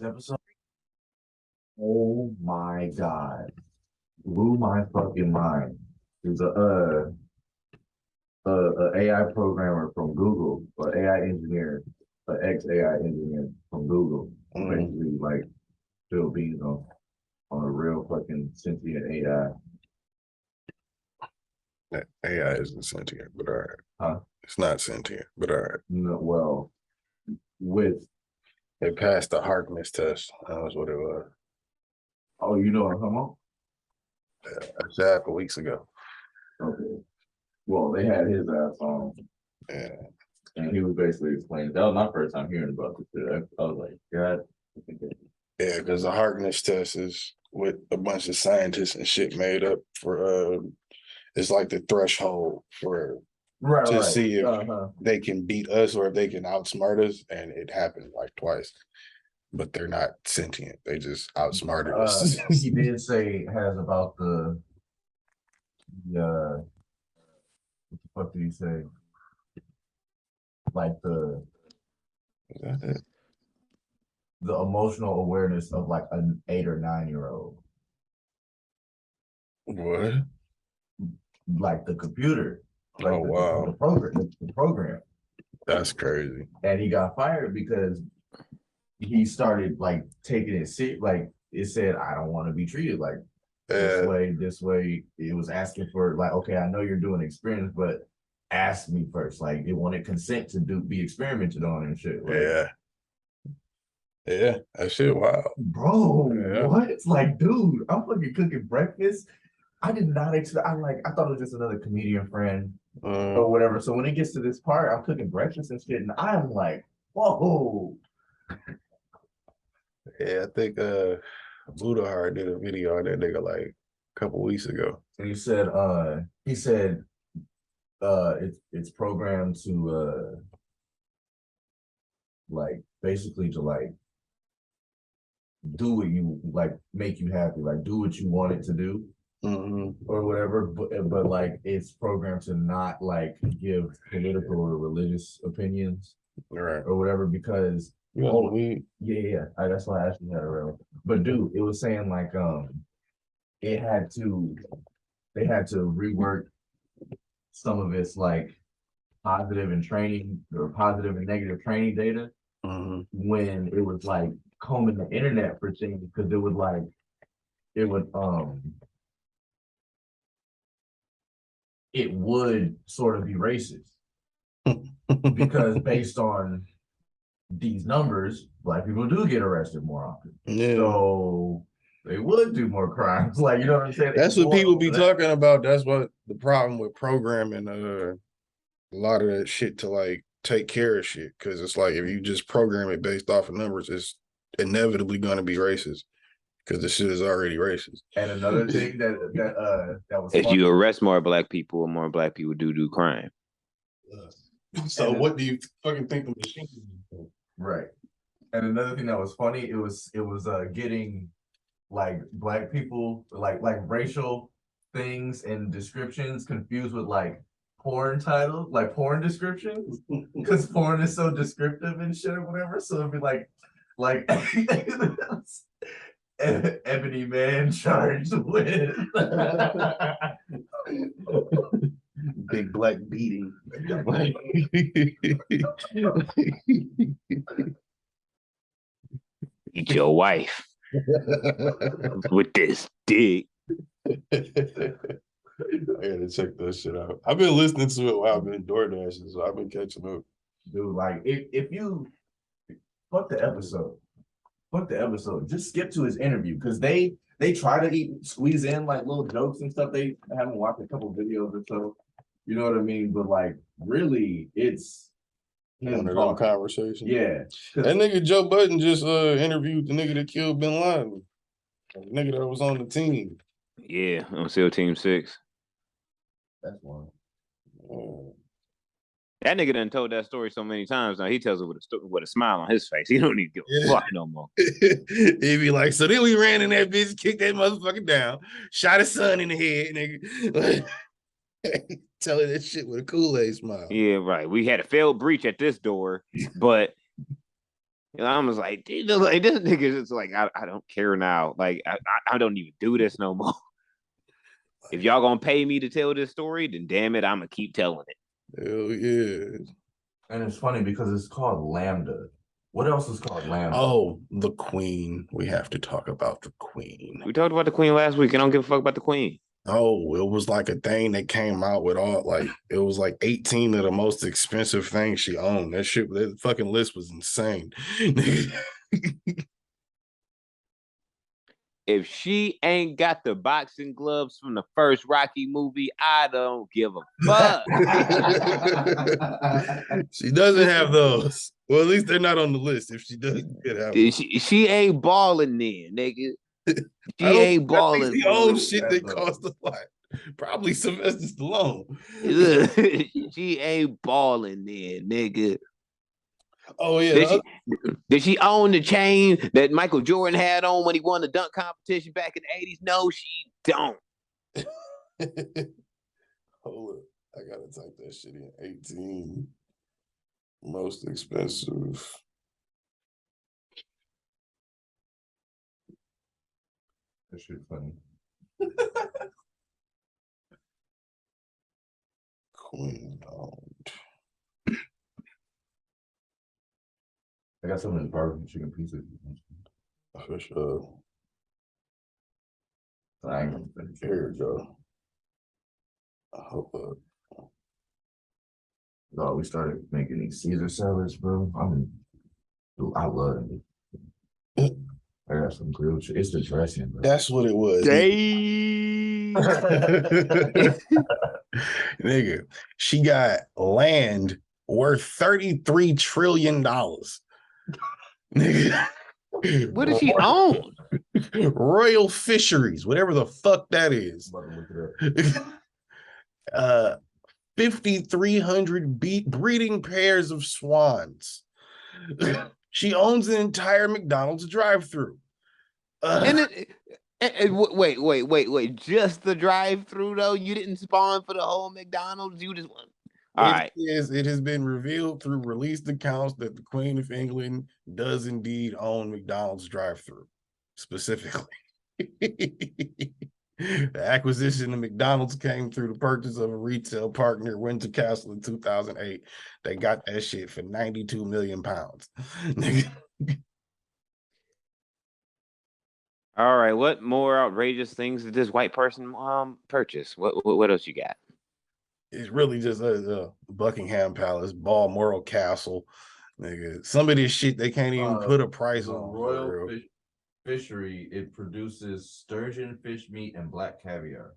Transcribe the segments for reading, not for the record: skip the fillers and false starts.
Episode. Oh my god, blew my fucking mind. There's a AI programmer from Google, or AI engineer, an ex AI engineer from Google, basically like Phil Beans on a real fucking sentient AI. That AI isn't sentient, but all right. Huh? It's not sentient, but all right. No, well, with It passed the Harkness test. That was what it was. oh, you know what I'm talking about? I said a couple weeks ago. Okay. Well, they had his ass on, Yeah. and he was basically explaining. That was my first time hearing about this shit. I was like, God. Yeah, because the Harkness test is what a bunch of scientists and shit made up for. It's like the threshold for to see if they can beat us or if they can outsmart us, and it happened like twice. But they're not sentient; they just outsmarted us. He did say it has about the what the fuck did he say? Like Is that it? the emotional awareness of like an 8 or 9 year old. What? Like the computer. Like Oh wow, the program. that's crazy. And he got fired because he started like taking it serious. Like it said, I don't want to be treated like this way. It was asking for like, okay, I know you're doing experiments, but ask me first. Like it wanted consent to be experimented on and shit. Like, yeah, that shit wild. Bro, what? It's like, dude, I'm fucking cooking breakfast. I did not expect. I thought it was just another comedian friend or whatever. So when it gets to this part, I'm cooking breakfast and shit, and I'm like, whoa. Yeah, I think Budahar did a video on that nigga like a couple weeks ago. And he said it's programmed to like basically to like do what you like, make you happy, like do what you want it to do. Or whatever, but like it's programmed to not like give political or religious opinions, right, or whatever, because that's why I actually had a real. But dude, it was saying like it had to they had to rework some of its like positive and training or positive and negative training data when it was like combing the internet for things, because it would sort of be racist because based on these numbers, black people do get arrested more often. Yeah. So they would do more crimes. Like, you know what I'm saying? That's what people be talking about. That's what the problem with programming a lot of that shit to like take care of shit. Cause it's like if you just program it based off of numbers, it's inevitably gonna be racist. Because the shit is already racist. And another thing that was if you arrest more black people do crime. So what do you fucking think the machine is? Right. And another thing that was funny, it was getting like black people like racial things and descriptions confused with like porn titles, like porn descriptions, because porn is so descriptive and shit or whatever. So it'd be like Ebony Man charged with big black beating. Eat your wife with this dick. I gotta check that shit out. I've been listening to it while I've been door dashing, so I've been catching up. Dude, like if you fuck the episode, just skip to his interview, because they try to squeeze in like little jokes and stuff. They haven't watched a couple videos or so, you know what I mean? But like really, it's one of them conversations. Yeah, that nigga Joe Budden just interviewed the nigga that killed Bin Laden, the nigga that was on the team. Yeah, on SEAL Team 6. That's one. That nigga done told that story so many times now. He tells it with a smile on his face. He don't need to give a fuck no more. He'd be like, so then we ran in that bitch, kicked that motherfucker down, shot his son in the head, nigga. Telling that shit with a Kool-Aid smile. Yeah, right. We had a failed breach at this door, but And I was like, dude, like this nigga is like, I don't care now. Like I don't even do this no more. If y'all gonna pay me to tell this story, then damn it, I'm gonna keep telling it. Hell yeah. And it's funny because it's called Lambda. What else is called Lambda? Oh, the Queen. We have to talk about the Queen. We talked about the Queen last week. I don't give a fuck about the Queen. Oh, it was like a thing that came out with all like it was like 18 of the most expensive things she owned. That fucking list was insane. If she ain't got the boxing gloves from the first Rocky movie, I don't give a fuck. She doesn't have those. Well, at least they're not on the list. If she doesn't get out, she ain't balling then, nigga. She ain't balling. She owns shit that cost a lot. Probably Sylvester Stallone. She ain't balling then, nigga. Oh yeah. Did she own the chain that Michael Jordan had on when he won the dunk competition back in the 80s? No, she don't. Hold up. I gotta type that shit in. 18 most expensive. That shit funny. Queen owned. I got some in the barbecue chicken pizza. For sure. I ain't gonna finish. Here we go. Hold up. No, we started making these Caesar salads, bro. I love it. I got some grilled chicken. It's the dressing, bro. That's what it was. Nigga, she got land worth $33 trillion. Nigga. What does she own? Royal Fisheries, whatever the fuck that is. 5,300 breeding pairs of swans. She owns an entire McDonald's drive-through. Wait. Just the drive-through though? You didn't spawn for the whole McDonald's? You just want. All right. It has been revealed through released accounts that the Queen of England does indeed own McDonald's drive-through, specifically. The acquisition of McDonald's came through the purchase of a retail partner, Windsor Castle, in 2008. They got that shit for 92 million pounds. All right. What more outrageous things did this white person purchase? What else you got? It's really just a Buckingham Palace, Balmoral Castle. Nigga, some of this shit they can't even put a price on. Royal Fishery, it produces sturgeon, fish meat, and black caviar.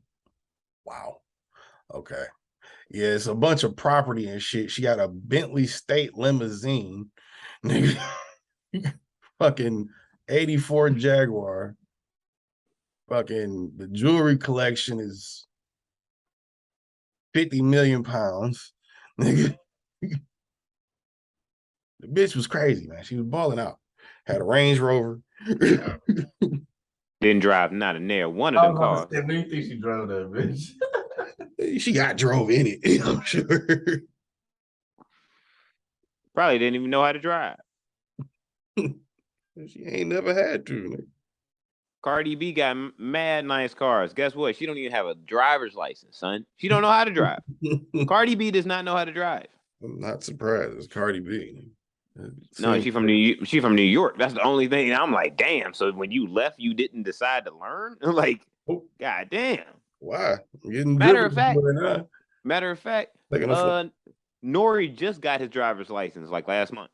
Wow. Okay. Yeah, it's a bunch of property and shit. She got a Bentley State limousine. Nigga. Fucking 84 Jaguar. Fucking the jewelry collection is 50 million pounds. Nigga. The bitch was crazy, man. She was balling out. Had a Range Rover. Didn't drive not a nail one of them cars. I didn't think she drove that bitch. She got drove in it, I'm sure. Probably didn't even know how to drive. She ain't never had to. Cardi B got mad nice cars. Guess what? She don't even have a driver's license, son. She don't know how to drive. Cardi B does not know how to drive. I'm not surprised. It's Cardi B. No, she from New York. That's the only thing. I'm like, damn. So when you left, you didn't decide to learn? Like, god damn. Why? Matter of fact, Nori just got his driver's license like last month.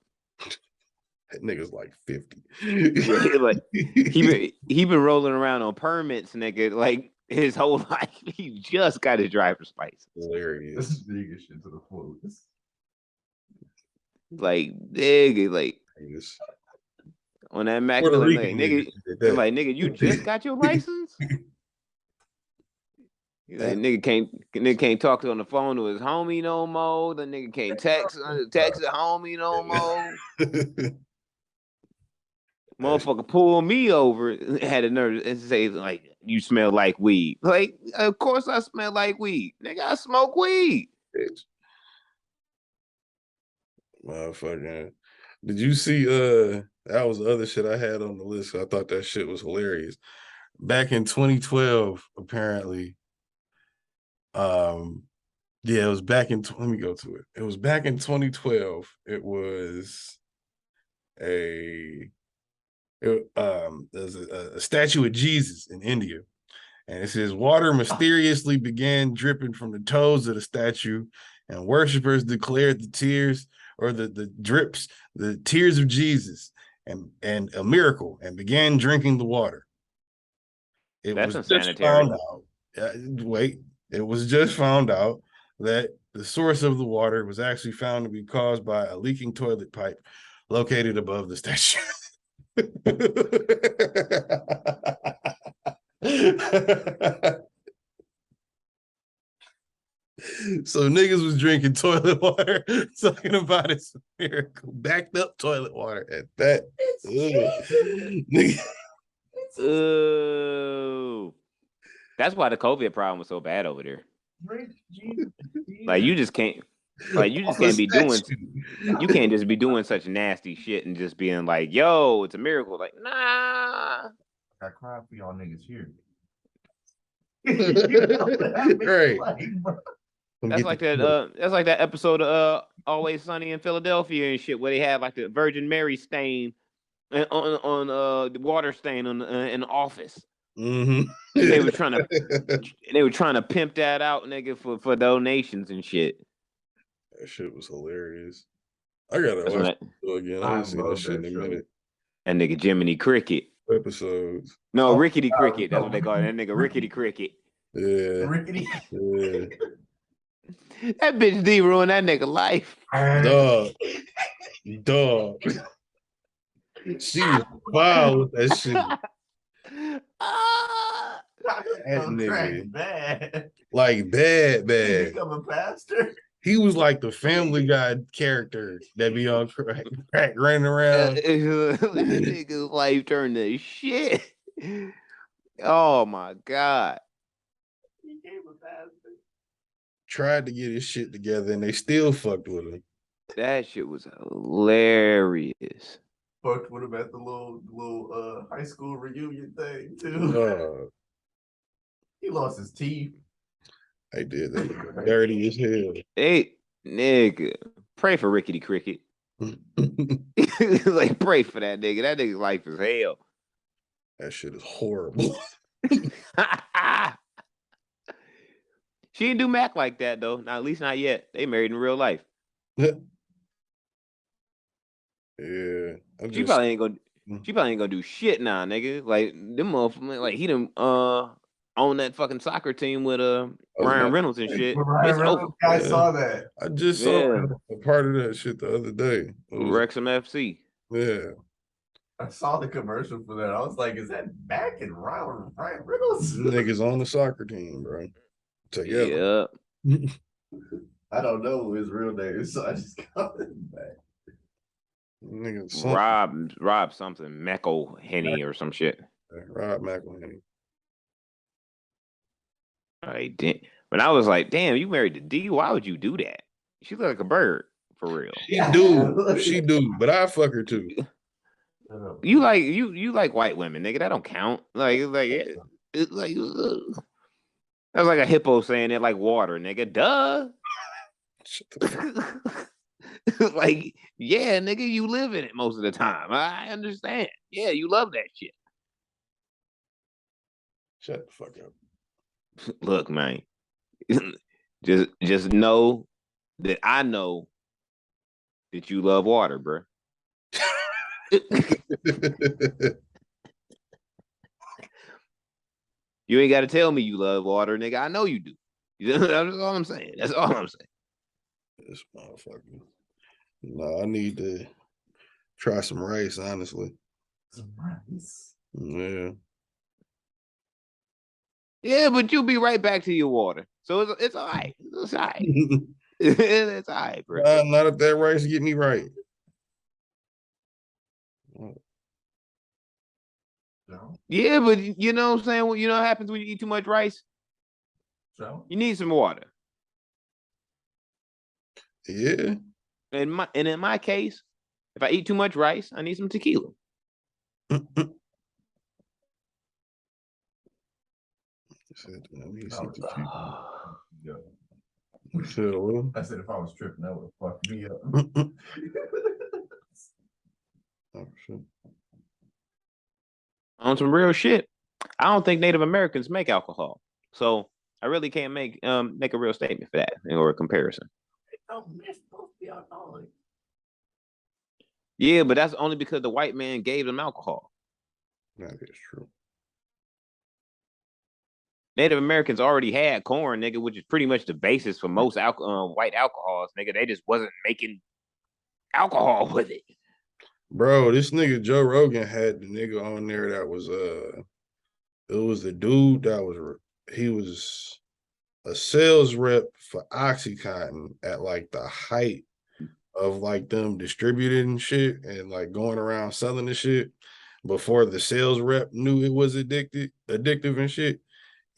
That nigga's like 50. Yeah, like he been rolling around on permits, nigga, like his whole life. He just got his driver's license. Hilarious. This nigga shit to the fullest. Like, nigga, like on that Mac, like, nigga, you just got your license? Like, nigga can't talk on the phone to his homie no more. The nigga can't text the homie no more. Motherfucker pulled me over, had a nerve and say like, you smell like weed. Like, of course I smell like weed. Nigga, I smoke weed. Bitch. Motherfucker. Did you see That was the other shit I had on the list. So I thought that shit was hilarious. Back in 2012, apparently. Yeah, it was back in. Let me go to it. It was back in 2012. It was there's a statue of Jesus in India, and it says water mysteriously began dripping from the toes of the statue, and worshippers declared the tears or the drips, the tears of Jesus, and a miracle, and began drinking the water. It That's was just found unsanitary. out. It was just found out that the source of the water was actually found to be caused by a leaking toilet pipe located above the statue. So niggas was drinking toilet water, talking about it's a miracle, backed up toilet water at that. Oh, that's why the COVID problem was so bad over there. Like you just can't, be doing. You can't just be doing such nasty shit and just being like, "Yo, it's a miracle." Like, nah. I cried for y'all niggas here. Right. That's like that. That's like that episode of Always Sunny in Philadelphia and shit, where they had like the Virgin Mary stain on the water stain on in the office. Mm-hmm. They were trying to pimp that out, nigga, for donations and shit. That shit was hilarious. I gotta watch it again. I haven't seen that shit in a minute. And nigga Jiminy Cricket Episodes. No, Rickety Cricket. That's what they call it. That nigga Rickety Cricket. Yeah. Rickety. Yeah. That bitch D ruined that nigga life. Dog. She was wild with that shit. That nigga. Bad. Like bad. He become a pastor. He was like the Family Guy character that be on crack running around. That nigga's life turned to shit. Oh my God. He became a pastor. Tried to get his shit together and they still fucked with him. That shit was hilarious. Fucked with him at the little high school reunion thing too. He lost his teeth. I did that. Dirty as hell. Hey, nigga, pray for Rickety Cricket. Like, pray for that nigga. That nigga's life is hell. That shit is horrible. She didn't do Mac like that though. Not, at least not yet. They married in real life. Yeah. She probably ain't gonna do shit now, nigga. Like them motherfuckers, like he done on that fucking soccer team with Ryan Reynolds and shit. It's over. I saw that. I just saw a part of that shit the other day. Wrexham FC. Yeah. I saw the commercial for that. I was like, is that Mac and Ryan Reynolds? Niggas on the soccer team, bro. Together. Yeah. I don't know his real name, so I just called him back. Rob something, McElhenney or some shit. Rob McElhenney. I did. But I was like, damn, you married to D? Why would you do that? She look like a bird, for real. She do, but I fuck her too. You like white women, nigga. That don't count. It's like that's like a hippo saying it like water, nigga. Duh. Like, yeah, nigga, you live in it most of the time. I understand. Yeah, you love that shit. Shut the fuck up. Look, man. just know that I know that you love water, bro. You ain't got to tell me you love water, nigga. I know you do. That's all I'm saying. That's all I'm saying. This motherfucker. No, I need to try some rice, honestly. Some rice? Yeah. Yeah, but you'll be right back to your water. So it's all right. It's all right. It's all right, bro. Not if that rice get me right. No. Yeah, but you know what I'm saying? You know what happens when you eat too much rice? So? You need some water. Yeah. In my case, If I eat too much rice, I need some tequila. I said if I was tripping, that would fuck me up. On some real shit, I don't think Native Americans make alcohol, so I really can't make a real statement for that or a comparison. Yeah, but that's only because the white man gave them alcohol. That is true. Native Americans already had corn, nigga, which is pretty much the basis for most white alcohols, nigga. They just wasn't making alcohol with it. Bro, this nigga Joe Rogan had the nigga on there that was it was the dude that he was a sales rep for Oxycontin at like the height of like them distributing shit and like going around selling the shit before the sales rep knew it was addictive and shit.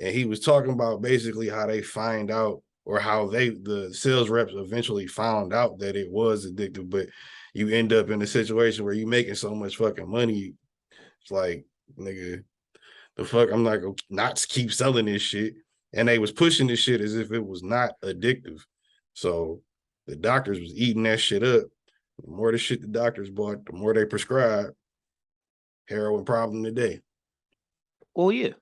And he was talking about basically how they find out, or how the sales reps eventually found out that it was addictive, but you end up in a situation where you're making so much fucking money. It's like, nigga, the fuck, I'm not gonna not keep selling this shit. And they was pushing this shit as if it was not addictive. So the doctors was eating that shit up. The more the shit the doctors bought, the more they prescribed. Heroin problem today. Well, yeah.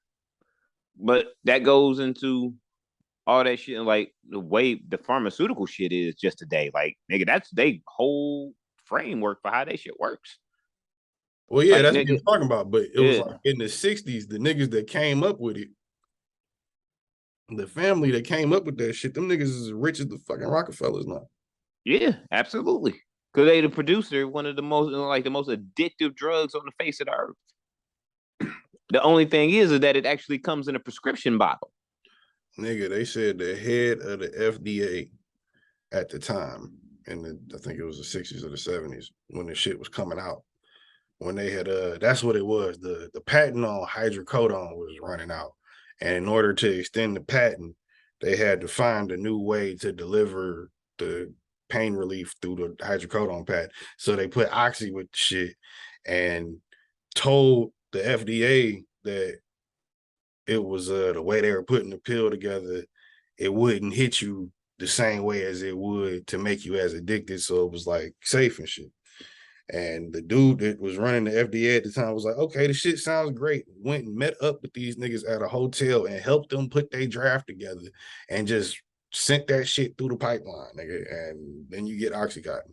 But that goes into all that shit, and like the way the pharmaceutical shit is just today. Like, nigga, that's they whole framework for how that shit works. Well, yeah, like, that's what you're talking about. But it was like in the 60s, the niggas that came up with it, the family that came up with that shit, them niggas is as rich as the fucking Rockefellers now. Yeah, absolutely. Because they the producer, one of the most addictive drugs on the face of the earth. The only thing is that it actually comes in a prescription bottle. Nigga, they said the head of the FDA at the time, and I think it was the 60s or the 70s, when the shit was coming out. When they had that's what it was. The patent on hydrocodone was running out. And in order to extend the patent, they had to find a new way to deliver the pain relief through the hydrocodone patent. So they put oxy with the shit and told the FDA that it was the way they were putting the pill together, it wouldn't hit you the same way as it would to make you as addicted. So it was like safe and shit. And the dude that was running the FDA at the time was like, okay, the shit sounds great. Went and met up with these niggas at a hotel and helped them put their draft together and just sent that shit through the pipeline, nigga. And then you get Oxycontin.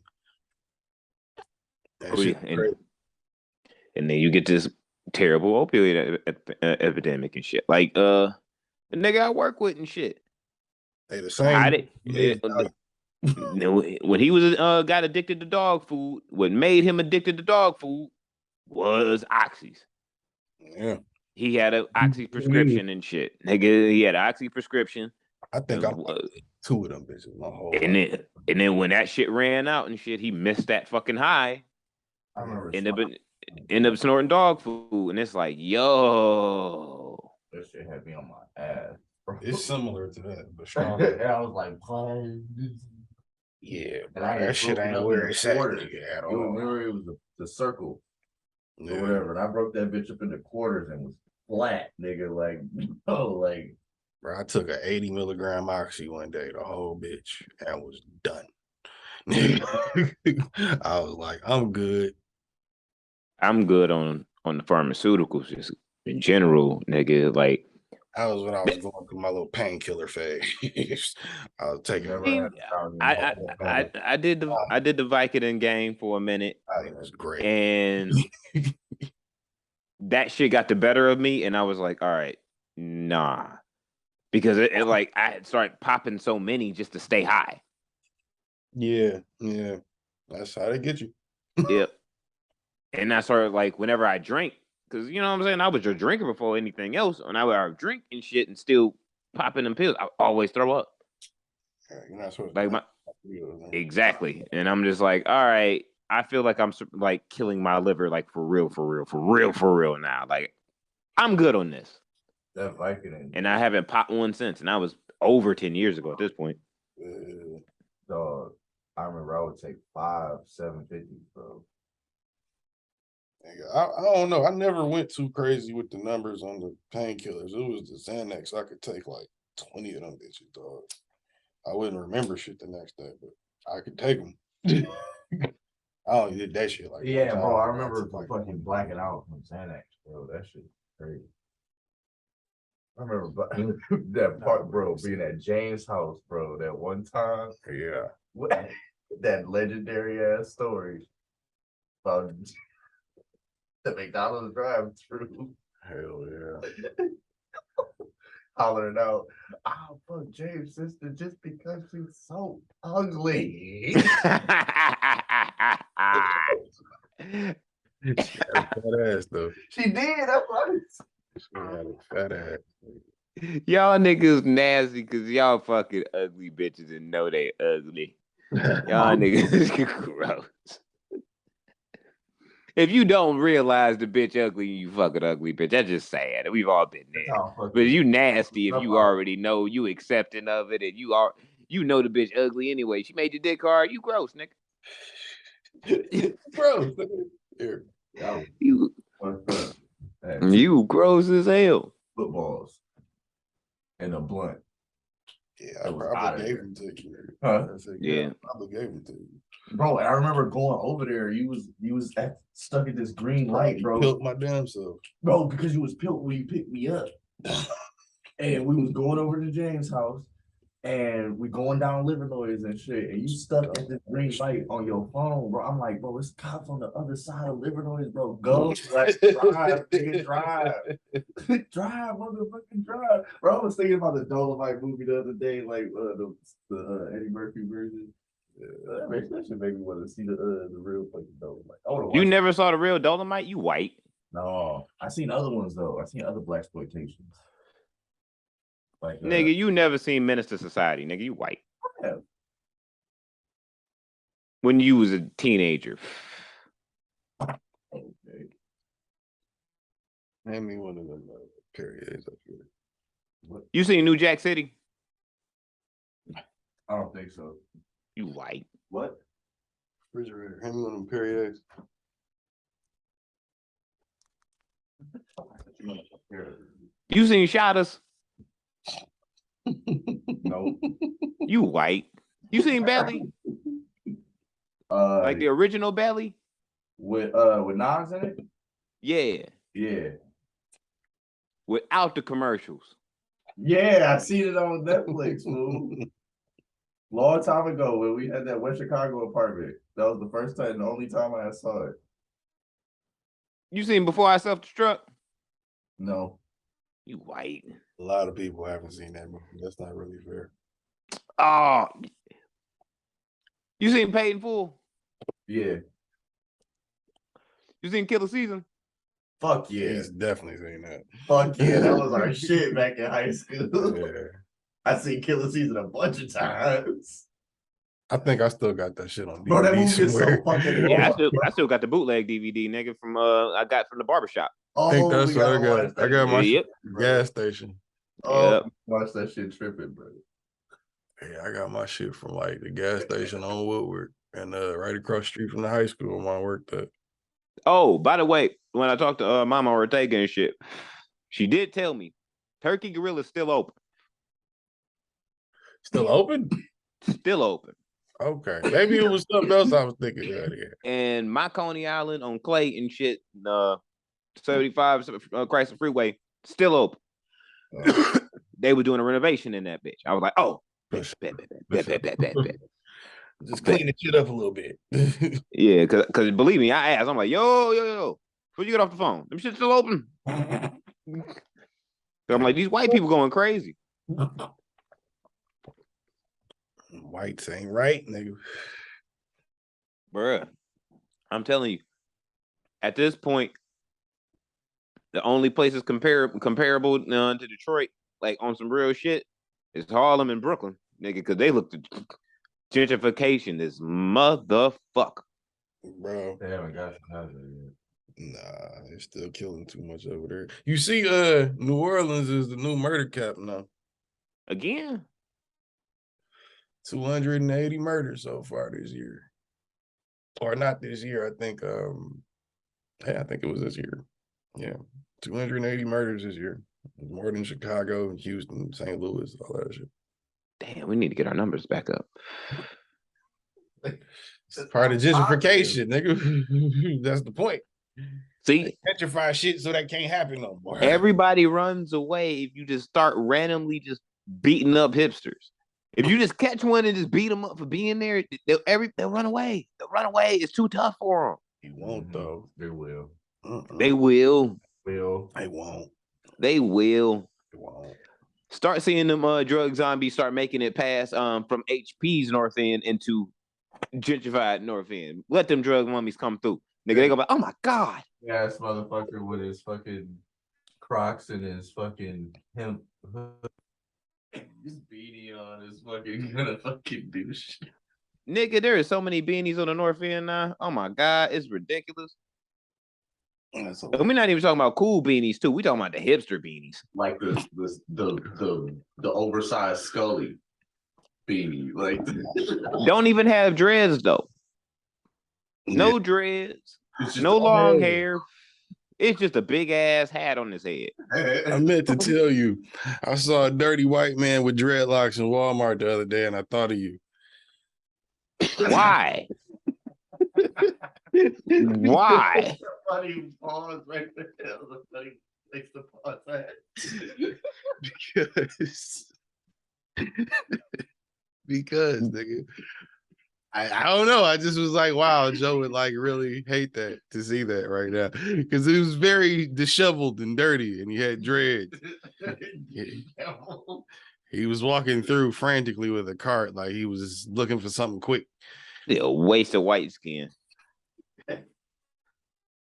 And then you get this terrible opioid epidemic and shit. Like the nigga I work with and shit. Hey, the same. When he was got addicted to dog food, what made him addicted to dog food was oxys. Yeah. He had an oxy prescription and shit. Nigga, he had an oxy prescription. I think I two of them bitches my whole life. And then when that shit ran out and shit, he missed that fucking high. I remember end up snorting dog food, and it's like, yo, that shit had me on my ass. It's similar to that, but stronger. And I was like, yeah, bro, that shit ain't where it's at. At all. Remember, it was the circle or whatever, and I broke that bitch up into quarters and was flat, nigga. Like, like, bro, I took an 80 milligram oxy one day, the whole bitch, and was done. I was like, I'm good. I'm good on the pharmaceuticals just in general, nigga. Like, that was when I was going through my little painkiller phase. I was taking. I did the Vicodin game for a minute. It was great, and that shit got the better of me, and I was like, all right, nah, because it like I started popping so many just to stay high. Yeah, that's how they get you. Yep. And I started like whenever I drank, because you know what I'm saying, I was just drinking before anything else, and I would drink and shit and still popping them pills. I always throw up. You're not supposed like exactly, and I'm just like, all right, I feel like I'm like killing my liver, like for real now. Like, I'm good on this. That Vicodin, and I haven't popped one since, and I was over 10 years ago at this point. Dog, I remember I would take 5 750s, bro. I don't know. I never went too crazy with the numbers on the painkillers. It was the Xanax. I could take like 20 of them bitches, dog. I wouldn't remember shit the next day, but I could take them. I only did that shit like yeah, bro. I remember like fucking blacking out from Xanax, bro. That shit crazy. I remember that part, bro, being at James' house, bro. That one time, yeah, that legendary ass story about the McDonald's drive-through. Hell yeah. Hollering out, "I'll fuck James' sister just because she's so ugly." She had a fat ass though. She did. That's right. She had a fat ass. Y'all niggas nasty because y'all fucking ugly bitches and know they ugly. Y'all niggas gross. If you don't realize the bitch ugly, you fucking ugly bitch. That's just sad. We've all been there. But you nasty if you already know, you accepting of it, and you know the bitch ugly anyway. She made your dick hard. You gross, nigga. Gross. Here. You gross as hell. Footballs and a blunt. Yeah, I probably gave him to you. Huh? Yeah. I probably gave him to you. Bro, I remember going over there. You was stuck at this green light, bro. Pilt my damn self. Bro, because you was pilt when you picked me up. And we was going over to James' house. And we going down Livernois and shit, and you stuck at this green light on your phone, bro. I'm like, bro, it's cops on the other side of Livernois, bro. Go, like, drive, nigga, drive. Drive, motherfucking drive. Bro, I was thinking about the Dolomite movie the other day, like the Eddie Murphy version. That should make me want to see the real fucking Dolomite. You never saw the real Dolomite? You white. No, I seen other ones though. I seen other blaxploitations. Like, nigga, you never seen Menace to Society, nigga. You white. Yeah. When you was a teenager. Okay. Hand me one of them periods up here. What? You seen New Jack City? I don't think so. You white. What? Refrigerator. Hand me one of them periods. You seen Shotters? No. You white. You seen Belly? Like the original Belly? With Nas in it? Yeah. Yeah. Without the commercials. Yeah, I seen it on Netflix, fool. Long time ago when we had that West Chicago apartment. That was the first time, the only time I saw it. You seen Before I Self-Destruct? No. You white. A lot of people haven't seen that movie. That's not really fair. Oh. You seen Paid in Full? Yeah. You seen Killer Season? Fuck yeah. He's definitely seen that. Fuck yeah, that was our shit back in high school. Yeah. I seen Killer Season a bunch of times. I think I still got that shit on DVD. Bro, that movie is so fucking yeah, I still got the bootleg DVD, nigga, from I got from the barbershop. I think that's what I got. I got my shit at the gas station. Oh, watch that shit tripping, bro. Yeah, I got my shit from like the gas station on Woodward and right across the street from the high school where I worked at. Oh, by the way, when I talked to Mama Ortega and shit, she did tell me Turkey Gorilla's still open. Still open? Still open. Okay. Maybe it was something else I was thinking of here. And my Coney Island on Clay and shit, 75 Chrysler Freeway, still open. They were doing a renovation in that bitch. I was like, oh, bet. Just clean the shit up a little bit. Yeah, because believe me, I asked. I'm like, yo, before you get off the phone, them shit still open. I'm like, these white people going crazy. Whites ain't right, nigga. Bruh, I'm telling you, at this point, the only places comparable to Detroit, like on some real shit, is Harlem and Brooklyn, nigga, because they look to gentrification is motherfucker. Bro. They haven't got it yet. Nah, they're still killing too much over there. You see, New Orleans is the new murder cap now. Again? 280 murders so far this year. Or not this year, I think Yeah, I think it was this year. Yeah, 280 murders this year. More than Chicago, Houston, St. Louis, all that shit. Damn, we need to get our numbers back up. Part of gentrification, nigga. That's the point. See, gentrify shit so that can't happen no more. Everybody runs away if you just start randomly just beating up hipsters. If you just catch one and just beat them up for being there, they'll run away. They'll run away. It's too tough for them. He won't though. They will. They will. They won't. They will. They won't. Start seeing them drug zombies start making it past from HP's North End into gentrified North End. Let them drug mummies come through. Nigga, they go like, oh my God. Yeah, this motherfucker with his fucking Crocs and his fucking hemp his beanie on is fucking gonna fucking do shit. Nigga, there is so many beanies on the North End now. Oh my God, it's ridiculous. And we're not even talking about cool beanies too. We talking about the hipster beanies, like the oversized Scully beanie. Like, don't even have dreads though. No dreads, no long hair. It's just a big ass hat on his head. I meant to tell you, I saw a dirty white man with dreadlocks in Walmart the other day, and I thought of you. Why? Why? Funny pause right there. Makes the pause because nigga. I don't know. I just was like, wow, Joe would like really hate that to see that right now. Because it was very disheveled and dirty and he had dreads. He was walking through frantically with a cart, like he was looking for something quick. A waste of white skin.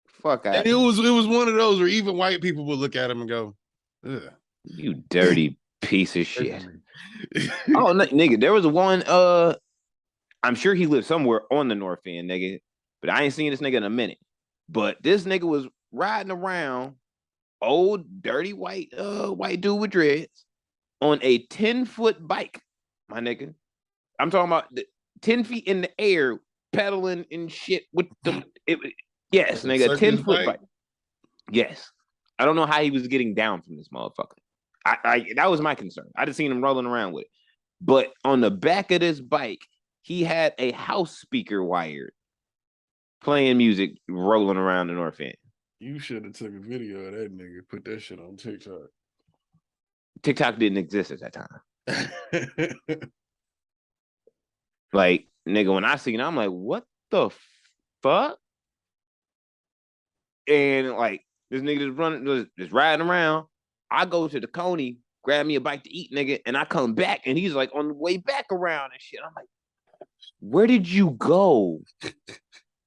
Fuck out. And it was one of those where even white people would look at him and go, ugh. You dirty piece of shit. Oh, nigga, there was one, I'm sure he lived somewhere on the North End, nigga, but I ain't seen this nigga in a minute. But this nigga was riding around, old, dirty white dude with dreads, on a 10-foot bike, my nigga. I'm talking about 10 feet in the air, pedaling and shit with the... Yes, nigga, 10-foot bike. Yes. I don't know how he was getting down from this motherfucker. That was my concern. I just seen him rolling around with it. But on the back of this bike, he had a house speaker wired, playing music, rolling around the North End. You should have took a video of that nigga, put that shit on TikTok. TikTok didn't exist at that time. Like, nigga, when I seen it, I'm like, what the fuck? And like, this nigga just riding around. I go to the Coney, grab me a bite to eat, nigga, and I come back, and he's like on the way back around and shit. I'm like, where did you go?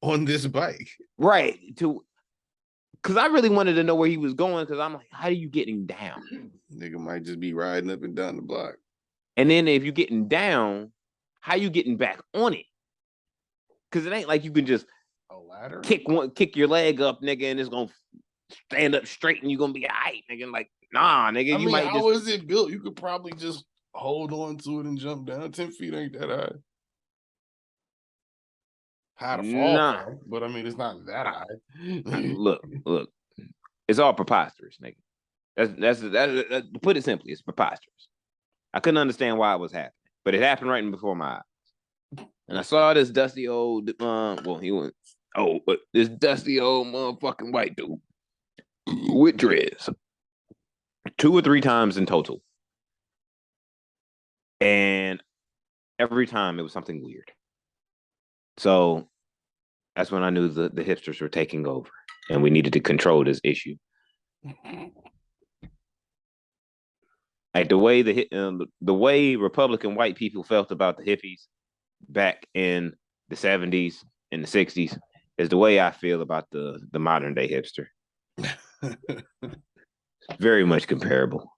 On this bike. Right. Because I really wanted to know where he was going, because I'm like, how are you getting down? Nigga might just be riding up and down the block. And then if you're getting down, how you getting back on it? Because it ain't like you can just kick your leg up, nigga, and it's gonna stand up straight and you're gonna be all right, nigga. Like, nah, nigga, you might how is it built? You could probably just hold on to it and jump down. 10 feet ain't that high. High to fall from, but I mean, it's not that high. Look, it's all preposterous, nigga. That's to put it simply, it's preposterous. I couldn't understand why it was happening, but it happened right before my eyes. And I saw this dusty old, but this dusty old motherfucking white dude with dreads 2 or 3 times in total. And every time it was something weird. So that's when I knew the hipsters were taking over and we needed to control this issue. Like the way Republican white people felt about the hippies back in the 70s and the 60s is the way I feel about the modern day hipster. Very much comparable.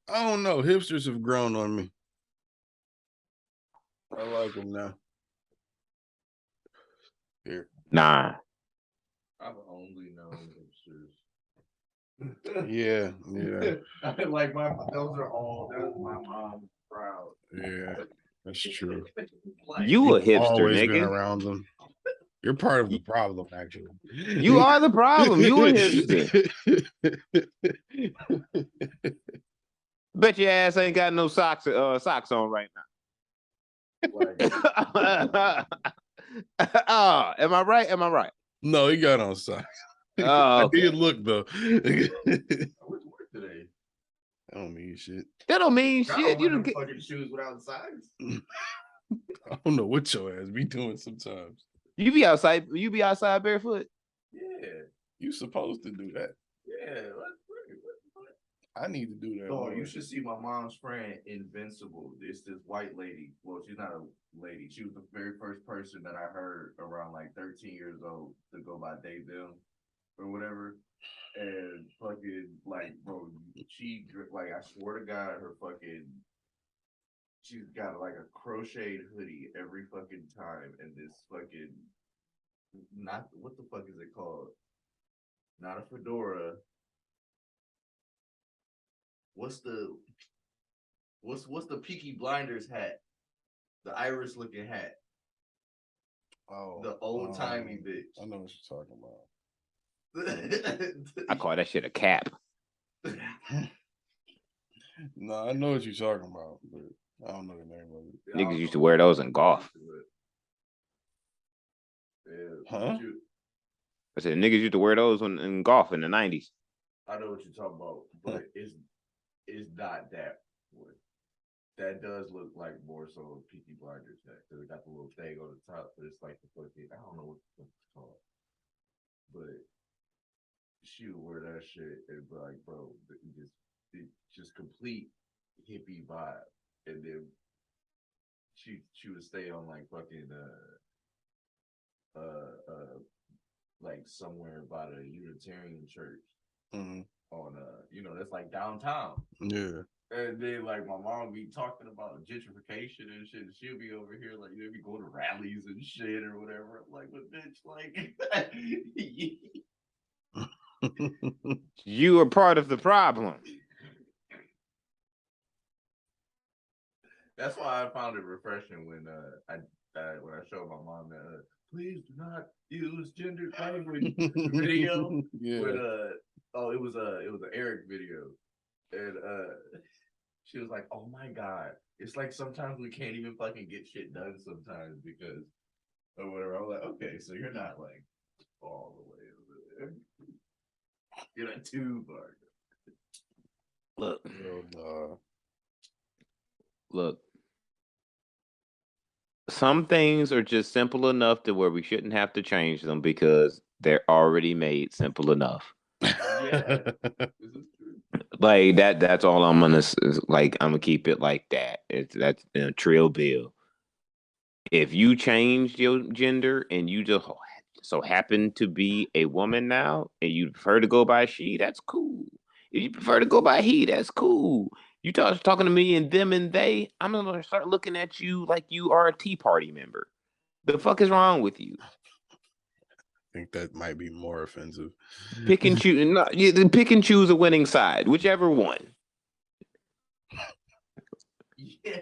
I don't know. Hipsters have grown on me. I like them now. Here. Nah. I've only known hipsters. Yeah. Like those are all. That's my mom's proud. Yeah, that's true. You a hipster, always nigga. been around them. You're part of the problem, actually. You are the problem. You a hipster. Bet your ass ain't got no socks on right now. Oh, am I right? Am I right? No, he got on socks. Oh, okay. I did look though. I went to work today. That don't mean shit. That don't mean shit. You don't get fucking shoes without socks. I don't know what your ass be doing sometimes. You be outside. You be outside barefoot. Yeah, you supposed to do that. Yeah, I need to do that. Oh, you should see my mom's friend, Invincible. It's this white lady. Well, she's not a lady. She was the very first person that I heard around like 13 years old to go by they, them, or whatever. And fucking, like, bro, she, like, I swear to God, her fucking, she's got like a crocheted hoodie every fucking time. And this fucking, not, what the fuck is it called? Not a fedora. What's the Peaky Blinders hat? The Irish looking hat. Oh, the old timey bitch. I know what you're talking about. I call that shit a cap. No, I know what you're talking about, but I don't know the name of it. Niggas used to wear those in golf. Huh? I said niggas used to wear those in golf in the 90s. I know what you're talking about, but it's not that one. That does look like more so a Peaky Blinders hat because it got the little thing on the top, but it's like the fucking, I don't know what it's called, but she would wear that shit and be like, bro, it just complete hippie vibe, and then she would stay on like fucking like somewhere by the Unitarian church. Mm-hmm. On that's like downtown. Yeah. And then like my mom be talking about gentrification and shit. And she'll be over here like be going to rallies and shit or whatever. I'm like, but bitch, like you are part of the problem. That's why I found it refreshing when I showed my mom that please do not use gender language video. Yeah. With it was an Eric video, and she was like, "Oh my god, it's like sometimes we can't even fucking get shit done sometimes because or whatever." I was like, "Okay, so you're not like all the way over there. You're not too far." Look. Some things are just simple enough to where we shouldn't have to change them because they're already made simple enough. Yeah. Like that's all I'm gonna like. I'm gonna keep it like that. That's a trill bill. If you changed your gender and you just so happen to be a woman now and you prefer to go by she, that's cool. If you prefer to go by he, that's cool. You talking to me and them and they, I'm gonna start looking at you like you are a Tea Party member. The fuck is wrong with you? I think that might be more offensive. Pick and choose. No, pick and choose a winning side, whichever one. Yeah.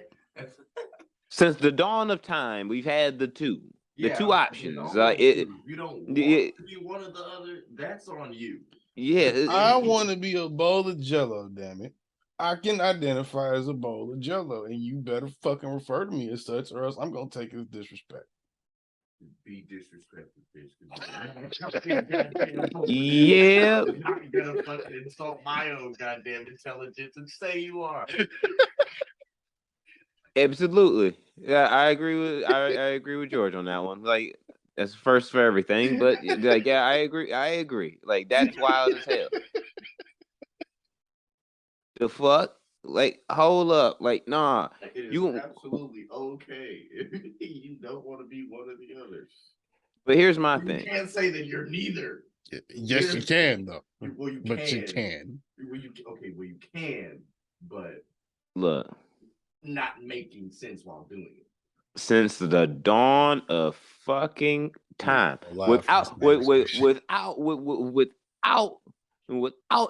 Since the dawn of time, we've had the two options. You don't want to be one or the other. That's on you. Yeah, I want to be a bowl of Jello. Damn it, I can identify as a bowl of Jello, and you better fucking refer to me as such, or else I'm gonna take it as disrespect. Be disrespectful, bitch. Yeah. I'm not gonna fucking insult my own goddamn intelligence and say you are. Absolutely. Yeah, I agree with George on that one. Like that's first for everything, but like yeah, I agree. Like that's wild as hell. The fuck? Like hold up. Like nah. It is absolutely okay if you don't want to be one or the other. But here's my thing. You can't say that you're neither. Yes, you can though. Well, you can. Well, you can, but look. Not making sense while doing it. Since the dawn of fucking time, without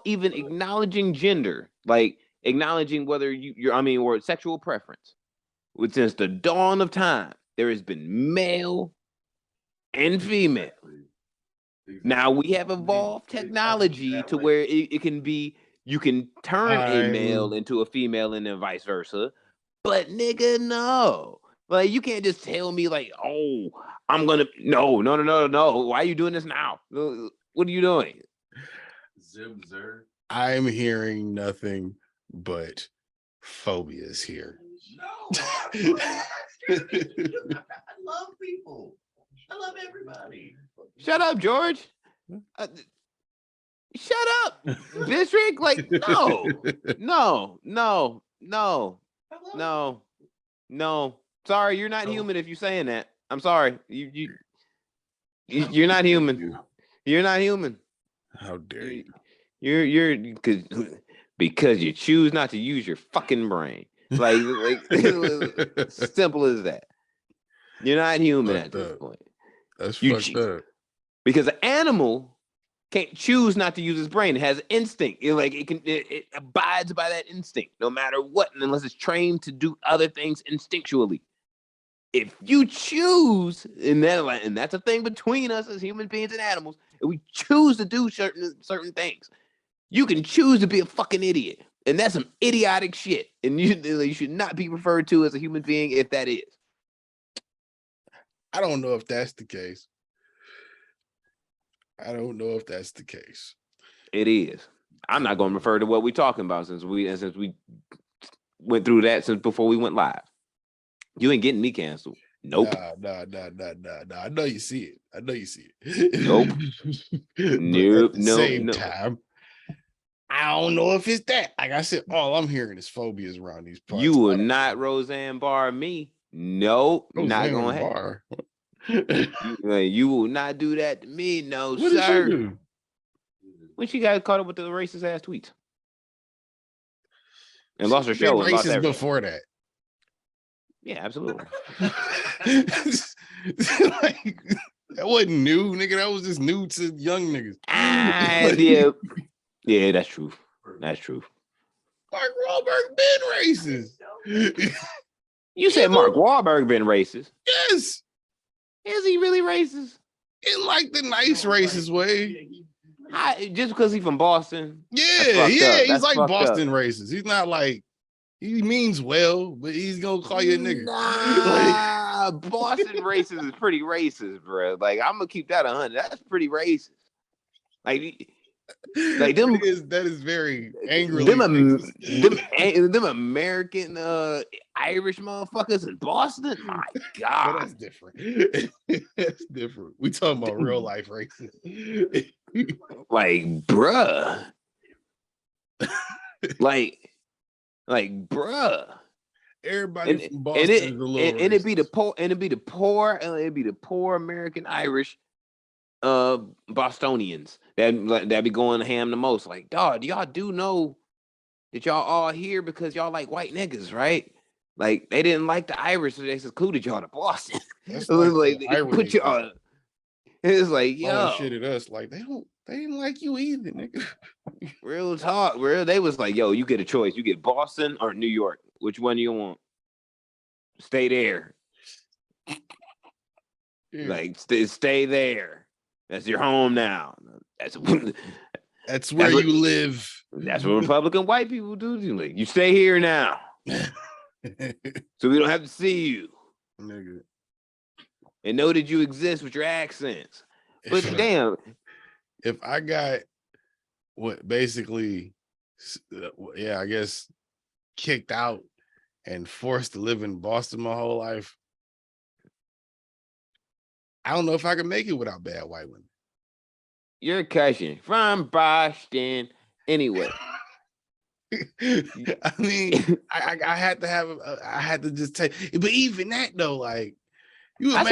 even acknowledging gender, like acknowledging whether or sexual preference. Since the dawn of time, there has been male and female. Now we have evolved technology to where it can be, you can turn a male into a female and then vice versa. But nigga, no. Like you can't just tell me like, oh, I'm gonna no. Why are you doing this now? What are you doing? I'm hearing nothing but phobias here. No. I love people. I love everybody. Shut up, George. Shut up, District. Like, no. Sorry, you're not human if you're saying that. I'm sorry. You're not human. You're not human. How dare you? You're because you choose not to use your fucking brain. Like simple as that. You're not human at this point. That's fucked up. Because an animal can't choose not to use his brain. It has instinct. It abides by that instinct no matter what, unless it's trained to do other things instinctually. If you choose, and that's a thing between us as human beings and animals, if we choose to do certain things, you can choose to be a fucking idiot. And that's some idiotic shit. And you should not be referred to as a human being if that is. I don't know if that's the case. It is. I'm not going to refer to what we're talking about since we went through that since before we went live. You ain't getting me canceled. Nope. Nah. I know you see it. Nope. Nope. At the same time, I don't know if it's that. Like I said, all I'm hearing is phobias around these parts. You will not Roseanne Barr me. Nope. Not going to happen. You will not do that to me. No, what sir. Did she do? When she got caught up with the racist ass tweets. And lost her show. And lost everything. Before that. Yeah, absolutely. Like, that wasn't new, nigga. That was just new to young niggas. Yeah, that's true. That's true. Mark Wahlberg been racist. You said Mark Wahlberg been racist? Yes. Is he really racist? In like the nice racist way. Just because he's from Boston? Yeah, he's like Boston racist. He's not like, he means well, but he's gonna call you a nigga. Nah, Boston racist is pretty racist, bro. Like, I'm gonna keep that 100. That's pretty racist. Like them, that is very angrily. Them American Irish motherfuckers in Boston. My God, but that's different. That's different. We talking about real life racism. Like, bruh. Like, bruh. Everybody from Boston is a little racist. It'd be the poor American Irish Bostonians that be going ham the most. Like, dog, y'all do know that y'all all here because y'all like white niggas, right? Like, they didn't like the Irish, so they secluded y'all to Boston. That's like they put y'all. It's like, yo, shit at us. Like, they didn't like you either, nigga. Real talk. They was like, yo, you get a choice. You get Boston or New York. Which one do you want? Stay there. Yeah. Like, stay there. That's your home now. That's where you live. That's what Republican white people do. Like, you stay here now. So we don't have to see you. Nigga. And know that you exist with your accents. But damn. If I got what basically, I guess, kicked out and forced to live in Boston my whole life, I don't know if I can make it without bad white women. You're Cushion from Boston. Anyway. I mean, I had to have, I had to just take, but even that though, like, you imagine. I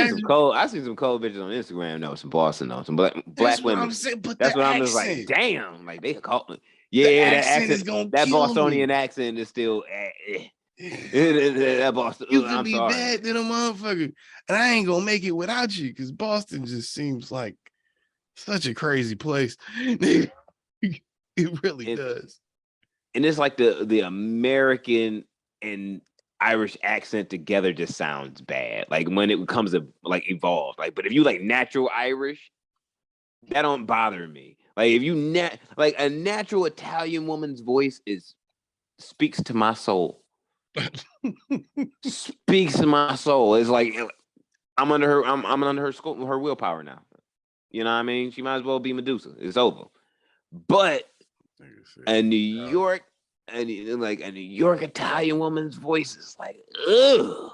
see some cold bitches on Instagram though, some Boston though, some black women. That's what I'm just like, damn, like they call me. Yeah, that accent is gonna that Bostonian me. Accent is still that Boston. You could be bad than a motherfucker, and I ain't gonna make it without you because Boston just seems like such a crazy place. It really does. And it's like the American and Irish accent together just sounds bad. Like when it becomes evolved. Like, but if you like natural Irish, that don't bother me. Like if you like a natural Italian woman's voice speaks to my soul. Speaks to my soul. It's like I'm under her willpower now. You know what I mean? She might as well be Medusa. It's over. But a New York Italian woman's voice is like, ugh.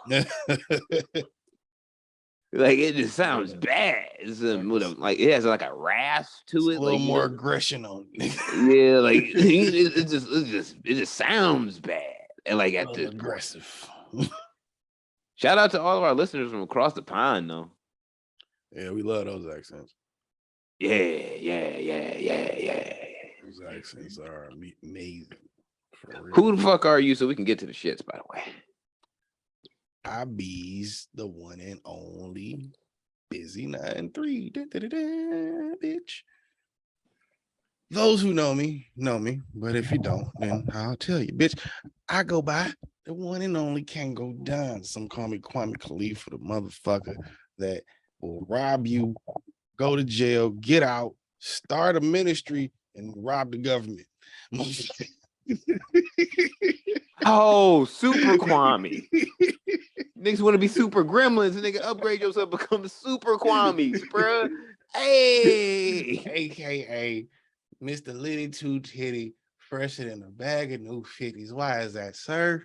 Like it just sounds bad. It's like it has like a rasp to it, a little more aggression on it. Yeah, like it just sounds bad. And like at the aggressive. Shout out to all of our listeners from across the pond, though. Yeah, we love those accents. Yeah. Those accents are amazing. Who the fuck are you so we can get to the shits, by the way? I bees the one and only Busy 93. Bitch. Those who know me, but if you don't, then I'll tell you, bitch. I go by the one and only Can't Go Down. Some call me Kwame Khalifa, the motherfucker that will rob you, go to jail, get out, start a ministry, and rob the government. Oh, super Kwame. Niggas want to be super gremlins, and nigga upgrade yourself, become the super Kwames, bruh. Hey, AKA Mr. Liddy Two Titty, fresher than a bag of new 50s. Why is that, sir?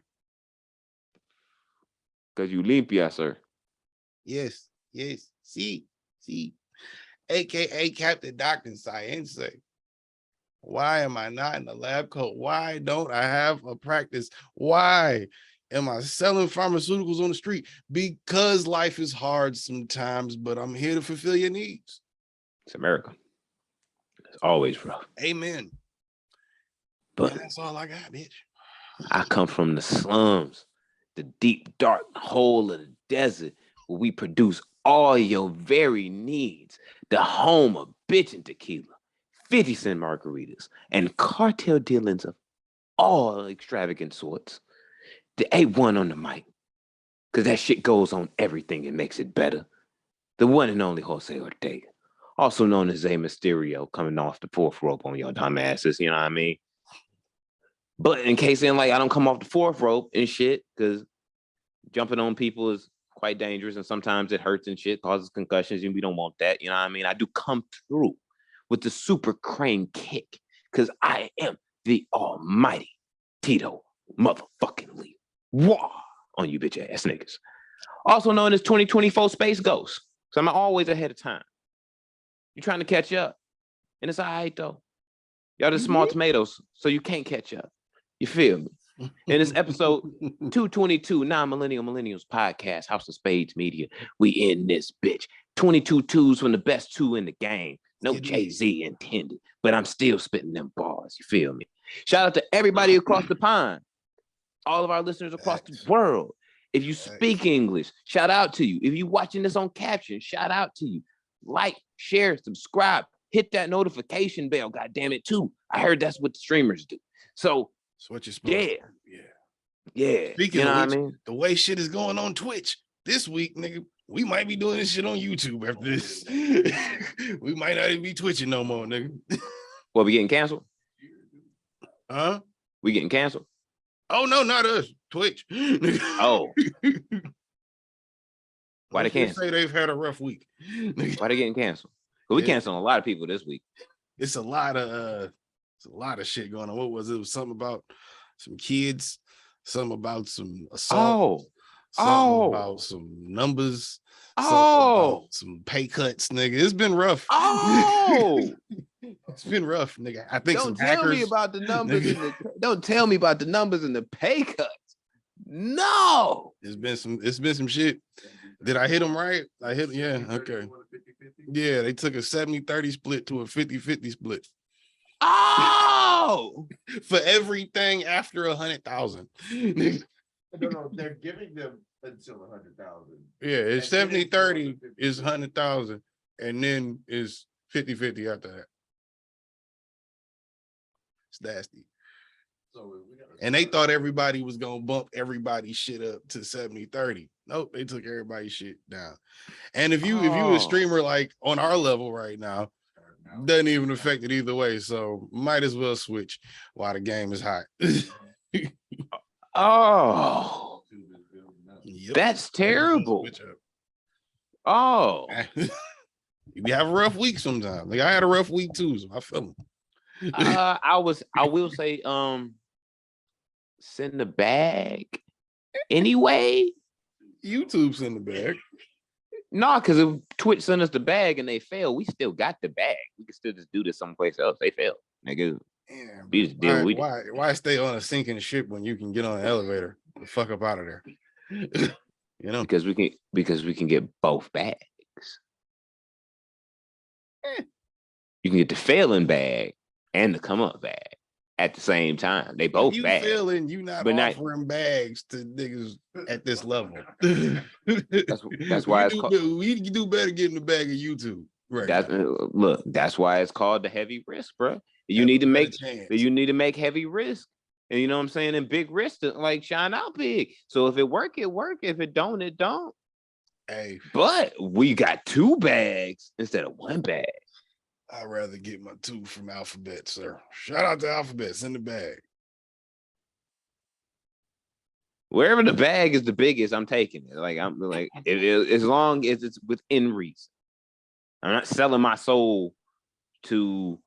Because you limpia, sir. Yes. See. AKA Captain Dr. Science. Why am I not in the lab coat? Why don't I have a practice? Why am I selling pharmaceuticals on the street? Because life is hard sometimes, but I'm here to fulfill your needs. It's America. It's always rough. Amen. But that's all I got, bitch. I come from the slums, the deep, dark hole of the desert, where we produce all your very needs. The home of bitch and tequila, 50-cent margaritas, and cartel dealings of all extravagant sorts. The A1 on the mic, because that shit goes on everything and makes it better. The one and only Jose Ortega, also known as Zay Mysterio, coming off the fourth rope on your dumb asses, you know what I mean? But in case I don't come off the fourth rope and shit, because jumping on people is quite dangerous and sometimes it hurts and shit, causes concussions, and we don't want that, you know what I mean? I do come through with the super crane kick, because I am the almighty Tito motherfucking Lee. Wah! On you bitch ass niggas. Also known as 2024 Space Ghost. So I'm always ahead of time. You're trying to catch up. And it's all right, though. Y'all just small tomatoes, so you can't catch up. You feel me? And it's episode 222, Millennials Podcast, House of Spades Media. We in this bitch. 22 twos from the best two in the game. No Jay-Z intended, but I'm still spitting them bars. You feel me? Shout out to everybody across the pond. All of our listeners across the world. If you speak English, shout out to you. If you watching this on caption, shout out to you. Like, share, subscribe, hit that notification bell, God damn it, too. I heard that's what the streamers do. So what you're supposed to do. Yeah. Speaking of which, what I mean? The way shit is going on Twitch this week, nigga, we might be doing this shit on YouTube after this. We might not even be twitching no more, nigga. What, we getting canceled? Huh? We getting canceled? Oh, no, not us. Twitch. Oh. Why they cancel? Say they've had a rough week. Why they getting canceled? We canceling a lot of people this week. It's a lot of shit going on. What was it? It was something about some kids, something about some assault, something about some numbers, something about some pay cuts, nigga. It's been rough. It's been rough, nigga. I think don't tell me about the numbers. Don't tell me about the numbers and the pay cuts. No, it's been some shit. Did I hit them right? I hit, yeah, okay. Yeah, they took a 70-30 split to a 50-50 split. Oh, for everything after 100,000. No, they're giving them until 100,000. Yeah, it's 70-30 is 100,000, and then it's 50-50 after that. It's nasty. And they thought everybody was gonna bump everybody's shit up to 70-30. Nope, they took everybody's shit down. And if you a streamer like on our level right now, doesn't even affect it either way. So might as well switch while the game is hot. Oh, Yep. that's terrible. Oh, we have a rough week sometimes. Like I had a rough week too, so I feel them. I will say, send the bag anyway. YouTube send the bag. No, because if Twitch sent us the bag and they fail, we still got the bag. We can still just do this someplace else. They failed, nigga. Yeah, we just deal with it. Why stay on a sinking ship when you can get on an elevator? The fuck up out of there. You know, because we can get both bags. You can get the failing bag and the come up bag at the same time. They both you bags. Failing, you not offering bags to niggas at this level. That's why we do better getting the bag of YouTube. Right. That's why it's called the heavy risk, bro. You need to make heavy risk. And you know what I'm saying? And big risk to like shine out big. So if it work, it work. If it don't, it don't. Hey. But we got 2 bags instead of 1 bag. I'd rather get my 2 from Alphabet, sir. Shout out to Alphabet. Send the bag. Wherever the bag is the biggest, I'm taking it. Like I'm like it is, as long as it's within reason. I'm not selling my soul to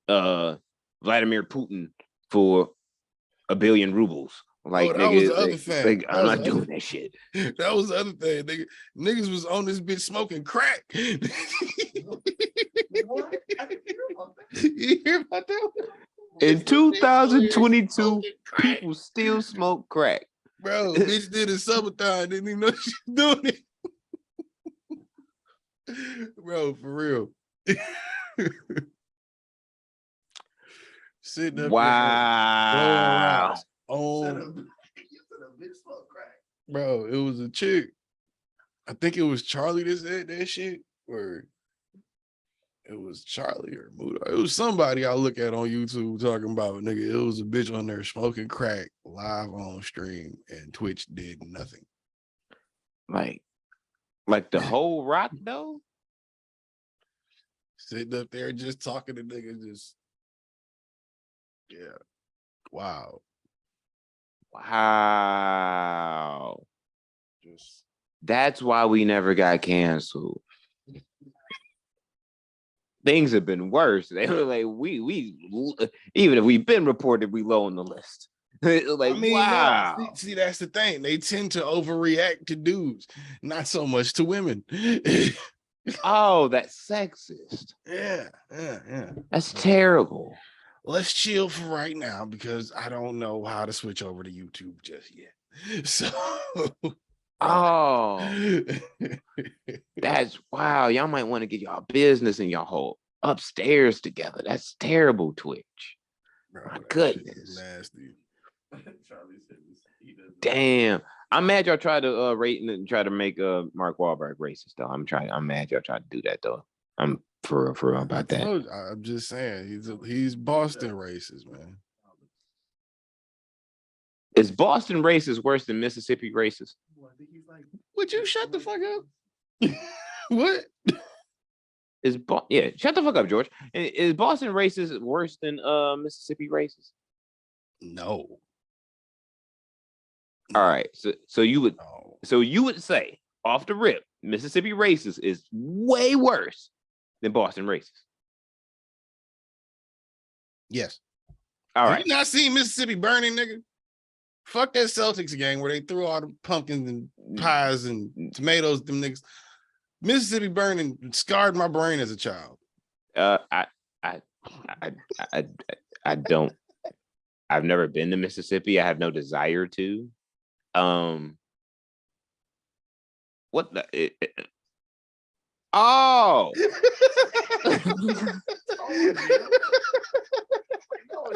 Vladimir Putin for 1 billion rubles. Like, that was the other thing. Like, I'm not doing that shit. That was the other thing. Niggas was on this bitch smoking crack. You hear about that? In 2022, people still smoke crack. Bro, bitch did a summertime, didn't even know she was doing it. Bro, for real. Sitting up wow. Bro, it was a chick. I think it was Charlie that said that shit, or it was Charlie or Muda. It was somebody I look at on YouTube talking about, nigga, it was a bitch on there smoking crack live on stream and Twitch did nothing. Like the whole rock though? Sitting up there just talking to niggas, just yeah. Wow. That's why we never got canceled. Things have been worse. They were like, we even if we've been reported, we low on the list. Like, I mean, wow. No, see, that's the thing. They tend to overreact to dudes, not so much to women. Oh, that's sexist. Yeah. That's terrible. Let's chill for right now because I don't know how to switch over to YouTube just yet. So, that's wow. Y'all might want to get y'all business and y'all whole upstairs together. That's terrible, Twitch. Bro, my goodness. Nasty. Damn. I'm mad y'all tried to rate and try to make Mark Wahlberg racist though. I'm mad y'all tried to do that though. I'm for real about that. I'm just saying he's Boston racist, man. Is Boston racist worse than Mississippi racist? Would you shut the fuck up? What? Shut the fuck up, George. Is Boston racist worse than Mississippi racist? No. All right. So you would say off the rip, Mississippi racist is way worse than Boston racist. Yes. All right. Have you not seen Mississippi burning, nigga? Fuck that Celtics game where they threw all the pumpkins and pies and tomatoes, them niggas. Mississippi burning scarred my brain as a child. I don't. I've never been to Mississippi. I have no desire to. What the? Oh.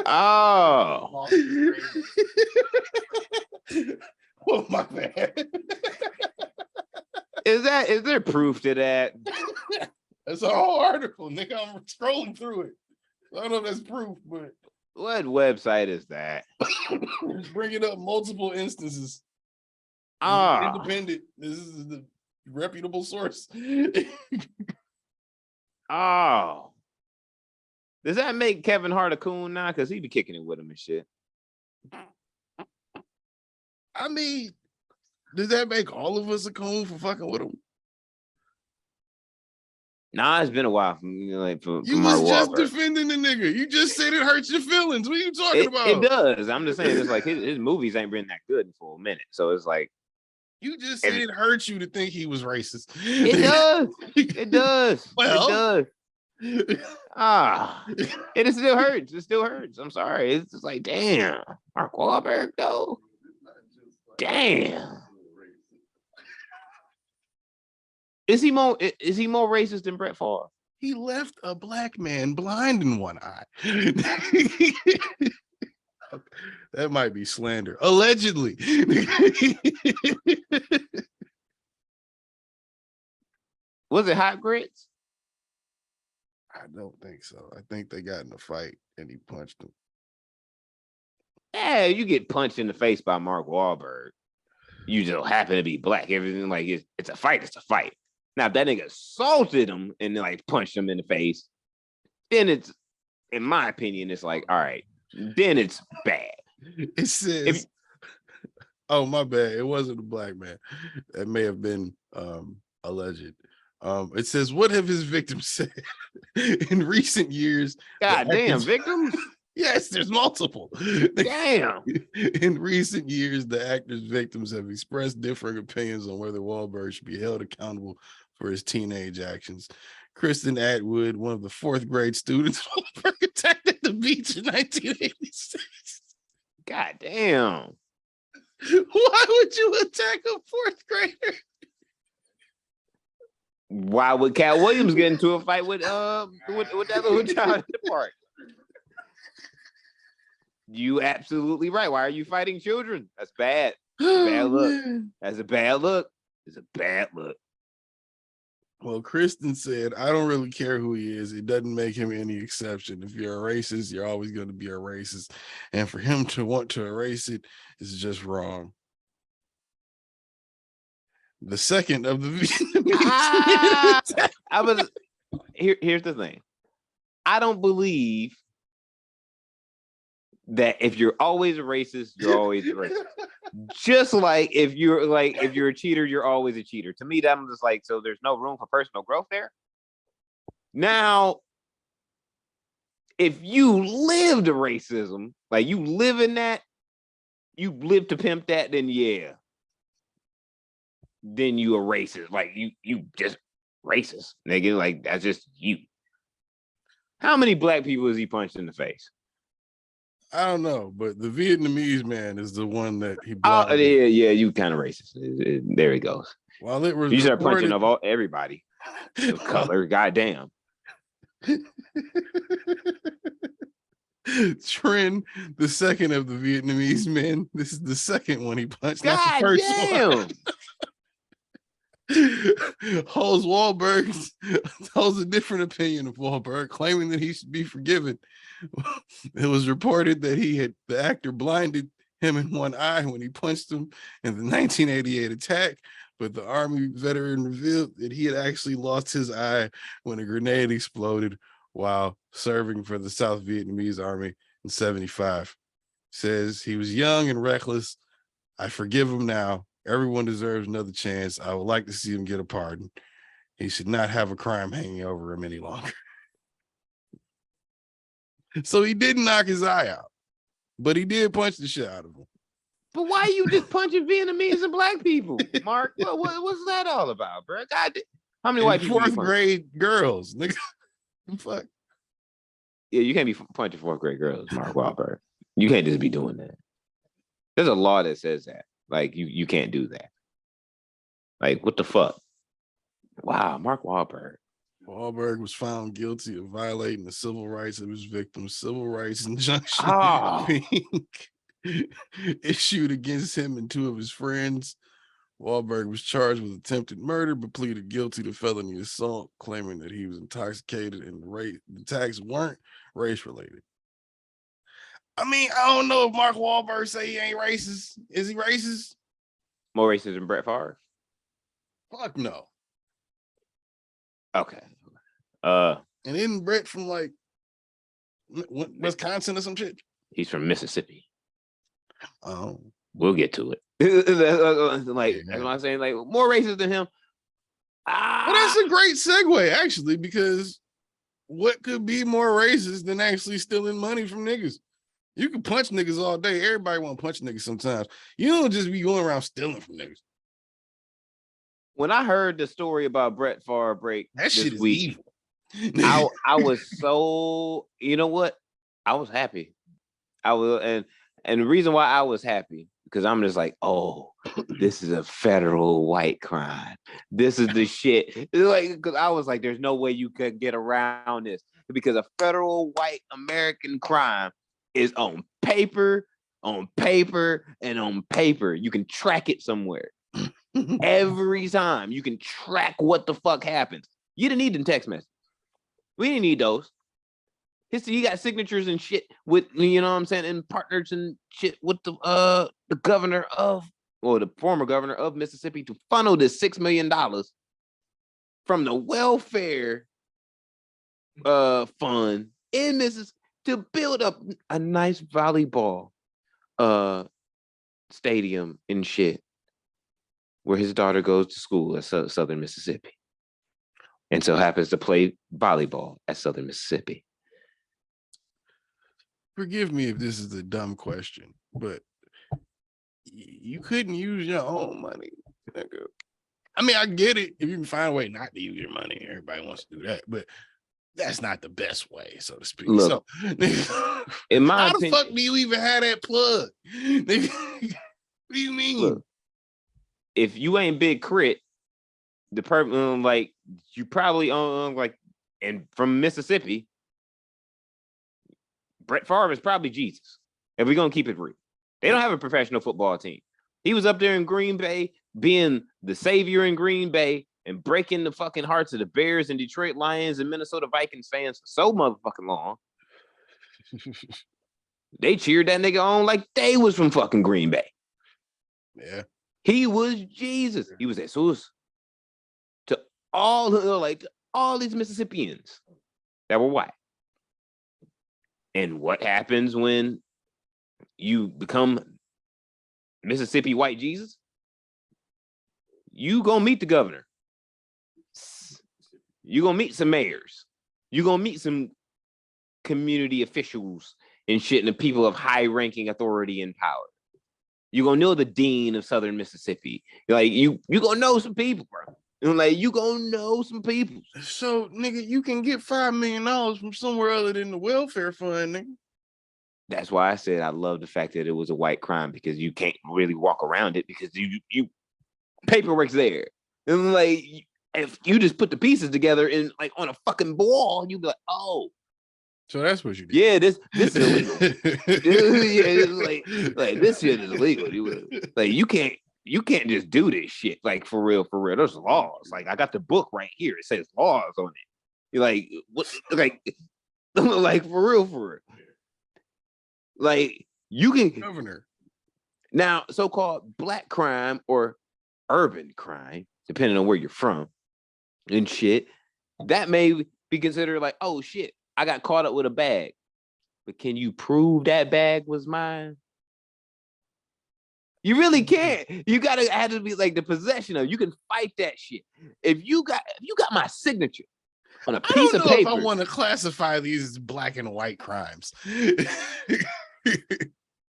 Oh. Oh my bad. Is there proof to that? That's a whole article, nigga. I'm scrolling through it. I don't know if that's proof, but What website is that? It's bringing up multiple instances. Independent. This is the reputable source. Oh. Does that make Kevin Hart a coon now? Because he be kicking it with him and shit. I mean, does that make all of us a coon for fucking with him? Nah, it's been a while from for you Mark was just Wahlberg. Defending the nigga. You just said it hurts your feelings. What are you talking about? It does. I'm just saying it's like his movies ain't been that good for a minute. So it's like you just said it hurts you to think he was racist. It does. It does. Well, it does. It still hurts. It still hurts. I'm sorry. It's just like, damn, Mark Wahlberg though. Damn. Is he more racist than Brett Favre? He left a black man blind in one eye. That might be slander. Allegedly. Was it Hot Grits? I don't think so. I think they got in a fight and he punched him. Yeah, you get punched in the face by Mark Wahlberg. You just happen to be black. Everything like it's a fight. It's a fight. Now, if that nigga assaulted him and then like punched him in the face, then it's, in my opinion, it's like, all right, then it's bad. It says, oh, my bad. It wasn't a black man. That may have been alleged. It says, what have his victims said? In recent years? God damn, victims? Yes, there's multiple. Damn. In recent years, the actor's victims have expressed differing opinions on whether Wahlberg should be held accountable for his teenage actions. Kristen Atwood, one of the fourth grade students Wahlberg attacked at the beach in 1986. God damn. Why would you attack a fourth grader? Why would Cat Williams get into a fight with that little child in the park? You absolutely right. Why are you fighting children? That's bad. Bad look. Man. That's a bad look. It's a bad look. Well, Kristen said, I don't really care who he is. It doesn't make him any exception. If you're a racist, you're always going to be a racist. And for him to want to erase it is just wrong. The second of the Vietnamese. Here's the thing. I don't believe that if you're always a racist, you're always a racist. Just like if you're a cheater, you're always a cheater. To me, I'm just like, so there's no room for personal growth there. Now, if you lived racism, like you live in that, you live to pimp that, then yeah. Then you a racist. Like you just racist, nigga. Like that's just you. How many black people has he punched in the face? I don't know, but the Vietnamese man is the one that he. Oh yeah, you kind of racist. There he goes. While it was you start punching of everybody of color. Goddamn. Trend, the second of the Vietnamese men. This is the second one he punched. God not the first damn. One. Wahlberg holds a different opinion of Wahlberg, claiming that he should be forgiven. It was reported that the actor blinded him in one eye when he punched him in the 1988 attack, but the Army veteran revealed that he had actually lost his eye when a grenade exploded while serving for the South Vietnamese Army in 1975. Says he was young and reckless. I forgive him now. Everyone deserves another chance. I would like to see him get a pardon. He should not have a crime hanging over him any longer. So he didn't knock his eye out, but he did punch the shit out of him. But why are you just punching Vietnamese and black people, Mark? What's that all about, bro? God, how many white people? Fourth grade girls, nigga. Fuck. Yeah, you can't be punching fourth grade girls, Mark Wahlberg. You can't just be doing that. There's a law that says that. Like you can't do that. Like what the fuck? Wow, Mark Wahlberg. Wahlberg was found guilty of violating the civil rights of his victims. Civil rights injunction being issued against him and two of his friends. Wahlberg was charged with attempted murder, but pleaded guilty to felony assault, claiming that he was intoxicated and the attacks weren't race related. I mean, I don't know if Mark Wahlberg say he ain't racist. Is he racist? More racist than Brett Favre? Fuck no. Okay. And isn't Brett from like Wisconsin or some shit? He's from Mississippi. Oh. We'll get to it. Like, that's what I'm saying. Like, more racist than him. Well, that's a great segue, actually, because what could be more racist than actually stealing money from niggas? You can punch niggas all day. Everybody want to punch niggas sometimes. You don't just be going around stealing from niggas. When I heard the story about Brett Favre break that shit is week, evil. I was so, you know what? I was happy. I was, and the reason why I was happy, because I'm just like, oh, this is a federal white crime. This is the shit. It's like, because I was like, there's no way you could get around this, because a federal white American crime is on paper, and on paper. You can track it somewhere. Every time you can track what the fuck happens. You didn't need them text messages. We didn't need those. You got signatures and shit with, you know what I'm saying, and partners and shit with the governor of, or the former governor of Mississippi, to funnel this $6 million from the welfare fund in Mississippi to build up a nice volleyball stadium and shit, where his daughter goes to school at Southern Mississippi, and so happens to play volleyball at Southern Mississippi. Forgive me if this is a dumb question, but you couldn't use your own money. I mean, I get it. If you can find a way not to use your money, everybody wants to do that, but that's not the best way, so to speak. Look, so, in my how opinion, the fuck do you even have that plug? What do you mean? Look, if you ain't Big Crit, the person like you probably like, and from Mississippi, Brett Favre is probably Jesus. If we're gonna keep it real, they don't have a professional football team. He was up there in Green Bay, being the savior in Green Bay and breaking the fucking hearts of the Bears and Detroit Lions and Minnesota Vikings fans for so motherfucking long. They cheered that nigga on like they was from fucking Green Bay. Yeah. He was Jesus. He was Jesus to all these Mississippians that were white. And what happens when you become Mississippi white Jesus? You gonna meet the governor. You gonna meet some mayors. You gonna meet some community officials and shit, and the people of high-ranking authority and power. You gonna know the dean of Southern Mississippi. Like you gonna know some people, bro. And like you gonna know some people. So, nigga, you can get $5 million from somewhere other than the welfare fund, nigga. That's why I said I love the fact that it was a white crime, because you can't really walk around it, because you paperwork's there. And like if you just put the pieces together in like on a fucking wall, you'd be like, oh. So that's what you did. Yeah, this is illegal. Yeah, like this shit is illegal. Like you can't just do this shit. Like for real. There's laws. Like I got the book right here. It says laws on it. You're like what? Like for real. Like you can governor. Now, so-called black crime or urban crime, depending on where you're from and shit, that may be considered like, oh shit, I got caught up with a bag. But can you prove that bag was mine? You really can't. You gotta have to be like the possession of. You can fight that shit. If you got my signature on a piece of paper. If I want to classify these as black and white crimes.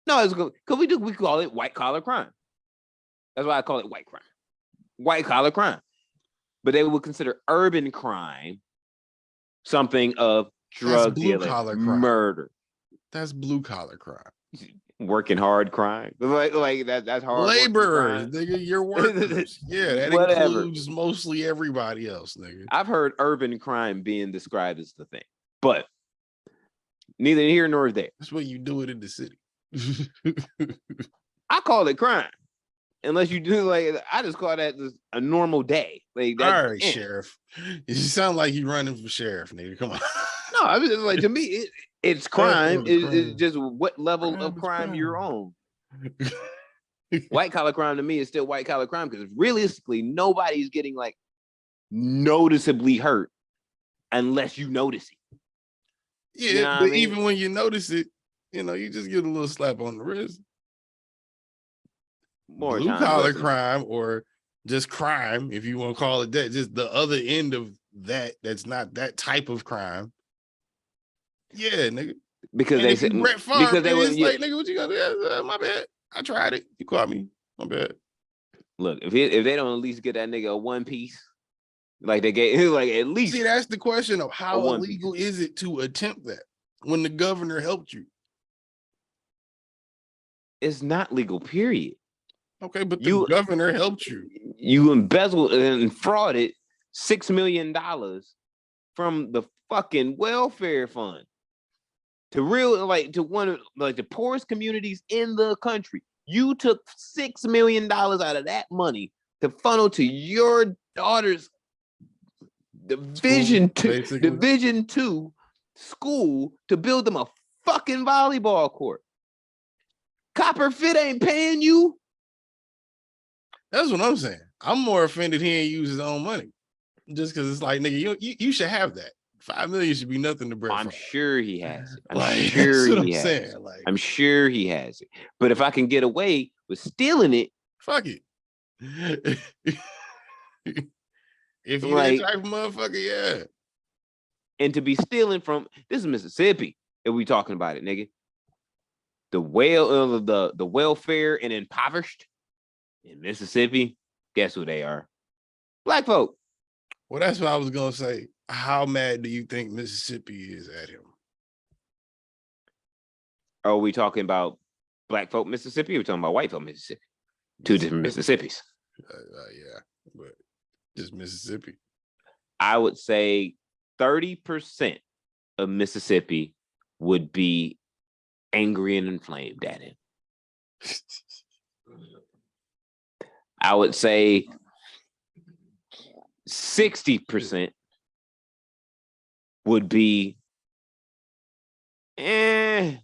No, it's good because we call it white collar crime. That's why I call it white crime. White collar crime. But they would consider urban crime something of drug dealing, murder. That's blue collar crime. Working hard crime. Like that's hard. Laborers, nigga, you're workers. Yeah, that includes mostly everybody else, nigga. I've heard urban crime being described as the thing, but neither here nor there. That's what you do it in the city. I call it crime. Unless you do I just call that a normal day. Like all right, sheriff. You sound like you running for sheriff, nigga. Come on. No, I mean, like to me, It's crime. It's just what level of crime you're on. White collar crime to me is still white collar crime because realistically, nobody's getting like noticeably hurt unless you notice it. Yeah, you know but even when you notice it, you just get a little slap on the wrist. More blue collar crime or just crime, if you want to call it that, just the other end of that's not that type of crime. Yeah, nigga. Because they said Brett Favre, because they were like, nigga, what you got to my bad. I tried it. You caught me. My bad. Look, if they don't at least get that nigga a one piece, like they gave, like at least. See, that's the question of how illegal is it to attempt that when the governor helped you? It's not legal, period. Okay, but the governor helped you. You embezzled and frauded $6 million from the fucking welfare fund to one of the poorest communities in the country. You took $6 million out of that money to funnel to your daughter's Division two school to build them a fucking volleyball court. Copper Fit ain't paying you. That's what I'm saying. I'm more offended he ain't use his own money. Just because it's like, nigga, you should have that. $5 million should be nothing to Brett Favre. I'm sure he has it. I'm sure he has it. But if I can get away with stealing it, fuck it. If you that type of motherfucker, yeah. And to be stealing from this is Mississippi, if we talking about it, nigga. The welfare and impoverished in Mississippi, guess who they are? Black folk. Well, that's what I was gonna say. How mad do you think Mississippi is at him? Are we talking about black folk Mississippi? Or are we talking about white folk Mississippi? Two different Mississippis. Yeah, but just Mississippi. I would say 30% of Mississippi would be angry and inflamed at him. I would say 60% would be, I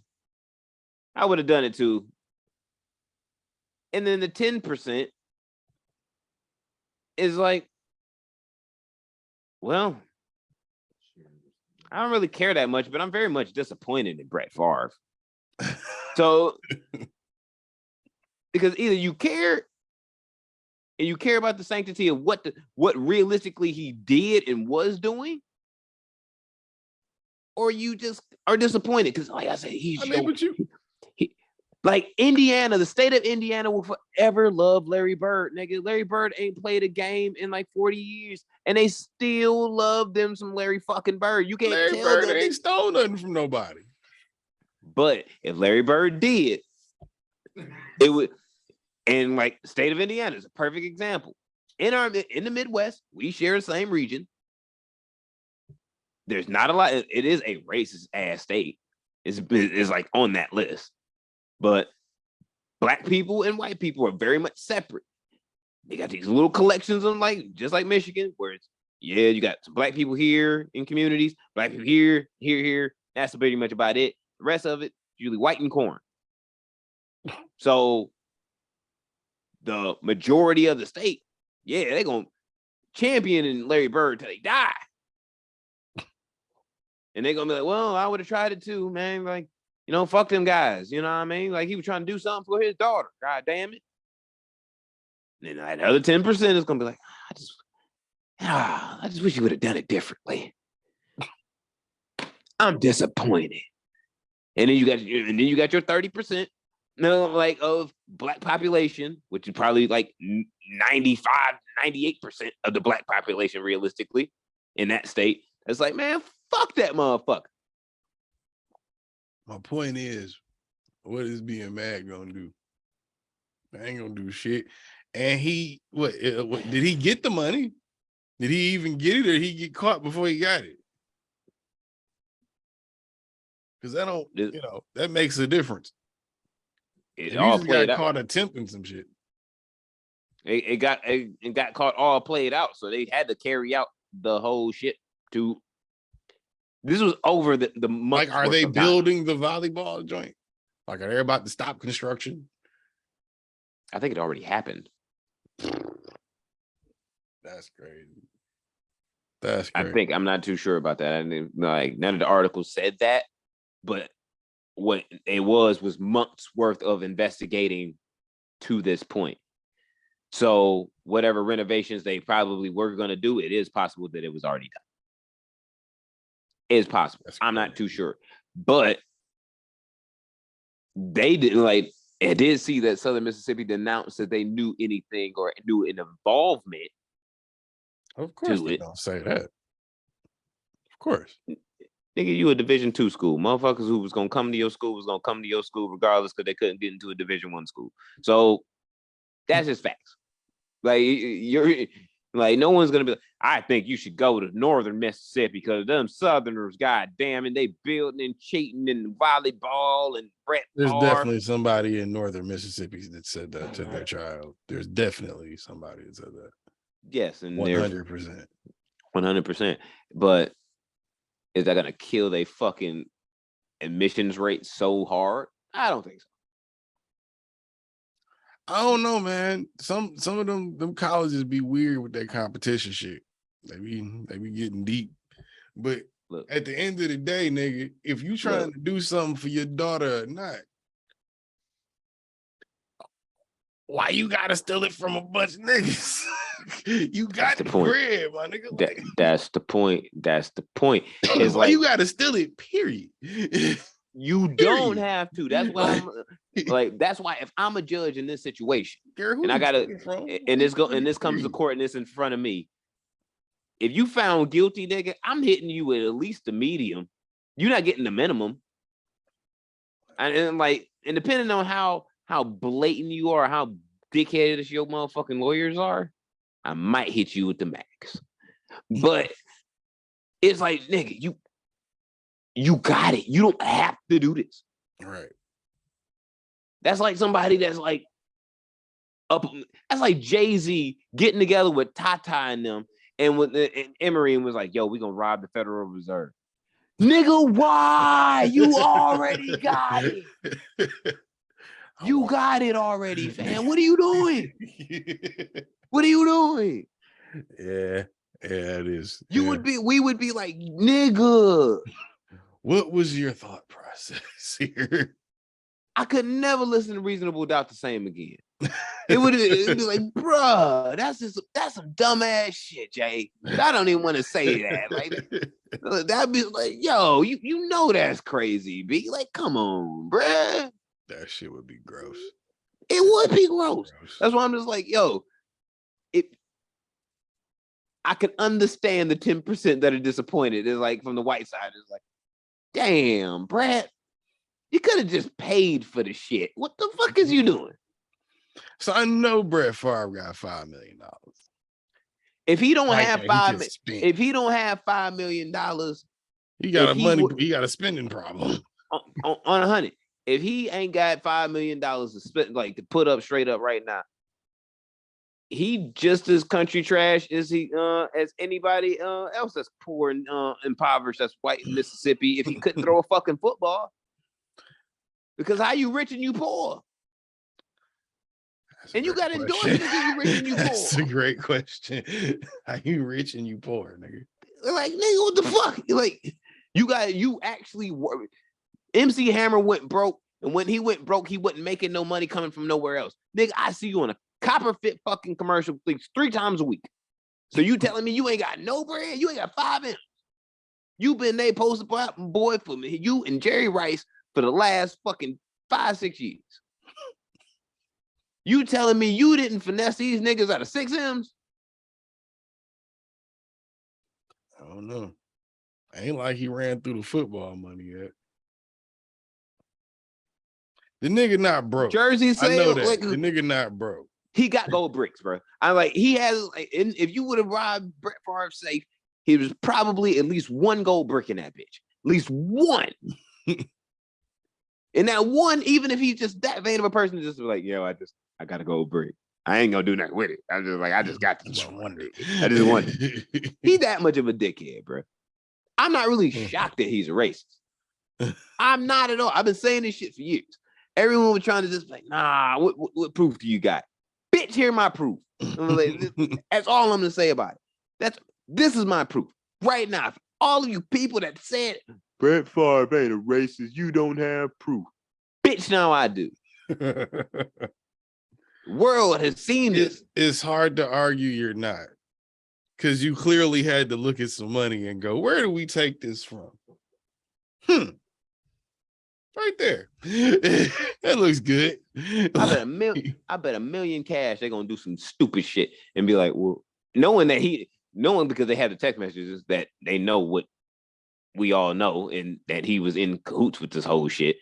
would have done it too. And then the 10% is like, well, I don't really care that much, but I'm very much disappointed in Brett Favre. So, because either you care and you care about the sanctity of what realistically he did and was doing, or you just are disappointed because, like I said, like Indiana, the state of Indiana will forever love Larry Bird. Nigga, Larry Bird ain't played a game in like 40 years, and they still love them some Larry fucking Bird. You can't Larry tell Bird ain't stole nothing from nobody. But if Larry Bird did, it would. And like the state of Indiana is a perfect example. In the Midwest, we share the same region. There's not a lot. It is a racist ass state. It's like on that list. But black people and white people are very much separate. They got these little collections of just like Michigan, where it's you got some black people here in communities, black people here. That's pretty much about it. The rest of it, usually white and corn. So the majority of the state, they're gonna champion in Larry Bird till they die. And they're gonna be like, well, I would have tried it too, man. Like, fuck them guys. You know what I mean? Like, he was trying to do something for his daughter. God damn it. And then the other 10% is gonna be like, I just wish you would have done it differently. I'm disappointed. And then you got your 30%, of black population, which is probably like 95, 98% of the black population realistically in that state. It's like, man, fuck that motherfucker. My point is, what is being mad gonna do? I ain't gonna do shit. And what did he get the money? Did he even get it, or did he get caught before he got it? Because that makes a difference. It all played got caught attempting some shit. It got caught all played out, so they had to carry out the whole shit to This was over the month. Like, are they building the volleyball joint? Like, are they about to stop construction? I think it already happened. That's crazy. That's crazy. I'm not too sure about that. I mean, like, none of the articles said that, but what it was months worth of investigating to this point. So whatever renovations they probably were going to do, it is possible that it was already done. It is possible. I'm not too sure, but they didn't like. I did see that Southern Mississippi denounced that they knew anything or knew an involvement. Of course, they don't say that. Of course. Nigga, you a Division II school. Motherfuckers who was gonna come to your school was gonna come to your school regardless because they couldn't get into a Division I school. So that's just facts. Like, you're like, no one's gonna be like, I think you should go to Northern Mississippi because them Southerners, goddamn, and they building and cheating and volleyball and Brett. There's definitely somebody in Northern Mississippi that said that to their child. There's definitely somebody that said that. Yes, and 100%. 100%. But is that gonna kill their fucking admissions rate so hard? I don't think so. I don't know, man. Some of them colleges be weird with their competition shit. They be getting deep. But look, at the end of the day, nigga, if you trying to do something for your daughter or not, why you gotta steal it from a bunch of niggas? You got the bread, my nigga. That's the point. That's the point. It's why you gotta steal it, period. You don't have to. That's why I'm that's why if I'm a judge in this situation, and I gotta and this comes to court and it's in front of me. If you found guilty, nigga, I'm hitting you at least the medium. You're not getting the minimum. And depending on how blatant you are, how dickheaded your motherfucking lawyers are, I might hit you with the max. But it's like, nigga, you got it. You don't have to do this. Right. That's like somebody that's like that's like Jay-Z getting together with Tata and them and Emery and was like, yo, we gonna rob the Federal Reserve. Nigga, why? You already got it. You got it already, fam. What are you doing? What are you doing? Yeah, it is. We would be like, nigga. What was your thought process here? I could never listen to Reasonable Doubt the same again. It'd be like, bruh, that's some dumbass shit, Jay. I don't even want to say that. Like, that'd be like, yo, you know that's crazy, B. Like, come on, bruh. That shit would be gross. It would be gross. That's why I'm just like, yo, I can understand the 10% that are disappointed. It's like from the white side, it's like, damn, Brad, you could have just paid for the shit. What the fuck is you doing? So I know Brett Favre got $5 million. If he don't have $5 million, he got a spending problem. On 100. If he ain't got $5 million to spend, like to put up straight up right now, he just as country trash as as anybody else that's poor and impoverished that's white in Mississippi. If he couldn't throw a fucking football, because how you rich and you poor? And you got endorsements because you rich and you poor. That's a great question. How you rich and you poor, nigga? Like, nigga, what the fuck? Like, you actually work. MC Hammer went broke, and when he went broke, he wasn't making no money coming from nowhere else. Nigga, I see you on a Copper Fit fucking commercial at least 3 times a week. So you telling me you ain't got no bread? You ain't got 5 M's. You been there poster boy for me, you and Jerry Rice for the last fucking 5-6 years. You telling me you didn't finesse these niggas out of 6 M's? I don't know. Ain't like he ran through the football money yet. The nigga not broke. Jersey sale, I know that. Like, the nigga not broke. He got gold bricks, bro. I'm like, he has. Like, if you would have robbed Brett Favre's safe, he was probably at least 1 gold brick in that bitch. At least 1. And that 1, even if he's just that vain of a person, just like, yo, I got a gold brick. I ain't gonna do nothing with it. I just got this one. I just wonder. He that much of a dickhead, bro. I'm not really shocked that he's a racist. I'm not at all. I've been saying this shit for years. Everyone was trying to just like, nah, what proof do you got? Bitch, hear my proof. That's all I'm gonna say about it. This is my proof. Right now, for all of you people that said Brett Favre ain't a racist, you don't have proof. Bitch, now I do. World has seen this. It's hard to argue you're not. Because you clearly had to look at some money and go, where do we take this from? Right there. That looks good. I bet $1 million cash they're gonna do some stupid shit and be like, well, knowing because they have the text messages that they know what we all know and that he was in cahoots with this whole shit.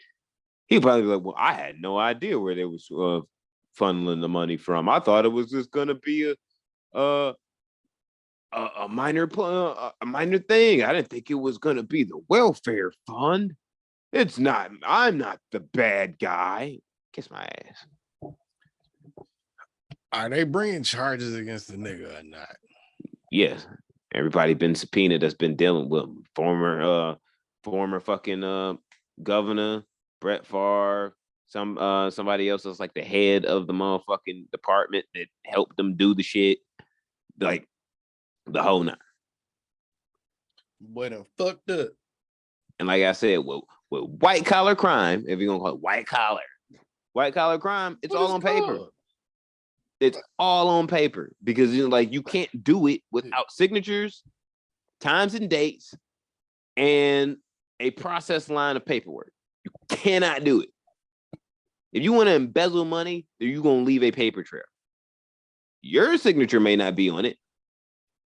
He'd probably be like, well, I had no idea where they was funneling the money from. I thought it was just gonna be a minor thing. I didn't think it was gonna be the welfare fund. It's not. I'm not the bad guy. Kiss my ass. Are they bringing charges against the nigga or not? Yes. Everybody been subpoenaed that's been dealing with former fucking governor Brett Favre, somebody else that's like the head of the motherfucking department that helped them do the shit, like the whole nine. Boy, done fucked up. And like I said, with white collar crime, if you're gonna call it white collar crime, it's all on paper. It's all on paper because you can't do it without signatures, times and dates, and a process line of paperwork. You cannot do it. If you want to embezzle money, then you're gonna leave a paper trail. Your signature may not be on it.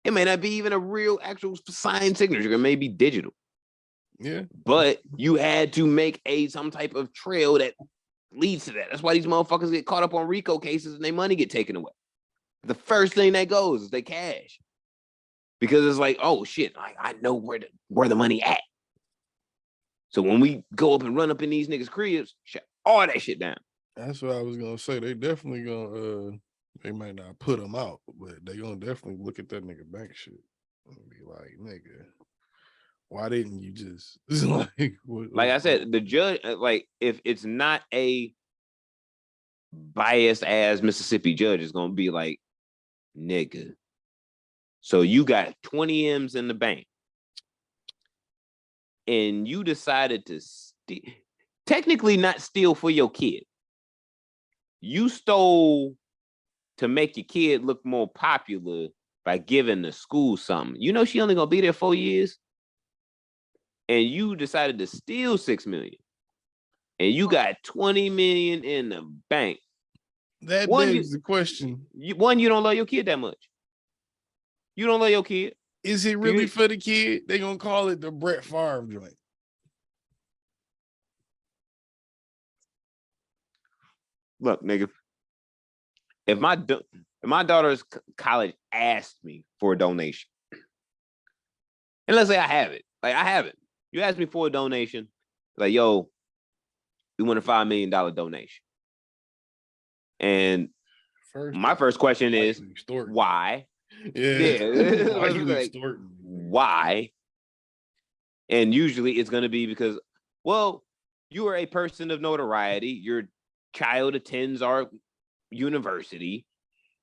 It may not be even a real actual signed signature. It may be digital. Yeah. But you had to make some type of trail that leads to that. That's why these motherfuckers get caught up on RICO cases and their money get taken away. The first thing that goes is their cash. Because it's like, oh shit, I know where the money at. So when we go up and run up in these niggas' cribs, shut all that shit down. That's what I was gonna say. They definitely gonna they might not put them out, but they gonna definitely look at that nigga bank shit and be like, nigga, why didn't you just like I said, the judge, like if it's not a biased ass Mississippi judge, is gonna be like, nigga, so you got 20 M's in the bank and you decided to technically not steal for your kid. You stole to make your kid look more popular by giving the school something. You know she only gonna be there 4 years. And you decided to steal $6 million, and you got 20 million in the bank. That begs the question. You don't love your kid that much. You don't love your kid. Is it really for the kid? They gonna call it the Brett Favre joint. Look, nigga, if my daughter's college asked me for a donation, and let's say I have it, you asked me for a donation, like, yo, we want a $5 million donation. And my first question is, why? Yeah. Why? And usually it's going to be because, well, you are a person of notoriety. Your child attends our university,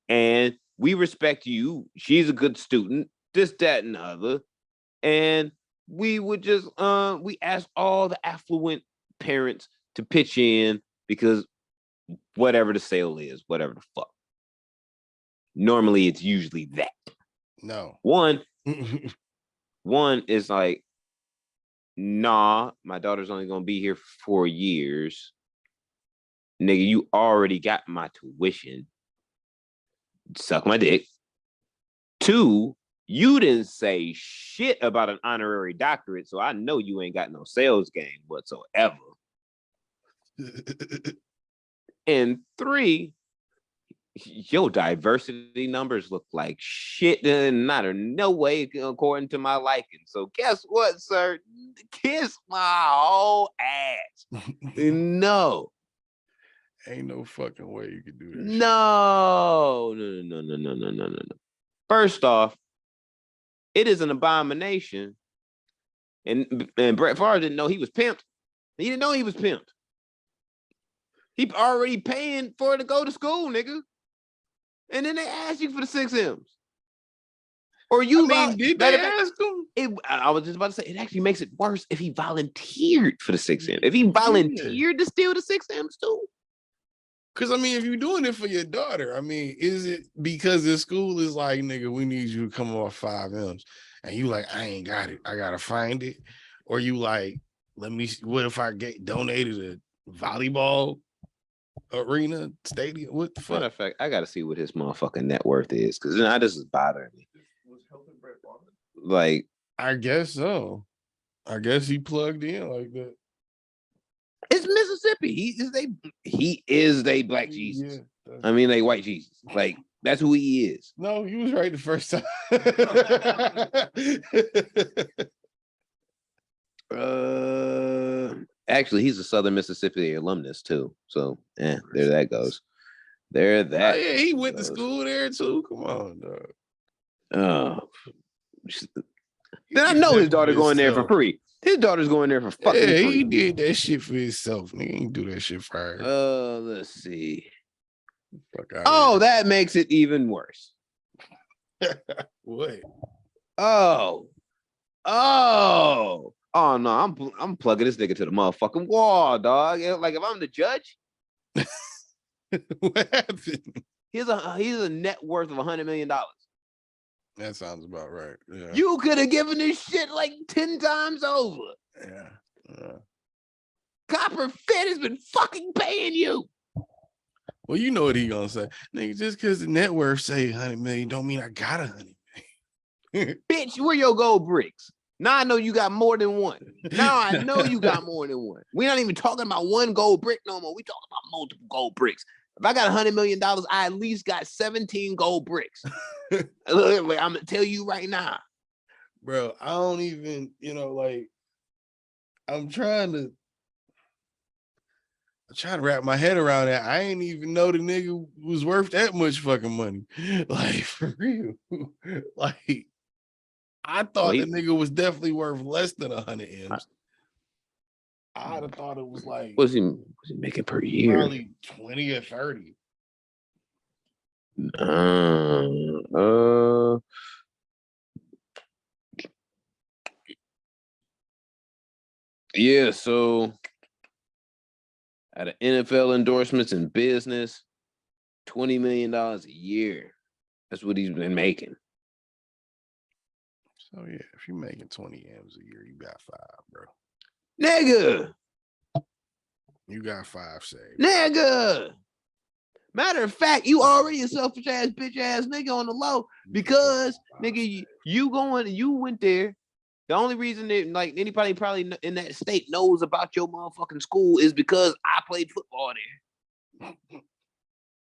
and we respect you. She's a good student, this, that, and the other. And we would just we ask all the affluent parents to pitch in because whatever the sale is, whatever the fuck. Normally it's usually that. No. One is like, nah, my daughter's only gonna be here for 4 years. Nigga, you already got my tuition. Suck my dick. 2, you didn't say shit about an honorary doctorate, so I know you ain't got no sales game whatsoever. And 3, your diversity numbers look like shit, and not in no way according to my liking. So guess what, sir? Kiss my whole ass. No. Ain't no fucking way you could do that. No. First off, it is an abomination And Brett Favre didn't know he was pimped. He didn't know he was pimped. He already paying for it to go to school, nigga. And then they ask you for the 6 M's. Or you did they ask him? I was just about to say, it actually makes it worse if he volunteered for the 6 M's. If he volunteered to steal the 6 M's too. Because, if you're doing it for your daughter, is it because the school is like, nigga, we need you to come off 5 M's. And you like, I ain't got it. I got to find it. Or you like, what if I get donated a volleyball arena, stadium? What the fuck? Matter of fact, I got to see what his motherfucking net worth is. Because now this is bothering me. Like, I guess so. I guess he plugged in like that. It's Mississippi. He is they black Jesus. Yeah, they white Jesus. Like, that's who he is. No, you was right the first time. Actually, he's a Southern Mississippi alumnus too. So, there that goes. There that. Oh, yeah, he went to school there too. Come on, dog. Then I know his daughter going there for free. His daughter's going there for fucking free. He did that shit for himself. Nigga, he didn't do that shit for her. Let's see. That makes it even worse. What? Oh no! I'm plugging this nigga to the motherfucking wall, dog. Like, if I'm the judge, what happened? He's a net worth of $100 million. That sounds about right. Yeah. You could have given this shit like 10 times over. Yeah. Copper Fed has been fucking paying you. Well, you know what he gonna say. Nigga, just because the net worth say 100 million don't mean I got 100 million. Bitch, where your gold bricks? Now I know you got more than one. Now I know you got more than one. We're not even talking about one gold brick no more. We talking about multiple gold bricks. If I got $100 million, I at least got 17 gold bricks. I'm gonna tell you right now. Bro, I don't even, I'm trying to wrap my head around that. I ain't even know the nigga was worth that much fucking money. Like, for real. Like, I thought the nigga was definitely worth less than 100 M's. I'd have thought it was like, what's he making per year? Probably 20 or 30. Yeah, so out of NFL endorsements and business, $20 million a year. That's what he's been making. So yeah, if you're making 20 M's a year, you got 5, bro. Nigga. You got 5 saved. Nigga. Matter of fact, you already a selfish ass bitch ass nigga on the low because nigga, you went there. The only reason that like anybody probably in that state knows about your motherfucking school is because I played football there.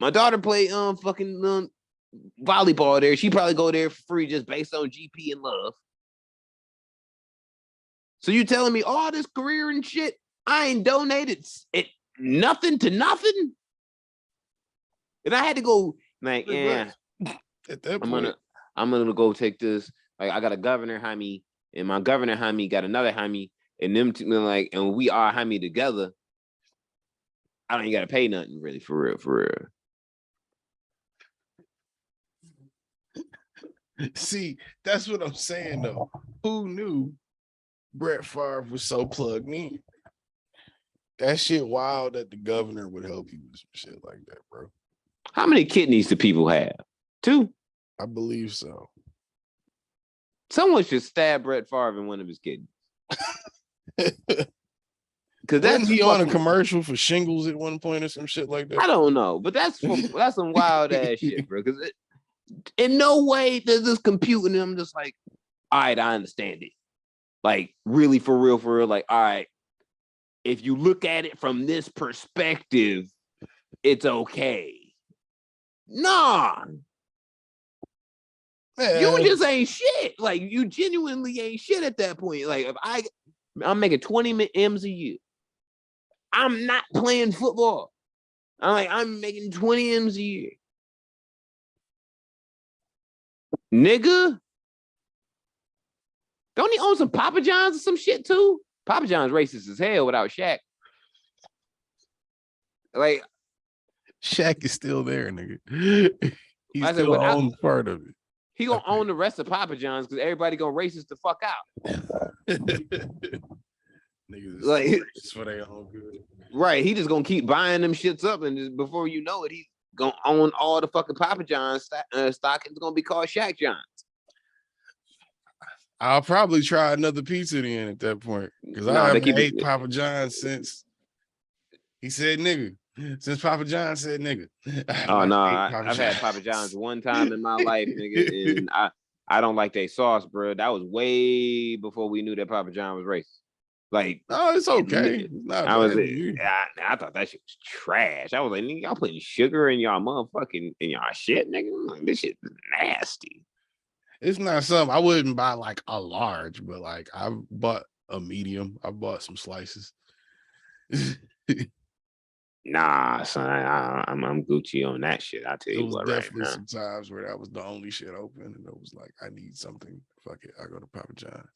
My daughter played volleyball there. She probably go there for free just based on GP and love. So you telling me all this career and shit, I ain't donated nothing to nothing? And I had to go like, yeah. At that point, I'm gonna go take this. Like, I got a governor homie, and my governor homie got another homie, and them two, like, and we are homie together. I don't even gotta pay nothing really for real. See, that's what I'm saying though. Who knew Brett Favre was so plugged in? That shit wild that the governor would help you with some shit like that, bro. How many kidneys do people have? 2? I believe so. Someone should stab Brett Favre in one of his kidneys. Because that's he on a commercial for shingles at one point or some shit like that. I don't know, but that's some wild ass shit, bro. Because in no way does this compute, and I'm just like, all right, I understand it. Like, really, for real. Like, all right, if you look at it from this perspective, it's okay. Nah. You just ain't shit. Like, you genuinely ain't shit at that point. Like, if I'm making 20 M's a year, I'm not playing football. I'm making 20 M's a year. Nigga, Don't he own some Papa John's or some shit too? Papa John's racist as hell without Shaq. Like Shaq is still there, nigga. He's I said, still owns part of it. He gonna own the rest of Papa John's because everybody gonna racist the fuck out. Niggas like racist for their own good. Right. He just gonna keep buying them shits up, and just before you know it, he's gonna own all the fucking Papa John's stock. It's gonna be called Shaq John's. I'll probably try another pizza then at that point because I haven't ate Papa John's since he said nigga. Since Papa John said nigga. Oh no, I've had Papa John's one time in my life, nigga, and I don't like their sauce, bro. That was way before we knew that Papa John was racist. Like, oh, it's okay. It's not I thought that shit was trash. I was like, nigga, y'all putting sugar in y'all motherfucking in y'all shit, nigga. Like, this shit is nasty. It's not something I wouldn't buy like a large, but like I bought a medium. I bought some slices. Nah, son, I'm Gucci on that shit. I tell you what, definitely some times where that was the only shit open, and it was like, I need something. Fuck it, I go to Papa John's.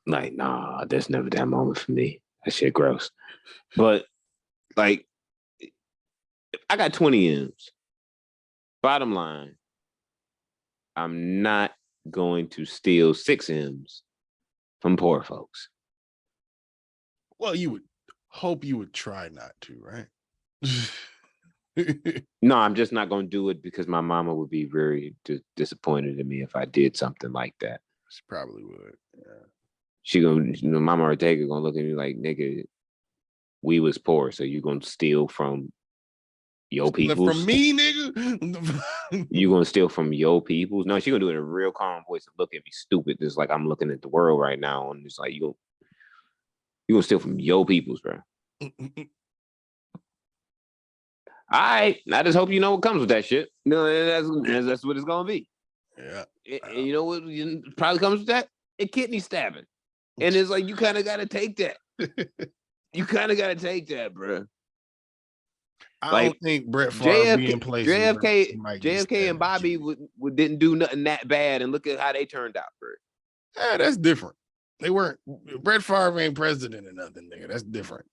Like, nah, there's never that moment for me. That shit gross. But like, I got 20 M's. Bottom line, I'm not going to steal 6 M's from poor folks. Well, you would hope you would try not to, right? No, I'm just not going to do it because my mama would be very disappointed in me if I did something like that. She probably would. Yeah. She gonna, Mama Ortega gonna look at me like, nigga, we was poor, so you gonna steal from your peoples? From me, nigga? You gonna steal from your peoples? No, she gonna do it in a real calm voice and look at me stupid, just like I'm looking at the world right now, and it's like you gonna steal from your peoples, bro. All right, I just hope you know what comes with that shit. No, that's what it's gonna be. Yeah. And you know what probably comes with that? A kidney stabbing. And it's like, you kind of got to take that. You kind of got to take that, bro. I don't think Brett Favre being placed. JFK and Bobby didn't do nothing that bad, and look at how they turned out, bro. Yeah, that's different. They weren't. Brett Favre ain't president or nothing, nigga. That's different.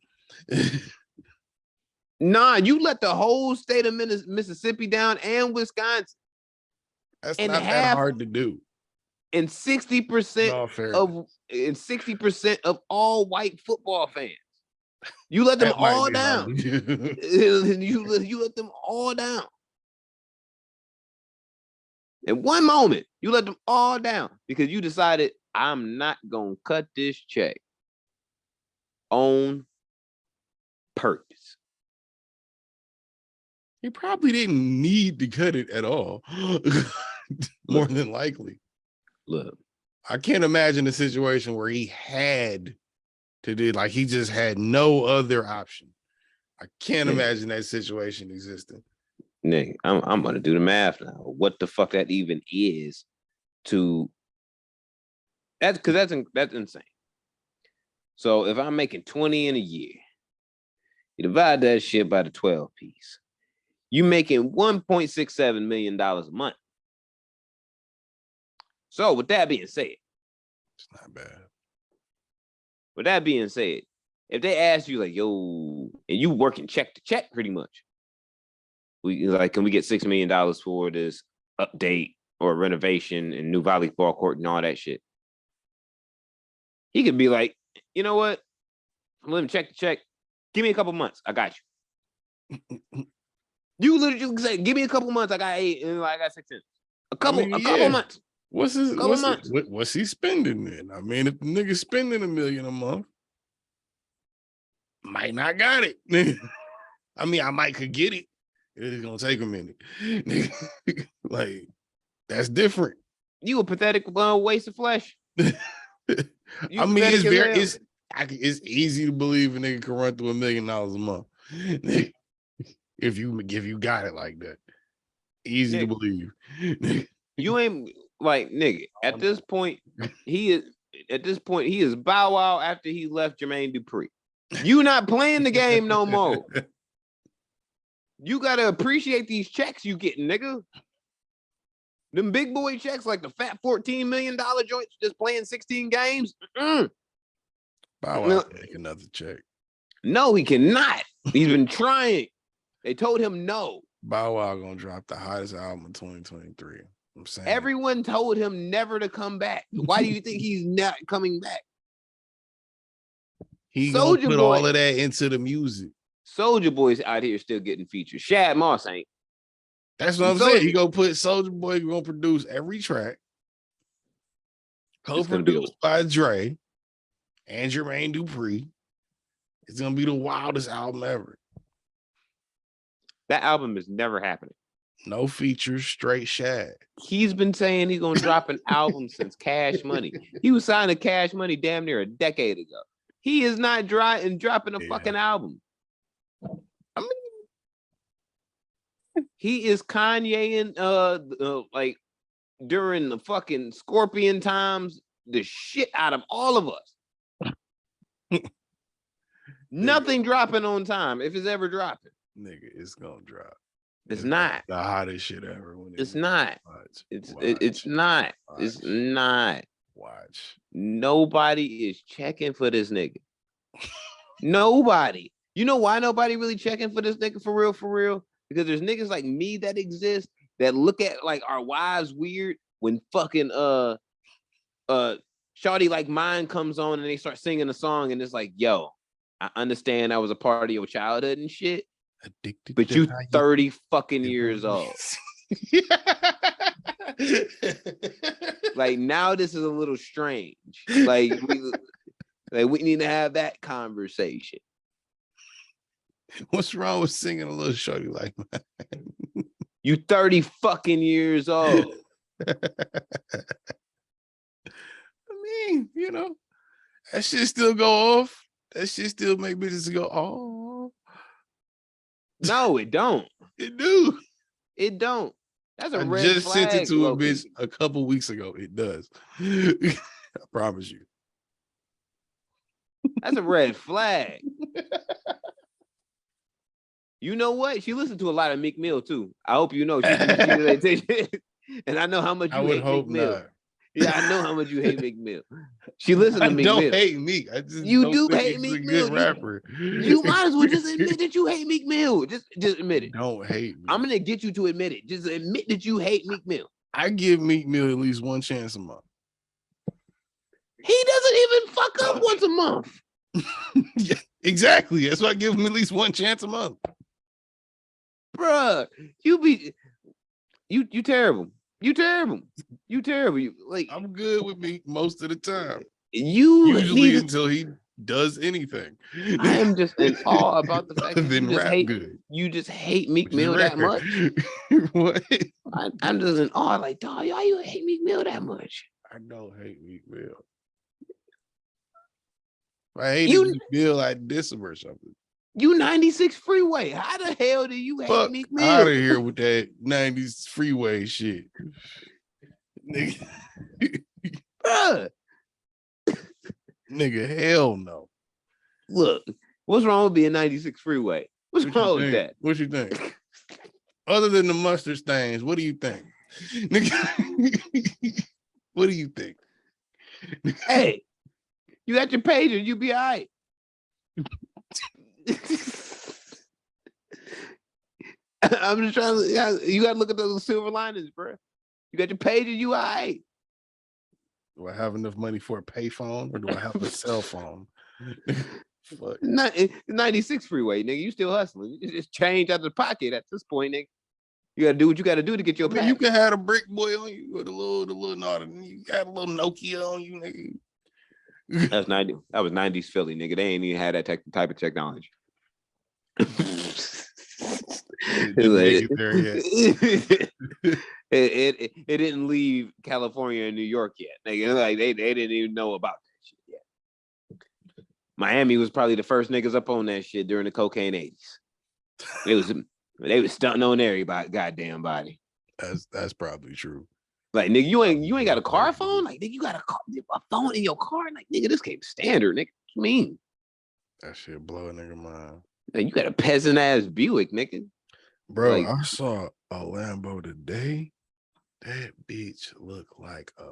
Nah, you let the whole state of Mississippi down and Wisconsin. That's not that hard to do. And 60% of all white football fans. You let them all down. you let them all down. In one moment, you let them all down because you decided, I'm not gonna cut this check on purpose. He probably didn't need to cut it at all. More than likely. Look, I can't imagine a situation where he had to do, like he just had no other option. I can't imagine that situation existing. Nick, I'm gonna do the math now. What the fuck that even is that's insane. So if I'm making 20 in a year, you divide that shit by the 12 piece. You making $1.67 million a month. So with that being said, it's not bad. With that being said, if they ask you like, yo, and you working check to check pretty much, can we get $6 million for this update or renovation and new volleyball court and all that shit? He could be like, you know what? I'm living check to check. Give me a couple months. I got you. You literally say, give me a couple months. I got 8 and I got 6 in. A couple months. What's he spending then? I mean, if the nigga's spending $1 million a month, might not got it. I mean, I might could get it. It's gonna take a minute. Like, that's different. You a pathetic waste of flesh. I mean, it's easy to believe a nigga can run through $1 million a month. if you got it like that. Easy to believe. You ain't like, nigga, at this point, he is Bow Wow after he left Jermaine Dupri. You not playing the game no more. You gotta appreciate these checks you getting, nigga. Them big boy checks like the fat $14 million joints just playing 16 games. Mm-mm. Bow Wow make another check. No, he cannot. He's been trying. They told him no. Bow Wow gonna drop the hottest album in 2023. I'm saying everyone told him never to come back. Why do you think he's not coming back? He gonna put all of that into the music. Soulja Boy's out here still getting featured. Shad Moss ain't. That's what I'm saying. He gonna put Soulja Boy gonna produce every track. Co-produced by Dre and Jermaine Dupri. It's gonna be the wildest album ever. That album is never happening. No features, straight Shad. He's been saying he's gonna drop an album since Cash Money. He was signed to Cash Money damn near a decade ago. He is not dropping a fucking album. I mean, he is Kanye and like during the fucking Scorpion times, the shit out of all of us. Nothing dropping on time if it's ever dropping. Nigga, it's gonna drop. It's not the hottest shit ever. It's not. It's not. It's not. Watch. Nobody is checking for this nigga. Nobody. You know why nobody really checking for this nigga for real? For real? Because there's niggas like me that exist that look at like our wives weird when fucking shawty like mine comes on and they start singing a song and it's like, yo, I understand I was a part of your childhood and shit. Addicted, but you 30 fucking years old. Like now this is a little strange. Like we need to have that conversation. What's wrong with singing a little shorty like mine? You 30 fucking years old. I mean, you know, that shit still go off. That shit still make bitches go, oh. No, it don't. It do. It don't. That's a red just flag. Sent it to a bitch a couple weeks ago. It does. I promise you. That's a red flag. You know what? She listened to a lot of Meek Mill too. I hope you know. And I know how much you hate Meek Mill. Not. Yeah, I know how much you hate Meek Mill. She listened to Meek Mill. I don't hate Meek. I just you don't do think hate he's Meek a Mill. Good rapper. You might as well just admit that you hate Meek Mill. Just admit it. Don't hate me. I'm gonna get you to admit it. Just admit that you hate Meek Mill. I give Meek Mill at least one chance a month. He doesn't even fuck up once a month. Yeah, exactly. That's why I give him at least one chance a month. Bruh, you terrible. You terrible. You terrible. You like I'm good with Meek most of the time. You usually until he does anything. I am just in awe about the fact that you just hate Meek Mill that much. What? I'm just in awe, like, dog, why you hate Meek Mill that much? I don't hate Meek Mill. If I hated Meek Mill, I'd diss him or something. You 96 freeway. How the hell do you hate Meek Mill? Out of here with that 90s freeway shit. Nigga. Nigga, hell no. Look, what's wrong with being 96 freeway? What's wrong with that? What you think? Other than the mustard stains, what do you think? Nigga, what do you think? Hey, you got your pager, you be all right. I'm just trying to, you got to look at those silver linings, bro. You got your pager, you all right. Do I have enough money for a payphone or do I have a cell phone? Fuck. 96 freeway, nigga. You still hustling. You just change out of the pocket at this point, nigga. You gotta do what you gotta do to get your pack. You can have a brick boy on you with a little you got a little Nokia on you, nigga. That's 90. That was 90s Philly, nigga. They ain't even had that type of technology. It didn't leave California and New York yet. Nigga, like they didn't even know about that shit yet. Miami was probably the first niggas up on that shit during the cocaine 80s. They was stunting on everybody, goddamn body. That's probably true. Like, nigga, you ain't got a car phone? Like, nigga, you got a phone in your car? Like, nigga, this came standard, nigga. What you mean? That shit blow a nigga mind. Like, you got a peasant ass Buick, nigga. Bro, like, I saw a Lambo today. That bitch looked like a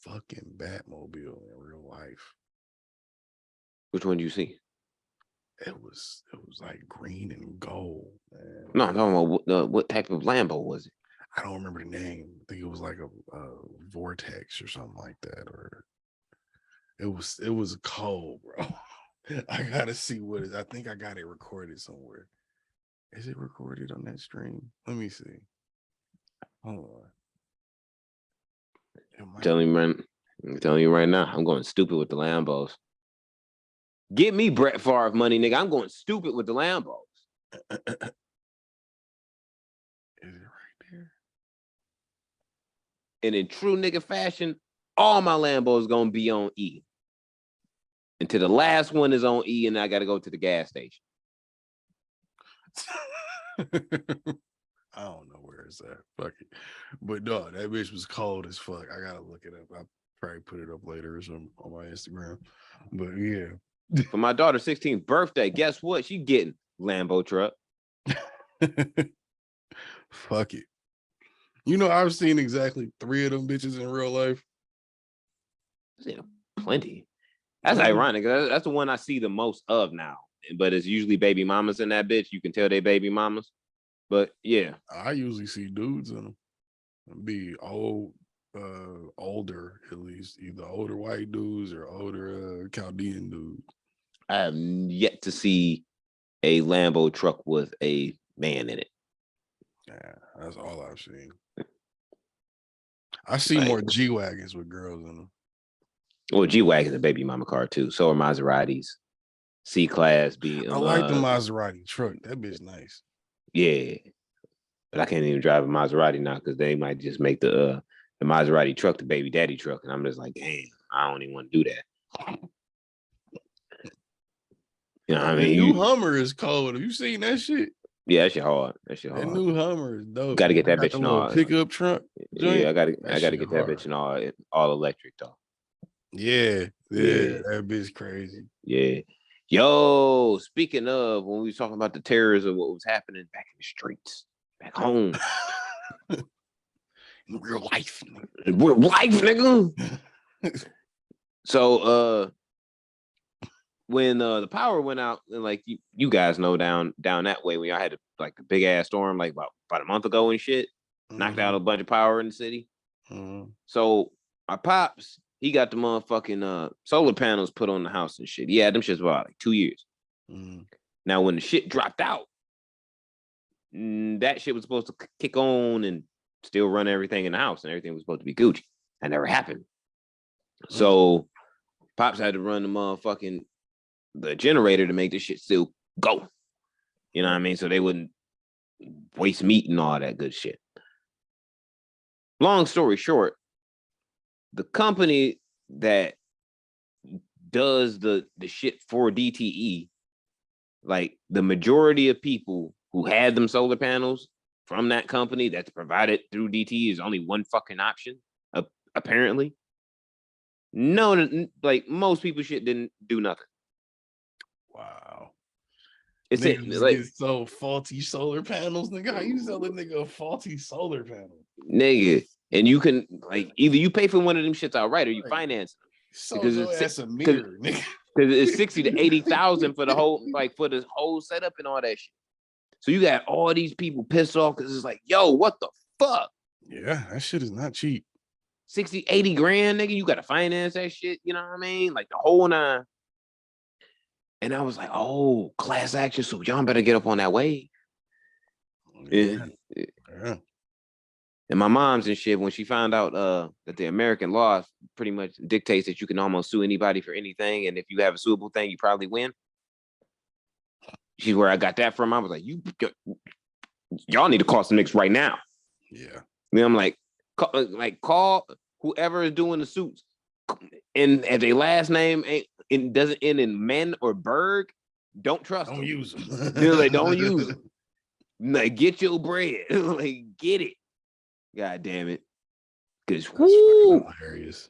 fucking Batmobile in real life. Which one do you see? It was like green and gold, man. No, I'm talking about what type of Lambo was it? I don't remember the name. I think it was like a Vortex or something like that, or it was cold, bro. I gotta see what it is. I think I got it recorded somewhere. Is it recorded on that stream? Let me see. Hold on. I'm telling you right now, I'm going stupid with the Lambos. Get me Brett Favre money, nigga. I'm going stupid with the Lambos. Is it right there? And in true nigga fashion, all my Lambos gonna be on E. Until the last one is on E, and I gotta go to the gas station. I don't know where it's at. Fuck it. But no, that bitch was cold as fuck. I gotta look it up. I'll probably put it up later or something on my Instagram. But yeah. For my daughter's 16th birthday, guess what? She getting Lambo truck. Fuck it. You know, I've seen exactly 3 of them bitches in real life. Yeah, plenty. That's ironic. That's the one I see the most of now. But it's usually baby mamas in that bitch. You can tell they baby mamas. But yeah. I usually see dudes in them. Be old, older at least. Either older white dudes or older Chaldean dudes. I have yet to see a Lambo truck with a man in it. Yeah, that's all I've seen. I see more G-Wagons with girls in them. Well, G-Wagon's a baby mama car too. So are Maseratis. C-Class BM. I like the Maserati truck. That bitch nice. Yeah. But I can't even drive a Maserati now because they might just make the Maserati truck the baby daddy truck. And I'm just like, damn, I don't even want to do that. You know what I mean? The new Hummer is cold. Have you seen that shit? Yeah, that shit hard. That new Hummer is dope. Got to get that bitch in all pickup truck. Joint. Yeah, I got to get that bitch in all electric though. Yeah, that bitch crazy. Yeah. Yo, speaking of, when we were talking about the terrorism, what was happening back in the streets, back home. In real life. Real life, nigga. So when the power went out, and like you guys know down that way when y'all had like the big ass storm like about a month ago and shit, knocked out a bunch of power in the city. So my pops, he got the motherfucking solar panels put on the house and shit. He had them shits for about like 2 years. Now when the shit dropped out, that shit was supposed to kick on and still run everything in the house, and everything was supposed to be Gucci. That never happened. So pops had to run the generator to make this shit still go. You know what I mean? So they wouldn't waste meat and all that good shit. Long story short, the company that does the shit for DTE, like the majority of people who had them solar panels from that company that's provided through DTE is only one fucking option, apparently. No, like most people shit didn't do nothing. Wow. It's niggas like so faulty solar panels, nigga. How you sell a nigga a faulty solar panel? Nigga. And you can like either you pay for one of them shits outright or you finance them. So that's a mirror, nigga. Because it's 60 to 80,000 for the whole setup and all that shit. So you got all these people pissed off because it's like, yo, what the fuck? Yeah, that shit is not cheap. 60, 80 grand, nigga. You gotta finance that shit, you know what I mean? Like the whole nine. And I was like, oh, class action, so y'all better get up on that wave. Yeah. And my mom's and shit, when she found out that the American law pretty much dictates that you can almost sue anybody for anything, and if you have a suable thing, you probably win. She's where I got that from. I was like, y'all need to call some niggas right now. Yeah. And I'm like call whoever is doing the suits, and if their last name doesn't end in men or Berg, don't trust them. Don't use them. They're like, don't use them. Like, get your bread. Like, get it. God damn it. Because hilarious.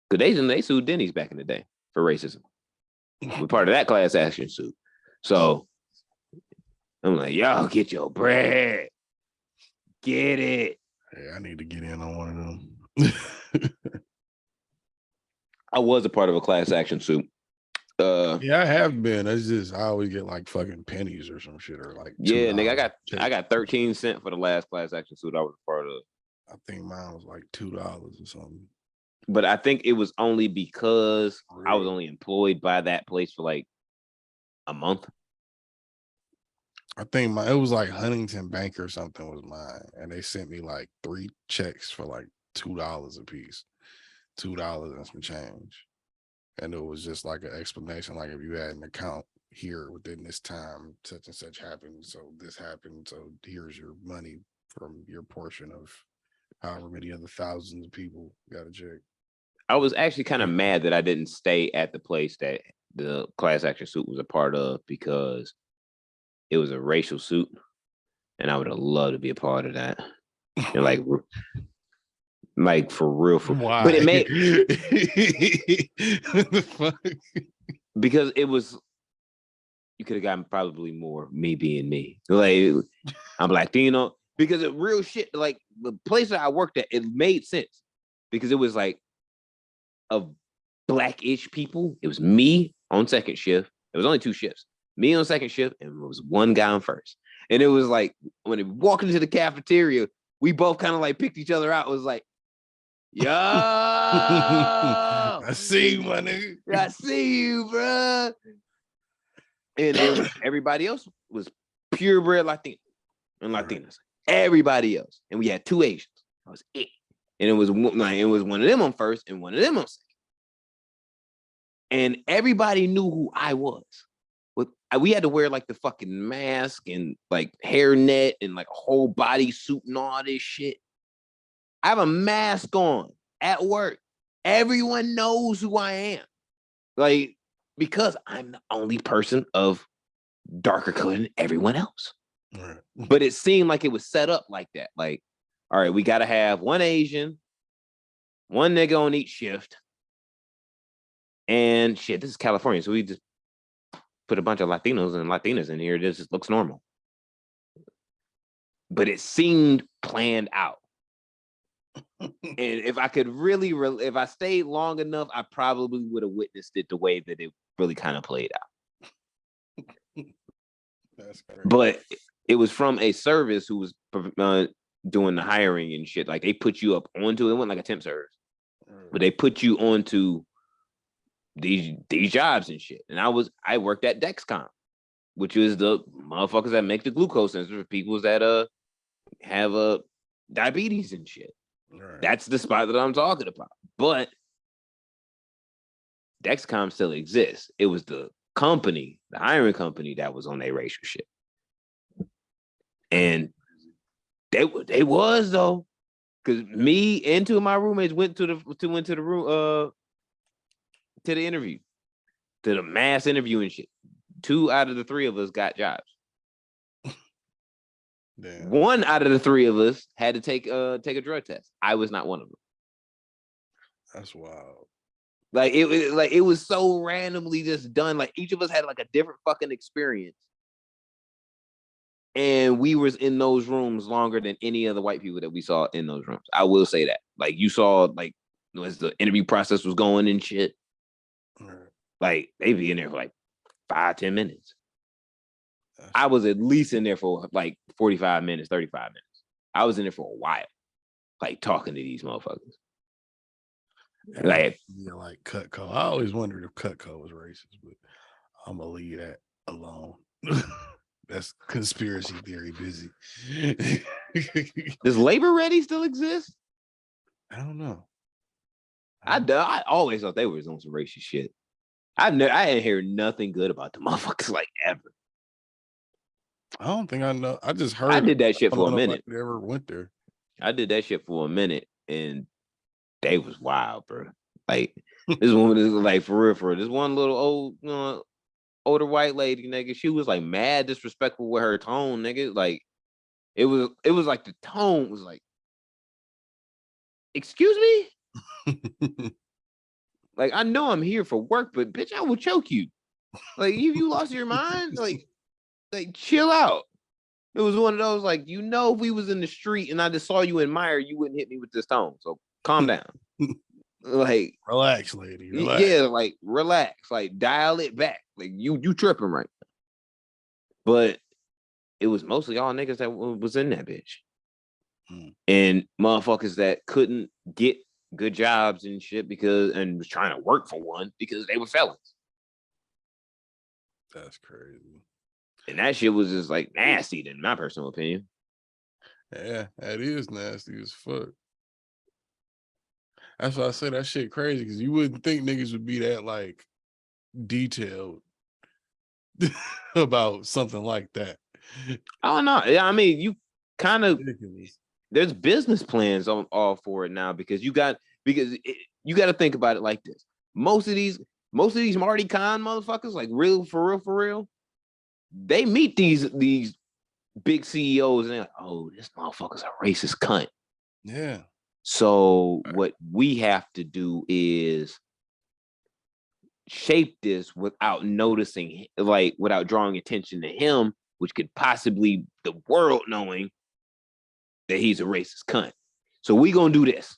Because they sued Denny's back in the day for racism. We're part of that class action suit. So I'm like, y'all get your bread. Get it. Yeah, I need to get in on one of them. I was a part of a class action suit. Yeah, I have been. It's just I always get like fucking pennies or some shit or like yeah, nigga, $2. I got 13 cents for the last class action suit I was a part of. I think mine was like $2 or something. But I think it was only because I was only employed by that place for like a month. I think it was like Huntington Bank or something was mine, and they sent me like 3 checks for like $2 a piece, $2 and some change. And it was just like an explanation, like if you had an account here within this time, such and such happened, so this happened, so here's your money from your portion of however many other thousands of people got a check. I was actually kind of mad that I didn't stay at the place that the class action suit was a part of because it was a racial suit, and I would have loved to be a part of that. And like for real, Why? But it made what the fuck? Because it was, you could have gotten probably more me being me. Like I'm Latino because of real shit. Like the place that I worked at, it made sense because it was like of Black-ish people. It was me on second shift. It was only 2 shifts. Me on second shift, and it was one guy on first. And it was like when we walked into the cafeteria, we both kind of like picked each other out. It was like, yo, I see you, my nigga. I see you, bro. And then everybody else was purebred Latino and Latinas. Everybody else, and we had 2 Asians. That was it. And it was one of them on first and one of them on second. And everybody knew who I was. We had to wear like the fucking mask and like hairnet and like a whole body suit and all this shit. I have a mask on at work. Everyone knows who I am. Like, because I'm the only person of darker color than everyone else. Right. But it seemed like it was set up like that. Like, all right, we got to have one Asian, one nigga on each shift. And shit, this is California. So we just put a bunch of Latinos and Latinas in here. This just looks normal. But it seemed planned out. And if I could really, if I stayed long enough, I probably would have witnessed it the way that it really kind of played out. That's great. But it was from a service who was doing the hiring and shit. Like they put you up onto it. It wasn't like a temp service, but they put you onto these jobs and shit. And I worked at Dexcom, which is the motherfuckers that make the glucose sensor for people that have diabetes and shit. Right. That's the spot that I'm talking about. But Dexcom still exists. It was the company, the hiring company, that was on their racial shit. And they was though, because me and 2 of my roommates went to the room to the interview, to the mass interview and shit. 2 out of the 3 of us got jobs. Damn. 1 out of the 3 of us had to take a drug test. I was not one of them. That's wild. Like it was so randomly just done. Like each of us had like a different fucking experience. And we was in those rooms longer than any other white people that we saw in those rooms. I will say that. Like you saw, like as the interview process was going and shit. Right. Like they'd be in there for like 5-10 minutes. I was at least in there for like 45 minutes, 35 minutes. I was in there for a while, like talking to these motherfuckers. Like Cutco. I always wondered if Cutco was racist, but I'm gonna leave that alone. That's conspiracy theory busy. Does Labor Ready still exist? I don't know. I always thought they was on some racist shit. I didn't hear nothing good about the motherfuckers like ever. I don't think I know. I just heard. I did that shit for a minute. I ever went there? I did that shit for a minute, and they was wild, bro. Like this woman is like for real. This one little old, older white lady, nigga. She was like mad disrespectful with her tone, nigga. Like it was like the tone was like, excuse me. Like I know I'm here for work, but bitch, I will choke you. Like you lost your mind. Like chill out. It was one of those like, if we was in the street and I just saw you in Meyer, you wouldn't hit me with this tone. So calm down. Like, relax, lady. Relax. Yeah, like relax, like dial it back. Like you tripping right now. But it was mostly all niggas that was in that bitch. And motherfuckers that couldn't get good jobs and shit and was trying to work for one because they were felons. That's crazy. And that shit was just like nasty, in my personal opinion. Yeah, that is nasty as fuck. That's why I say that shit crazy, because you wouldn't think niggas would be that like detailed about something like that. I don't know. I mean, you kind of there's business plans on all for it now because you got to think about it like this. Most of these Marty Khan motherfuckers, like for real, they meet these big CEOs and they're like, oh, this motherfucker's a racist cunt. Yeah. So what we have to do is shape this without noticing, like without drawing attention to him, which could possibly the world knowing that he's a racist cunt. So we gonna do this,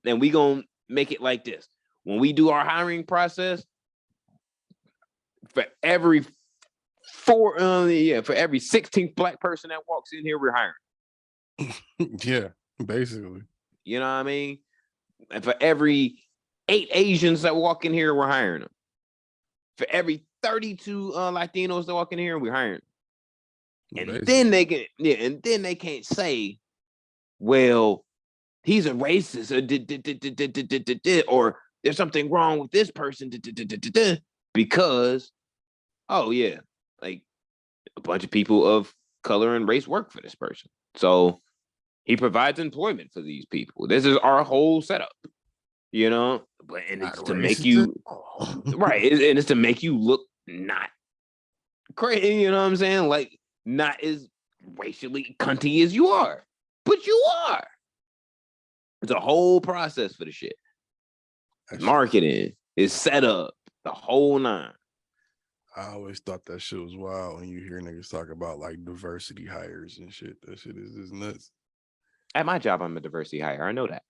and we gonna make it like this. When we do our hiring process, for every 16th black person that walks in here, we're hiring. Yeah, basically. You know what I mean? And for every 8 Asians that walk in here, we're hiring them. For every 32 Latinos that walk in here, we're hiring them. And then they can't say, well, he's a racist or there's something wrong with this person because, oh yeah, like a bunch of people of color and race work for this person. So he provides employment for these people. This is our whole setup, and it's to make you right. And it's to make you look not crazy. You know what I'm saying? Like not as racially cunty as you are, but you are. It's a whole process for the shit. Marketing is set up, the whole 9. I always thought that shit was wild when you hear niggas talk about like diversity hires and shit. That shit is just nuts. At my job, I'm a diversity hire. I know that.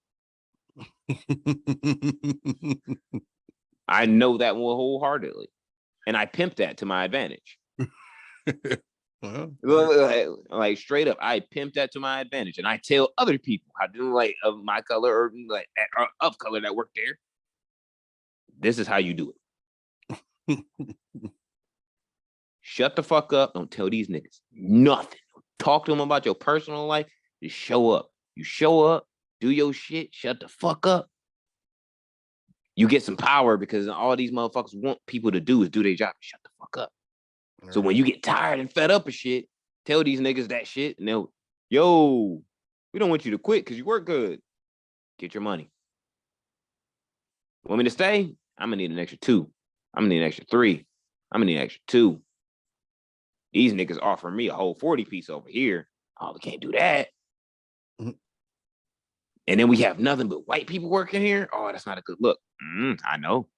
I know that wholeheartedly. And I pimp that to my advantage. Well, like straight up, I pimp that to my advantage. And I tell other people I do like of my color or like of color that work there. This is how you do it. Shut the fuck up. Don't tell these niggas nothing. Talk to them about your personal life. Just show up. You show up, do your shit, shut the fuck up. You get some power because all these motherfuckers want people to do is do their job. Shut the fuck up. Right. So when you get tired and fed up of shit, tell these niggas that shit and they'll, we don't want you to quit because you work good. Get your money. Want me to stay? I'm gonna need an extra 2. I'm gonna need an extra 3. I'm gonna need an extra 2. These niggas offering me a whole 40 piece over here. Oh, we can't do that. And then we have nothing but white people working here. Oh, that's not a good look. I know.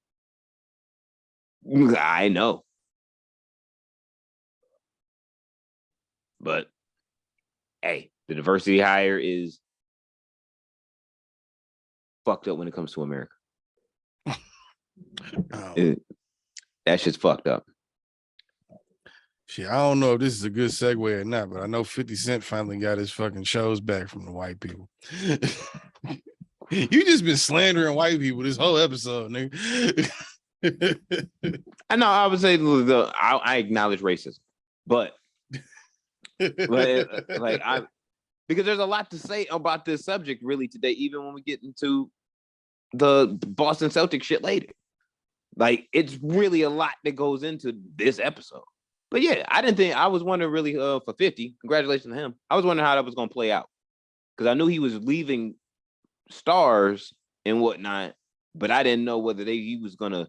But hey, the diversity hire is fucked up when it comes to America. That shit's fucked up. Shit, I don't know if this is a good segue or not, but I know 50 Cent finally got his fucking shows back from the white people. You just been slandering white people this whole episode, nigga. I know. I would say I acknowledge racism, but because there's a lot to say about this subject really today, even when we get into the Boston Celtics shit later. Like it's really a lot that goes into this episode. But yeah, I was wondering really for 50, congratulations to him. I was wondering how that was going to play out because I knew he was leaving stars and whatnot, but I didn't know whether he was going to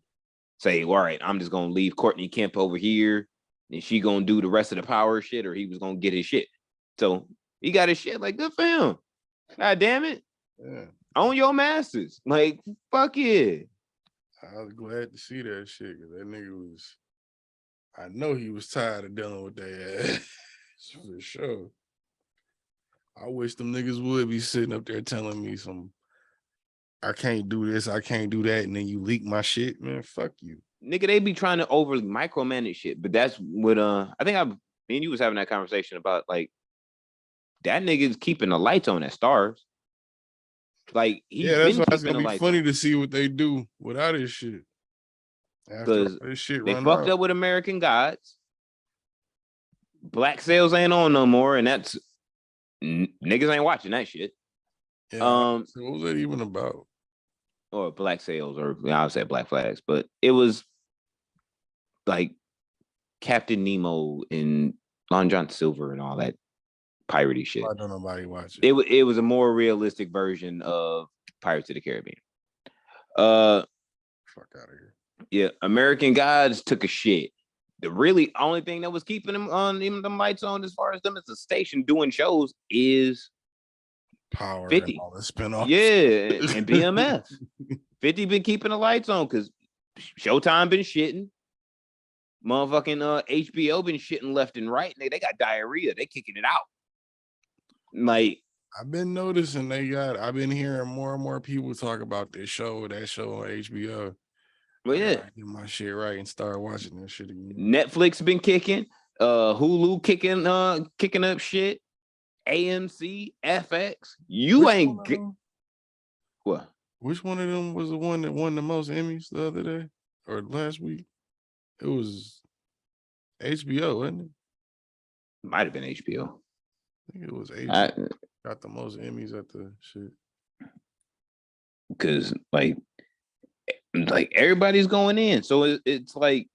say, all right, I'm just going to leave Courtney Kemp over here and she going to do the rest of the power shit, or he was going to get his shit. So he got his shit, like good for him. God damn it. Yeah. Own your masters. Like, fuck yeah. I was glad to see that shit because that nigga was, I know he was tired of dealing with that ass for sure. I wish them niggas would be sitting up there telling me I can't do this, I can't do that, and then you leak my shit, man. Fuck you. Nigga, they be trying to overly micromanage shit, but that's what I think me and you was having that conversation about like that nigga's keeping the lights on at Stars. Like that's why it's gonna be funny to see what they do without his shit. Because they fucked up with American Gods. Black Sales ain't on no more, and that's niggas ain't watching that shit. Yeah, so what was that even about? Or Black Sales, or I would say Black Flags, but it was like Captain Nemo and Long John Silver and all that piratey shit. I don't know nobody watch it. It was a more realistic version of Pirates of the Caribbean. Fuck out of here. Yeah, American Gods took a shit. The really only thing that was keeping them on them lights on as far as them as the station doing shows is Power 50. and all the spinoffs. Yeah, and BMF. 50 been keeping the lights on because Showtime been shitting. Motherfucking HBO been shitting left and right. They got diarrhea. They kicking it out. Like I've been noticing I've been hearing more and more people talk about that show on HBO. Well, yeah, get my shit right and start watching that shit again. Netflix been kicking, Hulu kicking up shit, AMC, FX. You ain't what? Which one of them was the one that won the most Emmys the other day or last week? It was HBO, wasn't it? Might have been HBO. I think it was HBO. Got the most Emmys at the shit. Because like everybody's going in, so it's like,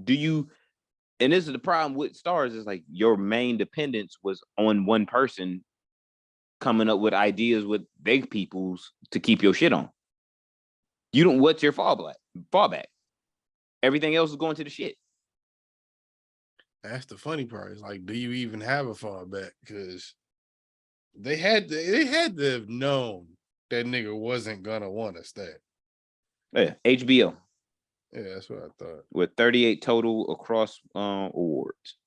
do you? And this is the problem with Stars is like your main dependence was on one person coming up with ideas with big peoples to keep your shit on. You don't. What's your fallback? Everything else is going to the shit. That's the funny part. Is like, do you even have a fallback? Because they had to have known that nigga wasn't gonna want to stay. Yeah, HBO. Yeah, that's what I thought. With 38 total across awards.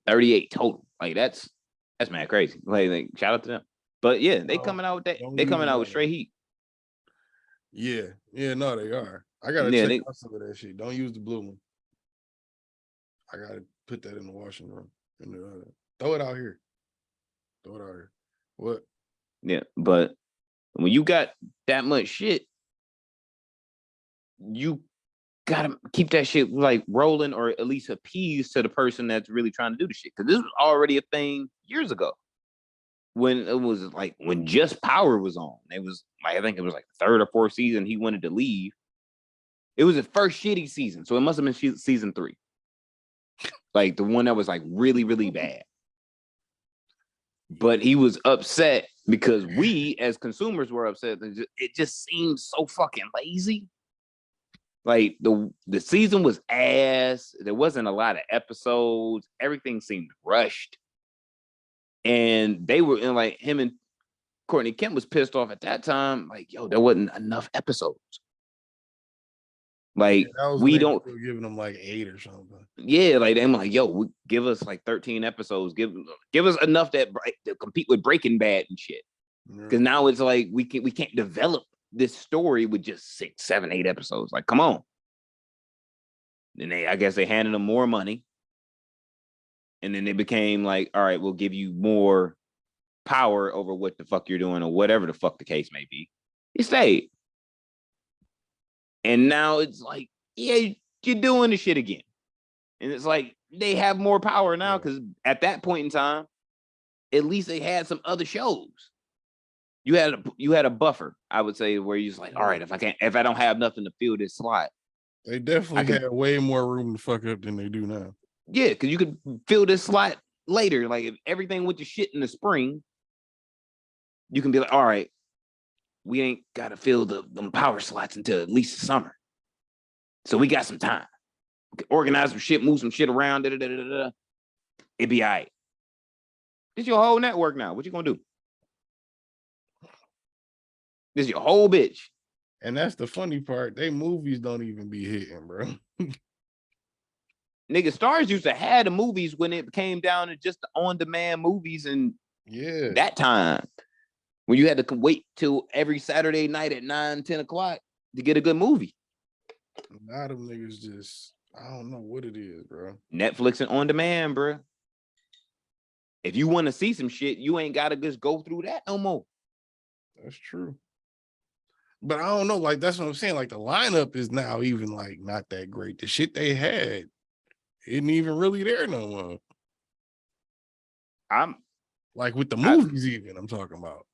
38 total. Like that's mad crazy. Like shout out to them. But yeah, they coming out with that. They coming out with straight heat. Yeah, no, they are. I gotta check out some of that shit. Don't use the blue one. I gotta put that in the washing room. Throw it out here. What? Yeah, but when you got that much shit, you gotta keep that shit like rolling, or at least appease to the person that's really trying to do the shit. Because this was already a thing years ago. When it was like when Just Power was on, it was like I think it was like the 3rd or 4th season he wanted to leave. It was the first shitty season, so it must have been season 3, like the one that was like really really bad. But he was upset because we as consumers were upset. It just seemed so fucking lazy. Like the season was ass. There wasn't a lot of episodes. Everything seemed rushed. And they were in like him and Courtney Kemp was pissed off at that time. Like, yo, there wasn't enough episodes. Like we don't giving them like 8 or something. Yeah, like I'm like, yo, give us like 13 episodes. Give us enough to compete with Breaking Bad and shit. Because now it's like we can't develop this story with just 6, 7, 8 episodes. Like, come on. Then I guess they handed them more money. And then they became like, all right, we'll give you more power over what the fuck you're doing or whatever the fuck the case may be. He stayed. And now it's like, yeah, you're doing the shit again. And it's like, they have more power now because at that point in time, at least they had some other shows. You had a buffer, I would say, where you're just like, all right, if I don't have nothing to fill this slot. They definitely had way more room to fuck up than they do now. Yeah, because you could fill this slot later. Like if everything went to shit in the spring, you can be like, all right, we ain't got to fill them power slots until at least the summer. So we got some time. We can organize some shit, move some shit around. It'd be all right. This is your whole network now. What you gonna do? This is your whole bitch. And that's the funny part. They movies don't even be hitting, bro. nigga, Stars used to have the movies when it came down to just the on-demand movies and that time. When you had to wait till every Saturday night at 9, 10 o'clock to get a good movie. A lot of niggas just, I don't know what it is, bro. Netflix and on demand, bro. If you want to see some shit, you ain't got to just go through that no more. That's true. But I don't know, like, that's what I'm saying. Like, the lineup is now even, like, not that great. The shit they had isn't even really there no more. I'm like with the movies, I'm talking about.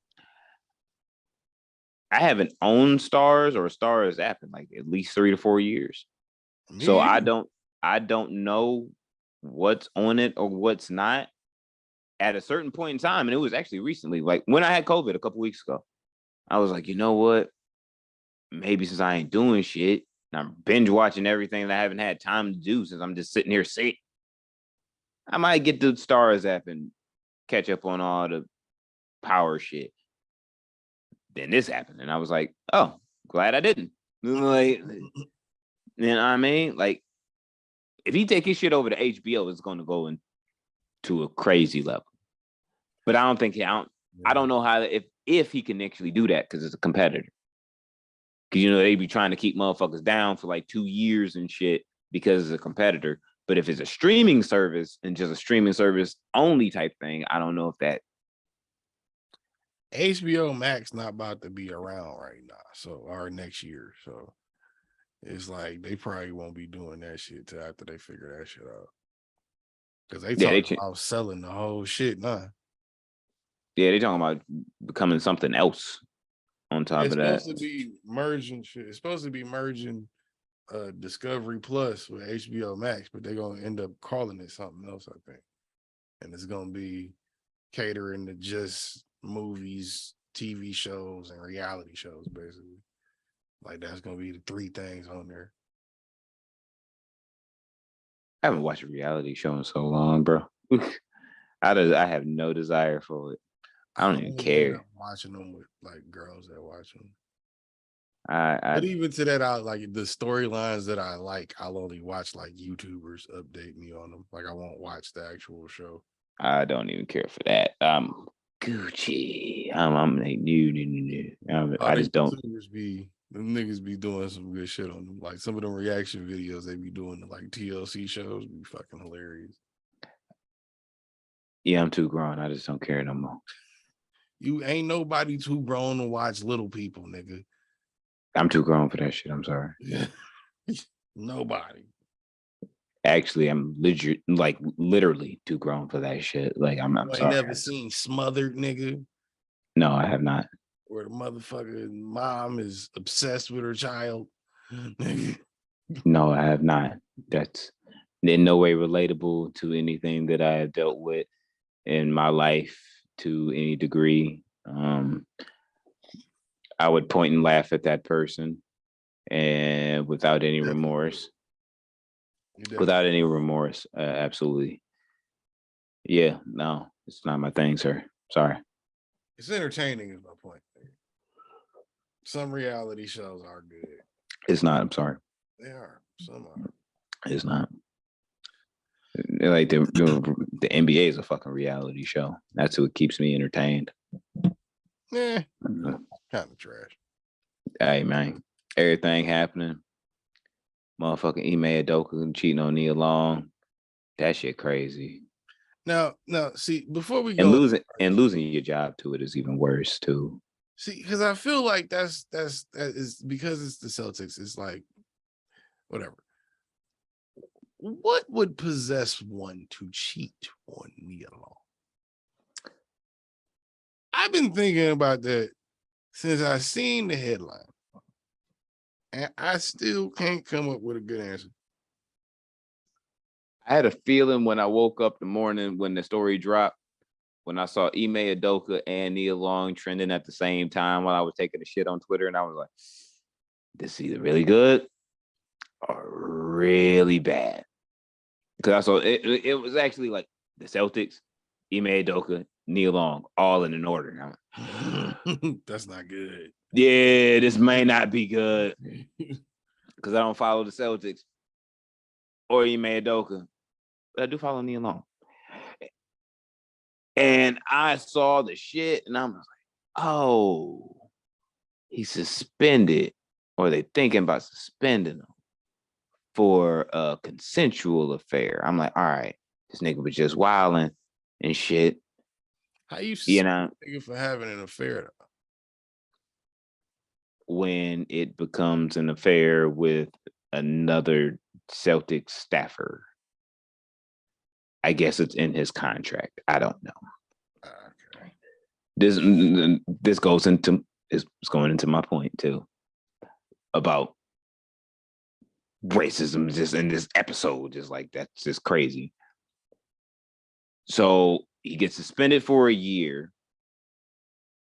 I haven't owned Stars or Stars app in like at least 3 to 4 years. So I don't know what's on it or what's not. At a certain point in time, and it was actually recently, like when I had COVID a couple weeks ago, I was like, you know what? Maybe since I ain't doing shit, and I'm binge watching everything that I haven't had time to do since I'm just sitting here sick, I might get the Stars app and catch up on all the power shit. Then this happened, and I was like, oh, glad I didn't. Like, you know what I mean? Like, if he take his shit over to HBO, it's going to go into a crazy level. But I don't think I don't know how if he can actually do that because it's a competitor. Because you know they be trying to keep motherfuckers down for like 2 years and shit because it's a competitor. But if it's a streaming service and just a streaming service only type thing, I don't know if that. HBO Max not about to be around right now, so or next year. So it's like they probably won't be doing that shit till after they figure that shit out. Because they talking about selling the whole shit now. Yeah, they talking about becoming something else on top of that. It's supposed to be merging shit. It's supposed to be merging Discovery Plus with HBO Max, but they're gonna end up calling it something else, I think. And it's gonna be catering to just movies, TV shows, and reality shows, basically. Like that's gonna be the 3 things on there. I haven't watched a reality show in so long, bro. I have no desire for it. I don't even care. Watching them with like girls that watch them. But even to that, I like the storylines that I like. I'll only watch like YouTubers update me on them. Like I won't watch the actual show. I don't even care for that. Gucci. I'm like new. I just don't. Them niggas be doing some good shit on them. Like some of them reaction videos they be doing to like TLC shows be fucking hilarious. Yeah, I'm too grown. I just don't care no more. You ain't nobody too grown to watch little people, nigga. I'm too grown for that shit. I'm sorry. Yeah. Nobody. Actually, I'm literally too grown for that shit. Like I'm sorry. I never seen Smothered, nigga. No, I have not. Where the motherfucking mom is obsessed with her child. No, I have not. That's in no way relatable to anything that I have dealt with in my life to any degree. I would point and laugh at that person and without any remorse. Without any remorse, absolutely. Yeah, no, it's not my thing, sir. Sorry. It's entertaining is my point. Some reality shows are good. It's not, I'm sorry. They are. Some are. It's not. Like the NBA is a fucking reality show. That's what keeps me entertained. Yeah. Kind of trash. Hey man, everything happening. Motherfucking Ime Udoka cheating on Nia Long. That shit crazy. Now, see, before we go losing your job to it is even worse too. See, because I feel like that is because it's the Celtics. It's like whatever. What would possess one to cheat on Nia Long? I've been thinking about that since I seen the headline, and I still can't come up with a good answer. I had a feeling when I woke up the morning when the story dropped, when I saw Ime Udoka and Nia Long trending at the same time while I was taking a shit on Twitter, and I was like, this is either really good or really bad. Because I saw it was actually like the Celtics, Ime Udoka, Nia Long, all in an order. Like, that's not good. Yeah, this may not be good. Because I don't follow the Celtics. or Ime Udoka. But I do follow Nia Long. And I saw the shit, and I'm like, oh, he's suspended, or they thinking about suspending him for a consensual affair. I'm like, all right, this nigga was just wilding and shit. How you know for having an affair though? When it becomes an affair with another Celtic staffer. I guess it's in his contract. I don't know. Okay. This goes into is going into my point too about racism just in this episode, just like that's just crazy. So he gets suspended for a year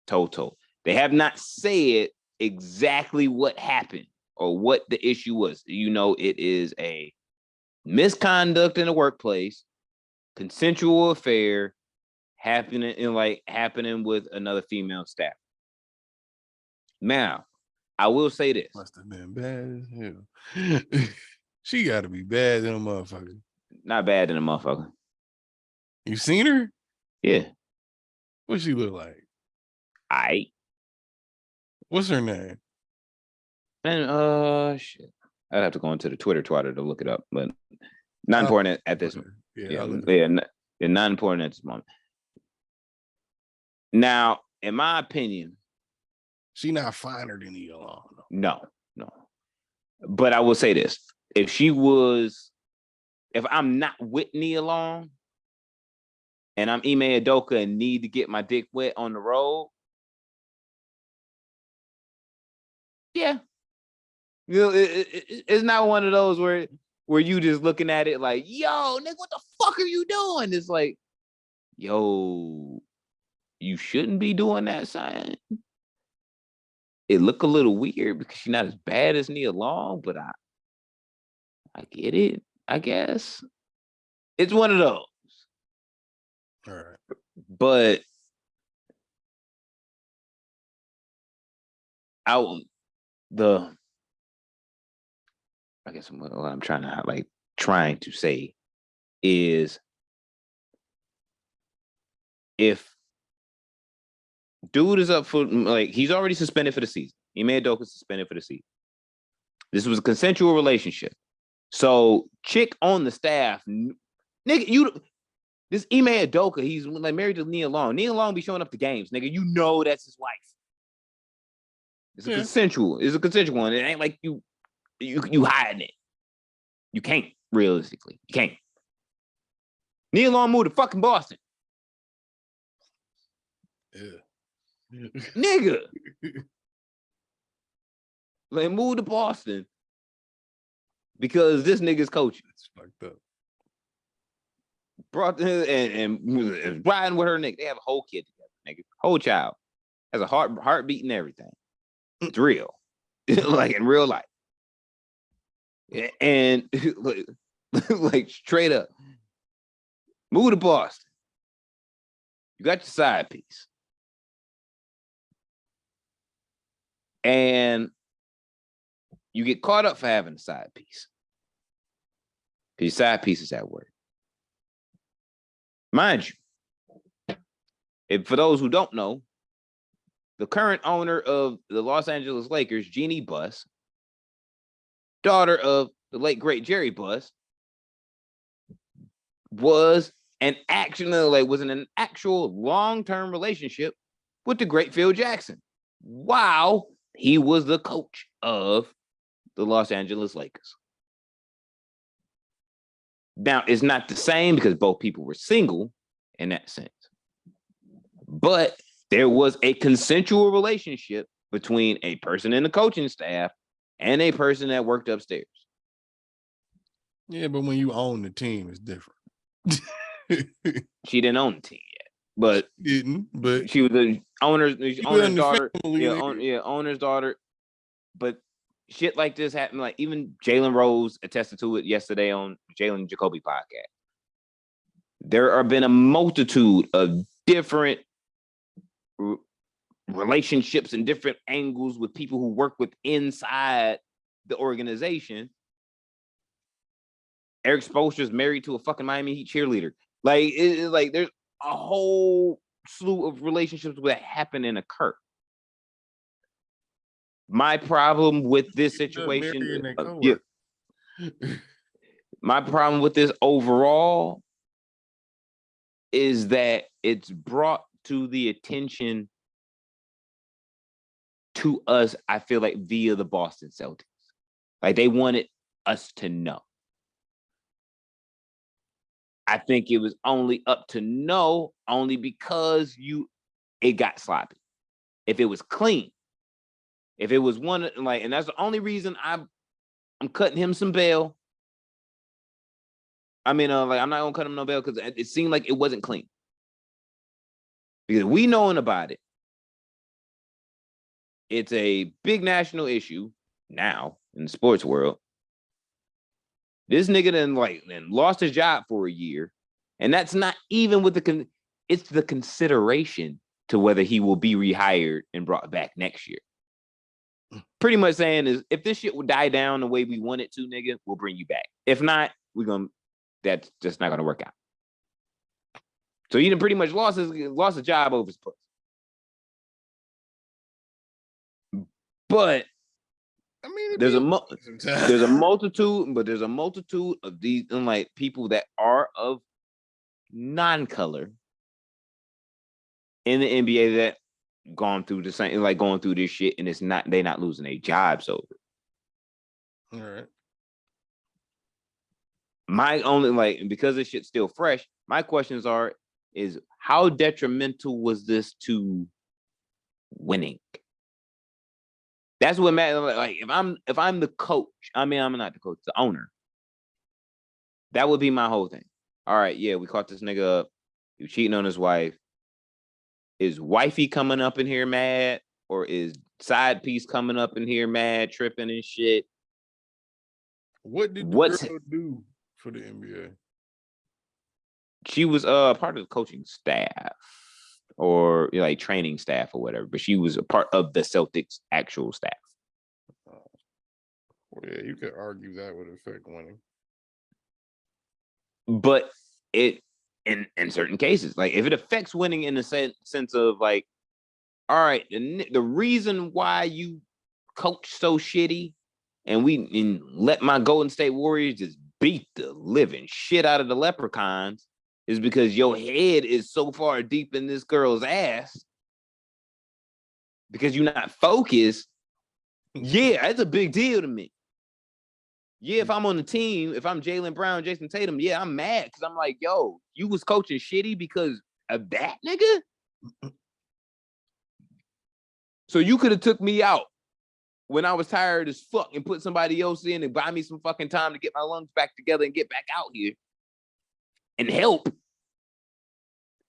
total. They have not said exactly what happened or what the issue was. You know, it is a misconduct in the workplace, consensual affair happening with another female staff. Now, I will say this. Must have been bad as hell. She got to be bad than a motherfucker. Not bad than a motherfucker. You seen her? Yeah. What she look like? What's her name? And shit. I'd have to go into the Twitter to look it up, but not important at this moment. Not important at this moment. Now, in my opinion, she not finer than Nia Long. No. But I will say this: if I'm not with Nia Long, and I'm Ime Udoka and need to get my dick wet on the road, yeah. You know, it's not one of those where you just looking at it like, yo, nigga, what the fuck are you doing? It's like, yo, you shouldn't be doing that, son. It look a little weird because she's not as bad as Nia Long, but I get it, I guess. It's one of those. All right. But I guess what I'm trying to say is, if dude is up for, like, he's already suspended for the season. Ime Udoka suspended for the season. This was a consensual relationship. So chick on the staff, nigga, this Ime Udoka, he's like married to Nia Long. Nia Long be showing up to games, nigga. You know that's his wife. It's a consensual. It's a consensual one. It ain't like you hiding it. You can't, realistically. You can't. Nia Long moved to fucking Boston. Yeah. Nigga. Like, move to Boston because this nigga's coaching. It's fucked up. Brought and riding with her nigga. They have a whole kid together, nigga. Whole child. Has a heartbeat and everything. It's real. Like in real life. And like straight up. Move to Boston. You got your side piece. And you get caught up for having a side piece. Because your side piece is at work. Mind you, for those who don't know, the current owner of the Los Angeles Lakers, Jeannie Buss, daughter of the late great Jerry Buss, was in an actual long-term relationship with the great Phil Jackson while he was the coach of the Los Angeles Lakers. Now, it's not the same because both people were single in that sense. But there was a consensual relationship between a person in the coaching staff and a person that worked upstairs. Yeah, but when you own the team, it's different. She didn't own the team yet, but she was the owner's daughter. Owner's daughter. But shit like this happened. Like, even Jalen Rose attested to it yesterday on Jalen Jacoby podcast. There have been a multitude of different relationships and different angles with people who work with inside the organization. Eric Spoelstra's married to a fucking Miami Heat cheerleader. Like, it's like there's a whole slew of relationships that happen and occur. My problem with this situation, my problem with this overall is that it's brought to the attention to us, I feel like, via the Boston Celtics. Like, they wanted us to know. I think it was only up to know only because it got sloppy. If it was clean, if it was one, like, and that's the only reason I'm cutting him some bail. I mean, like, I'm not gonna cut him no bail because it seemed like it wasn't clean. Because we knowing about it, it's a big national issue now in the sports world. This nigga then lost his job for a year, and that's not even with it's the consideration to whether he will be rehired and brought back next year. Pretty much saying is, if this shit would die down the way we want it to, nigga, we'll bring you back. If not, that's just not gonna work out. So he done pretty much lost his job over his pussy. But I mean, there's a multitude of these like people that are of non-color in the NBA that gone through the same, like going through this shit, and they're not losing their jobs over it. All right. My only because this shit's still fresh, my questions is how detrimental was this to winning? That's what matters. Like, if I'm the coach, I mean, I'm not the coach, the owner. That would be my whole thing. All right, yeah, we caught this nigga up. He was cheating on his wife. Is wifey coming up in here mad? Or is side piece coming up in here mad, tripping and shit? What did the girl do for the NBA? She was part of the coaching staff or like training staff or whatever, but she was a part of the Celtics actual staff. Well, yeah, you could argue that would affect winning. But it in certain cases, like if it affects winning in the sense of like, all right, the reason why you coach so shitty and let my Golden State Warriors just beat the living shit out of the Leprechauns is because your head is so far deep in this girl's ass because you're not focused. Yeah, that's a big deal to me. Yeah, if I'm on the team, if I'm Jaylen Brown, Jason Tatum, yeah, I'm mad because I'm like, yo, you was coaching shitty because of that, nigga? So you could have took me out when I was tired as fuck and put somebody else in and buy me some fucking time to get my lungs back together and get back out here and help.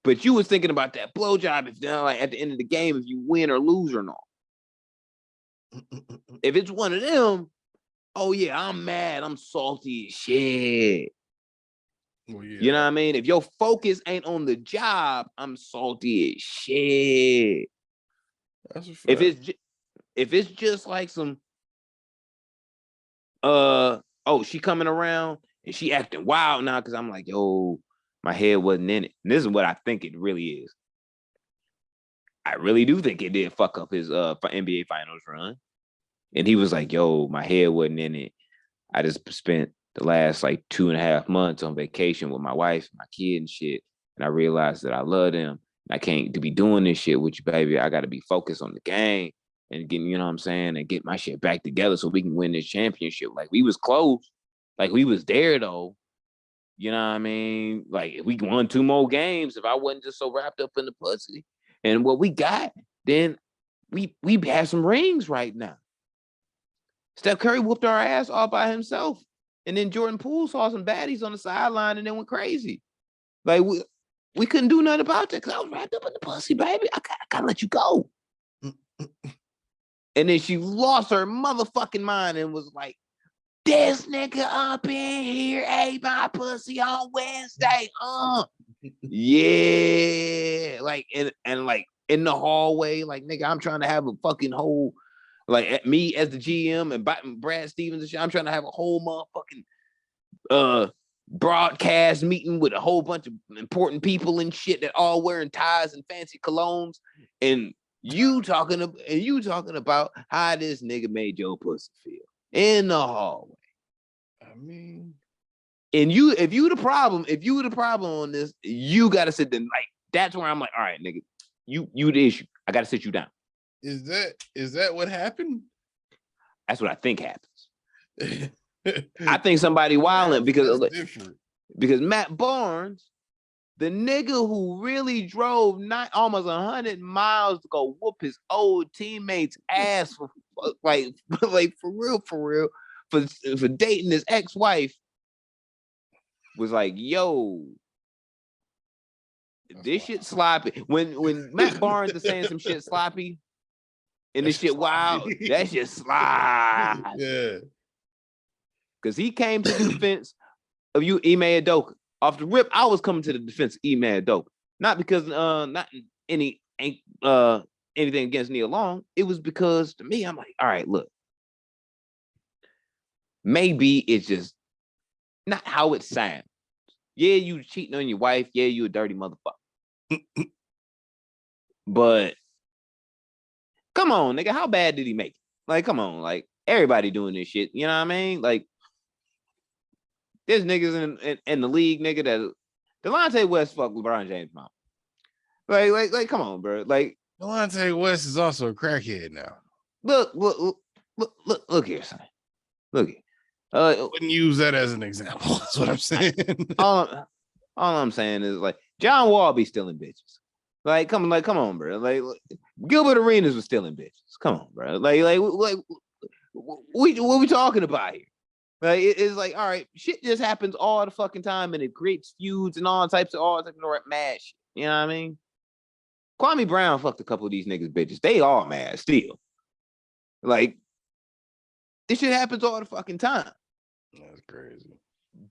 But you was thinking about that blowjob if like at the end of the game, if you win or lose or not. If it's one of them, oh yeah, I'm mad, I'm salty as shit. Well, yeah. You know what I mean? If your focus ain't on the job, I'm salty as shit. That's a fact. If it's just like some she coming around and she acting wild now because I'm like, yo, my head wasn't in it. And this is what I think it really is. I really do think it did fuck up his NBA Finals run. And he was like, yo, my head wasn't in it. I just spent the last like 2.5 months on vacation with my wife, my kid and shit. And I realized that I love them. I can't be doing this shit with you, baby. I got to be focused on the game and getting, you know what I'm saying, and get my shit back together so we can win this championship. Like, we was close. Like, we was there, though. You know what I mean? Like, if we won 2 more games, if I wasn't just so wrapped up in the pussy and what we got, then we have some rings right now. Steph Curry whooped our ass all by himself. And then Jordan Poole saw some baddies on the sideline and then went crazy. Like, we couldn't do nothing about that because I was wrapped up in the pussy, baby. I gotta let you go. And then she lost her motherfucking mind and was like, this nigga up in here ate my pussy on Wednesday. Yeah. Like, and like in the hallway, like, nigga, I'm trying to have a fucking whole, like, me as the GM and Brad Stevens and shit, I'm trying to have a whole motherfucking broadcast meeting with a whole bunch of important people and shit that all wearing ties and fancy colognes, and you talking about how this nigga made your pussy feel in the hallway. I mean, and if you the problem on this, you gotta sit there. Like, that's where I'm like, all right, nigga, you the issue. I gotta sit you down. Is that what happened? That's what I think happens. I think somebody wilding because Matt Barnes, the nigga who really drove almost 100 miles to go whoop his old teammates' ass for real, for dating his ex-wife, was like, yo, this shit sloppy. When Matt Barnes is saying some shit sloppy and this shit wild, that shit sloppy. Yeah. Because he came to the defense of you, Ime Udoka. Off the rip, I was coming to the defense of Ime Udoka. Not because not anything against Nia Long. It was because to me, I'm like, all right, look. Maybe it's just not how it sounds. Yeah, you cheating on your wife. Yeah, you a dirty motherfucker. But come on, nigga, how bad did he make it? Like, come on, like everybody doing this shit. You know what I mean? Like, there's niggas in the league, nigga, that Delonte West fucked LeBron James' mom. Like, come on, bro. Like, Delonte West is also a crackhead now. Look here, son. Look here. Wouldn't use that as an example. That's what I'm saying. all I'm saying is, like, John Wall be stealing bitches. Like, come on, bro. Like Gilbert Arenas was stealing bitches. Come on, bro. Like what we talking about here? Like, it's like, all right, shit just happens all the fucking time, and it creates feuds and all types of mad shit. You know what I mean? Kwame Brown fucked a couple of these niggas bitches. They all mad still. Like, this shit happens all the fucking time. That's crazy.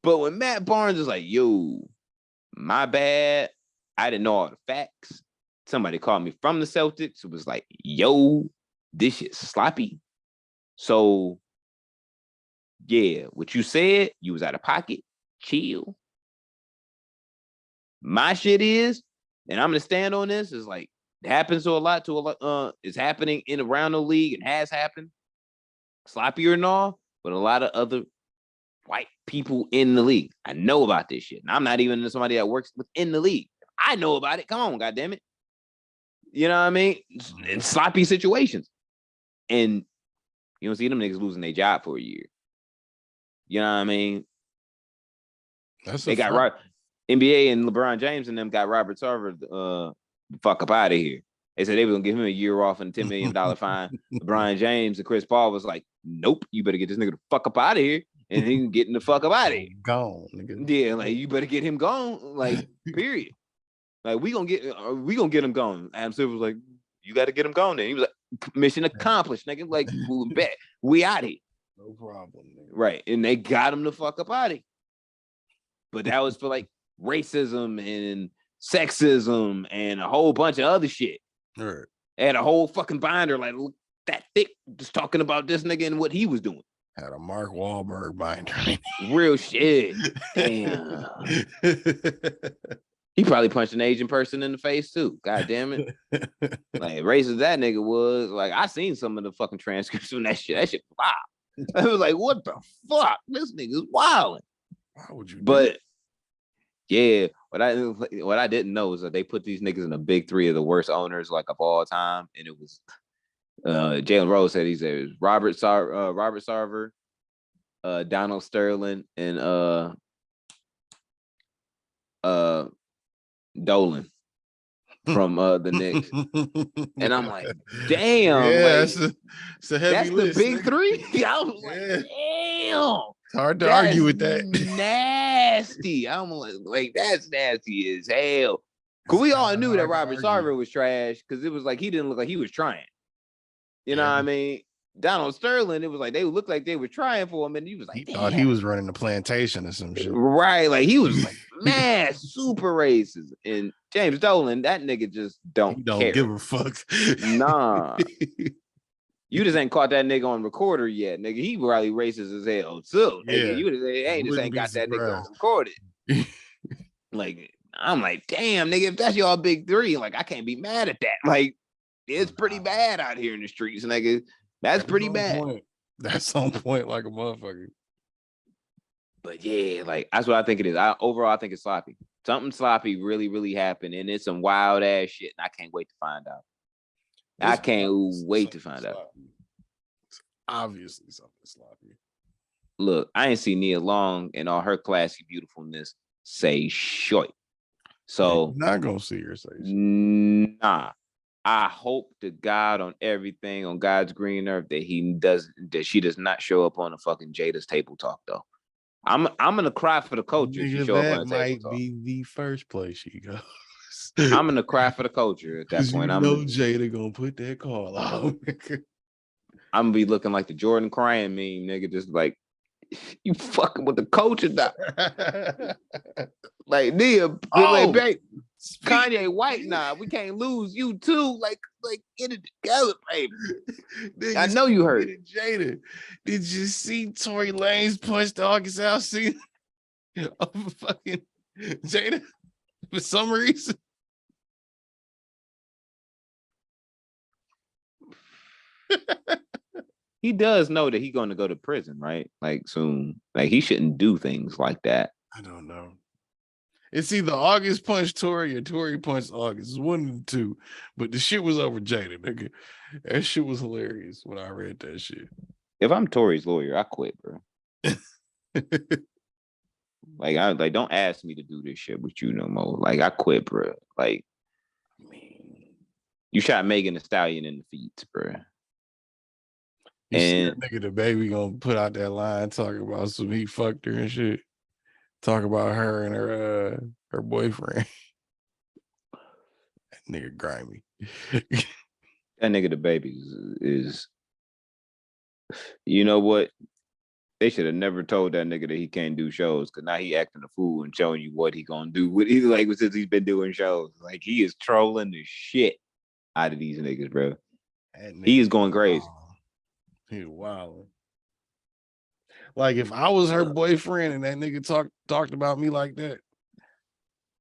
But when Matt Barnes is like, yo, my bad, I didn't know all the facts. Somebody called me from the Celtics. It was like, yo, this shit's sloppy. So, yeah, what you said, you was out of pocket. Chill. My shit is, and I'm gonna stand on this, is like, it happens to a lot, it's happening in around the league and has happened. Sloppier and all, but a lot of other white people in the league. I know about this shit. And I'm not even somebody that works within the league. I know about it. Come on, goddammit. You know what I mean? In sloppy situations. And you don't see them niggas losing their job for a year. You know what I mean? They got NBA and LeBron James and them got Robert Sarver fuck up out of here. They said they were gonna give him a year off and a $10 million fine. LeBron James and Chris Paul was like, nope, you better get this nigga the fuck up out of here. And he getting the fuck up out of here. Gone, nigga. Yeah, like, you better get him gone. Like, period. Like, we gonna get him gone. Adam Silver was like, you gotta get him gone then. He was like, mission accomplished, nigga. Like, we out here. No problem, nigga. Right. And they got him the fuck up out of here. But that was for like racism and sexism and a whole bunch of other shit. Right. Had a whole fucking binder like that thick, just talking about this nigga and what he was doing. Had a Mark Wahlberg binder. Real shit. Damn. He probably punched an Asian person in the face too. God damn it. Like, racist that nigga was. Like, I seen some of the fucking transcripts from that shit. That shit wow. I was like, what the fuck? This nigga's wilding. Why would you? But yeah, what I didn't know is that they put these niggas in the big three of the worst owners like of all time, and it was Jalen Rose said it was Robert Sarver, Donald Sterling, and Dolan from the Knicks. And I'm like, damn, yeah, like, it's a heavy list. The big three. I was like, damn. It's hard to argue with that. Nasty. I'm like, that's nasty as hell. Cause we all knew that Robert Sarver was trash because it was like he didn't look like he was trying. You know what I mean? Donald Sterling, it was like they looked like they were trying for him, and he was like, he thought he was running the plantation or some shit. Right. Like, he was like, man, super racist. And James Dolan, that nigga just don't care. Give a fuck. Nah. You just ain't caught that nigga on recorder yet, nigga. He probably racist as hell too. Nigga. Yeah. You just, hey, just ain't got that nigga on recorded. Like, I'm like, damn, nigga, if that's y'all big three, like, I can't be mad at that. Like, it's pretty bad out here in the streets, nigga. That's pretty bad. Point. That's on point like a motherfucker. But yeah, like, that's what I think it is. Overall, I think it's sloppy. Something sloppy really, really happened, and it's some wild ass shit, and I can't wait to find out. I can't wait to find out. It's obviously something sloppy. Look, I ain't seen Nia Long and all her classy beautifulness say short. So you're not gonna see her say short. Nah. I hope to God on everything on God's green earth that she does not show up on a fucking Jada's table talk though. I'm gonna cry for the culture if she show up on a table talk. Might be the first place she goes. I'm gonna cry for the culture at that point. Jada gonna put that call out. I'm gonna be looking like the Jordan crying meme, nigga. Just like you fucking with the culture, doc. Like Nia, babe, Kanye White, nah, we can't lose you too. Like get it together, baby. I know you heard it. Jada, did you see Tory Lanez punch the Arkansas scene of fucking Jada for some reason? He does know that he's going to go to prison, right? Like soon. Like he shouldn't do things like that. I don't know. It's either August punched Tory or Tory punched August. It's one of the two. But the shit was over Jada, nigga. That shit was hilarious when I read that shit. If I'm Tory's lawyer, I quit, bro. Like don't ask me to do this shit with you no more. Like I quit, bro. Like, I mean, you shot Megan Thee Stallion in the feet, bro. You see that nigga the baby gonna put out that line talking about some he fucked her and shit. Talk about her and her boyfriend. That nigga grimy. That nigga the baby is you know what? They should have never told that nigga that he can't do shows because now he acting a fool and showing you what he gonna do. What he like since he's been doing shows. Like he is trolling the shit out of these niggas, bro. He is going crazy. He wild. Like if I was her boyfriend and that nigga talked about me like that,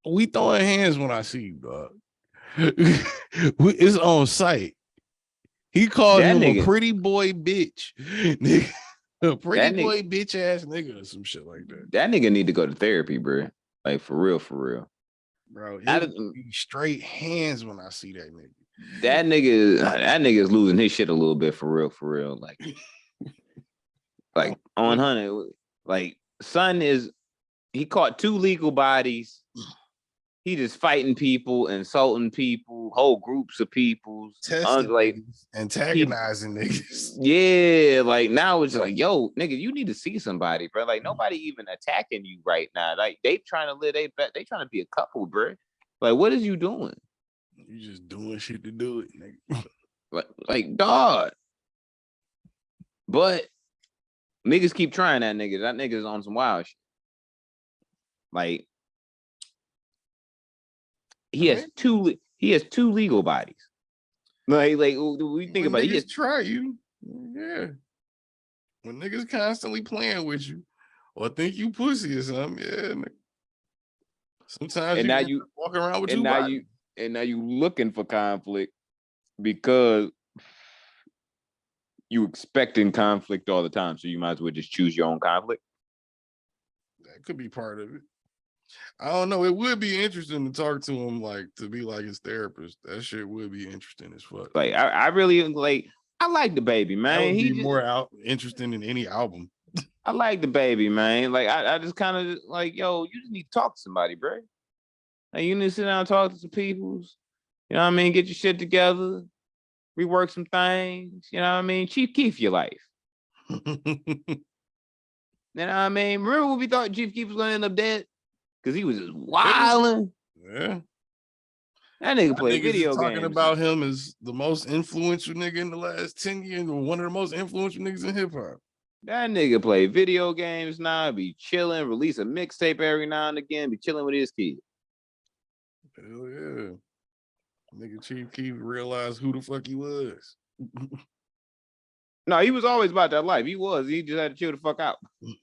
we throwing hands when I see you, dog. It's on site. He called him a pretty boy bitch. Nigga, a pretty boy bitch ass nigga or some shit like that. That nigga need to go to therapy, bro. Like for real, for real. Bro, it be straight hands when I see that nigga. That nigga is losing his shit a little bit for real. Like on 100, like son he caught 2 legal bodies. He just fighting people, insulting people, whole groups of people, like antagonizing niggas. Yeah, like now it's like, yo, nigga, you need to see somebody, bro. Like nobody even attacking you right now. Like they trying to live they trying to be a couple, bro. Like what is you doing? You just doing shit to do it, nigga. like dog. But niggas keep trying that nigga. That nigga's on some wild shit. Like he has two legal bodies. Like we think about it. He has try you. Yeah. When niggas constantly playing with you or think you pussy or something, yeah. Sometimes you walk around with and now you looking for conflict because you expecting conflict all the time. So you might as well just choose your own conflict. That could be part of it. I don't know. It would be interesting to talk to him, like to be like his therapist. That shit would be interesting as fuck. Like I really like. I like the baby, man. That would be more interesting than any album. I like the baby, man. Like I just kind of like, yo, you just need to talk to somebody, bro. Like you need to sit down and talk to some peoples. You know what I mean? Get your shit together, rework some things. You know what I mean? Chief Keef your life. You know what I mean? Remember when we thought Chief Keef was gonna end up dead? Because he was just wilding. Yeah. That nigga played video games. Talking about him as the most influential nigga in the last 10 years, or one of the most influential niggas in hip hop. That nigga play video games now, be chilling, release a mixtape every now and again, be chilling with his kid. Hell yeah. Nigga Chief Keef realized who the fuck he was. No, he was always about that life. He just had to chill the fuck out.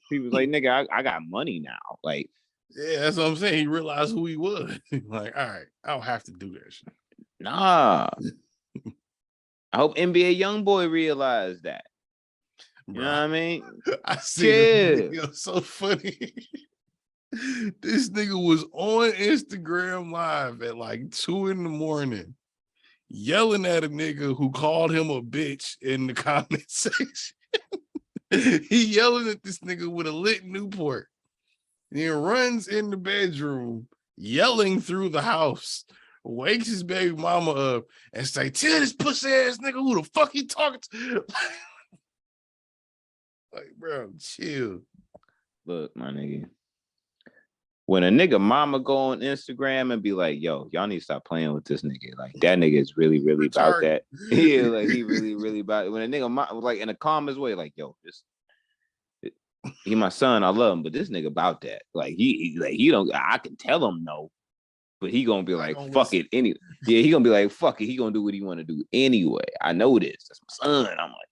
He was like, nigga, I got money now. Like, yeah, that's what I'm saying. He realized who he was. Like, all right, I don't have to do that shit. Nah. I hope NBA YoungBoy realized that. You know what I mean? I see this video so funny. This nigga was on Instagram Live at like 2 a.m, yelling at a nigga who called him a bitch in the comment section. He yelling at this nigga with a lit Newport. And he runs in the bedroom, yelling through the house, wakes his baby mama up, and say, "Tell this pussy ass nigga who the fuck he talking to." Like, bro, chill. Look, my nigga. When a nigga mama go on Instagram and be like, yo, y'all need to stop playing with this nigga. Like, that nigga is really, really about that. Yeah, like, he really, really about it. When a nigga, like, in the calmest way, like, yo, he my son, I love him, but this nigga about that. Like, he don't, I can tell him no, but he gonna be like, fuck it. Yeah, he gonna be like, fuck it. He gonna do what he want to do anyway. I know this. That's my son. I'm like,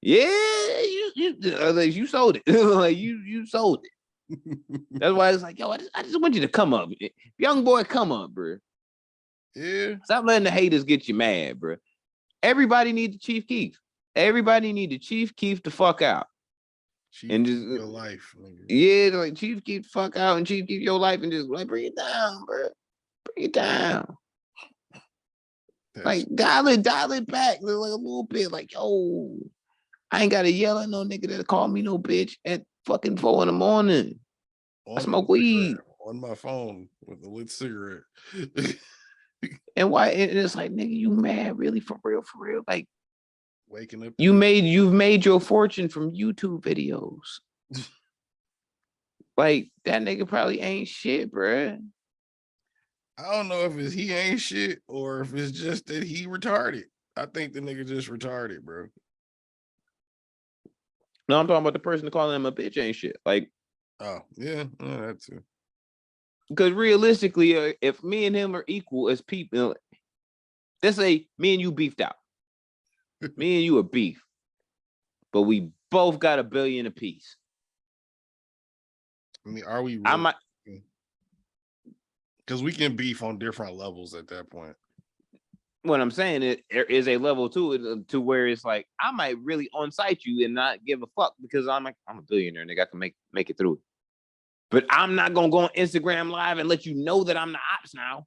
yeah, you sold it. Like, you sold it. That's why it's like, yo, I just want you to come up. Young boy, come up, bro. Yeah. Stop letting the haters get you mad, bro. Everybody need the Chief Keef. Everybody need the Chief Keef the fuck out. Chief and just your life, nigga. Yeah, like Chief Keef the fuck out and Chief Keef your life and just like bring it down, bro. Bring it down. Like dial it back like a little bit. Like, yo, I ain't gotta yell at no nigga that call me no bitch at fucking 4 a.m. I smoke weed on my phone with a lit cigarette. And why? And it's like, nigga, you mad? Really? For real? Like, waking up. You've made your fortune from YouTube videos. Like, that nigga probably ain't shit, bruh. I don't know if he ain't shit or if it's just that he retarded. I think the nigga just retarded, bro. No, I'm talking about the person calling him a bitch ain't shit. Like, oh yeah, that too. Because realistically, if me and him are equal as people, let's say me and you beefed out. Me and you are beef, but we both got $1 billion apiece. I mean, are we? Really? Because we can beef on different levels at that point. What I'm saying is there is a level to it to where it's like I might really on-site you and not give a fuck because I'm a billionaire, nigga. I can make it through. But I'm not gonna go on Instagram Live and let you know that I'm the ops now.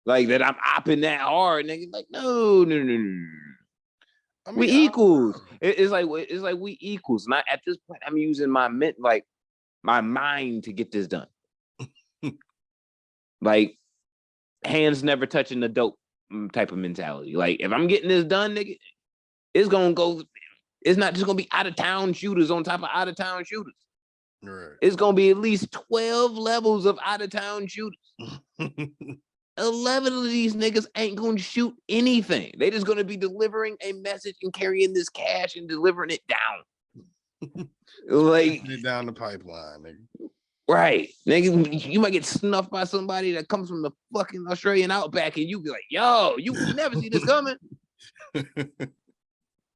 Like that I'm opping that hard, nigga. Like, no. I mean, we equals. It's like we equals. And at this point, I'm using my mind to get this done. Like, hands never touching the dope type of mentality. Like, if I'm getting this done, nigga, it's gonna go. It's not just gonna be out of town shooters on top of out of town shooters. Right. It's gonna be at least 12 levels of out of town shooters. 11 of these niggas ain't gonna shoot anything. They just gonna be delivering a message and carrying this cash and delivering it down. Like it down the pipeline, nigga. Right. Nigga, you might get snuffed by somebody that comes from the fucking Australian outback and you be like, yo, you never see this coming.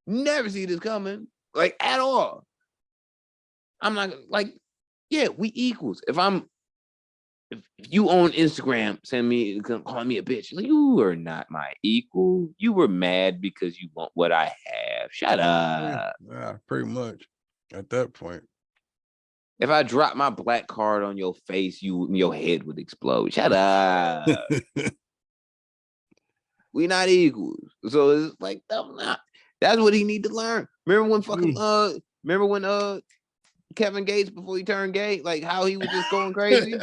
Never see this coming. Like, at all. I'm not like, yeah, we equals. If you own Instagram, calling me a bitch, like, you are not my equal. You were mad because you want what I have. Shut up. Yeah, pretty much at that point. If I drop my black card on your face, your head would explode. Shut up. We not equals. So it's like, that's what he need to learn. Remember when Kevin Gates, before he turned gay, like how he was just going crazy?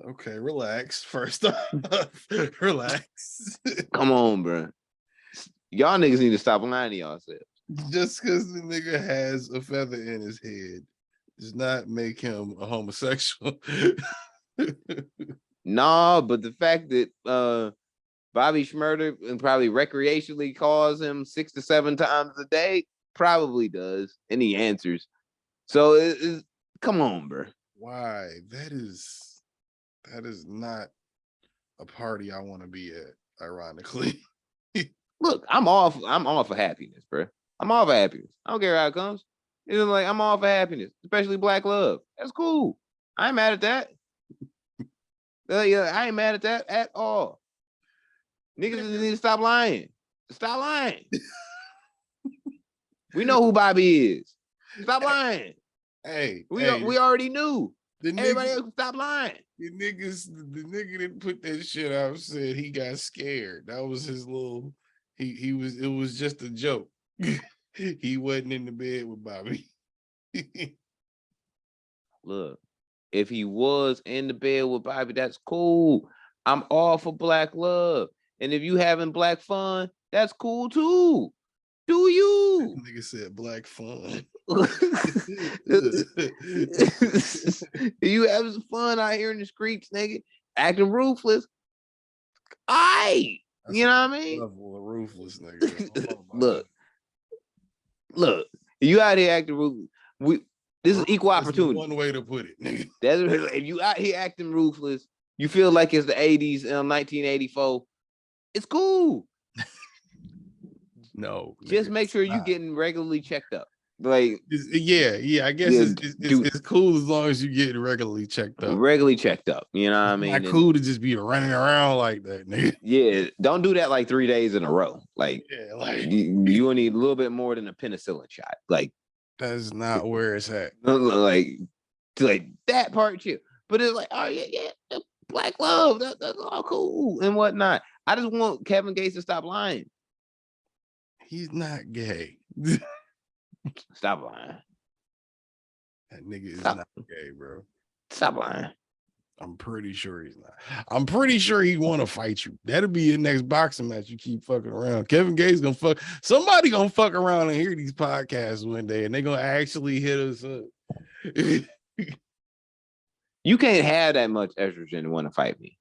Okay, relax. First off, relax. Come on, bro. Y'all niggas need to stop lying to yourselves. Just because the nigga has a feather in his head does not make him a homosexual. Nah, but the fact that Bobby Shmurda and probably recreationally calls him 6 to 7 times a day probably does, and he answers. So come on, bro. Why? That is not a party I want to be at. Ironically. Look, I'm all for happiness, bro. I'm all for happiness. I don't care how it comes. It's like I'm all for happiness, especially black love. That's cool. I ain't mad at that. Yeah, I ain't mad at that at all. Niggas need to stop lying. Stop lying. We know who Bobby is. Stop lying. Hey, we already knew. Everybody else stop lying. The nigga that put that shit out said he got scared. That was his little. It was just a joke. He wasn't in the bed with Bobby. Look, if he was in the bed with Bobby, that's cool. I'm all for black love. And if you having black fun, that's cool too. Do you? Nigga said black fun. You having some fun out here in the streets, nigga? Acting ruthless. You know what I mean? Level of ruthless, nigga. Look, you out here acting ruthless. This is equal opportunity. One way to put it, nigga. If you out here acting ruthless, you feel like it's the 80s in 1984. It's cool. No, just make sure you're getting regularly checked up. Like, I guess it's cool as long as you get regularly checked up. Regularly checked up. You know what I mean? Not cool to just be running around like that, nigga. Yeah, don't do that like 3 days in a row. Like, you will need a little bit more than a penicillin shot. Like, that's not where it's at. Like that part too. But it's like, oh yeah, black love, that's all cool and whatnot. I just want Kevin Gates to stop lying. He's not gay. Stop lying. That nigga is not gay, bro. Stop lying. I'm pretty sure he's not. I'm pretty sure he want to fight you. That'll be your next boxing match. You keep fucking around. Kevin Gates gonna fuck. Somebody gonna fuck around and hear these podcasts one day, and they gonna actually hit us up. You can't have that much estrogen and want to fight me.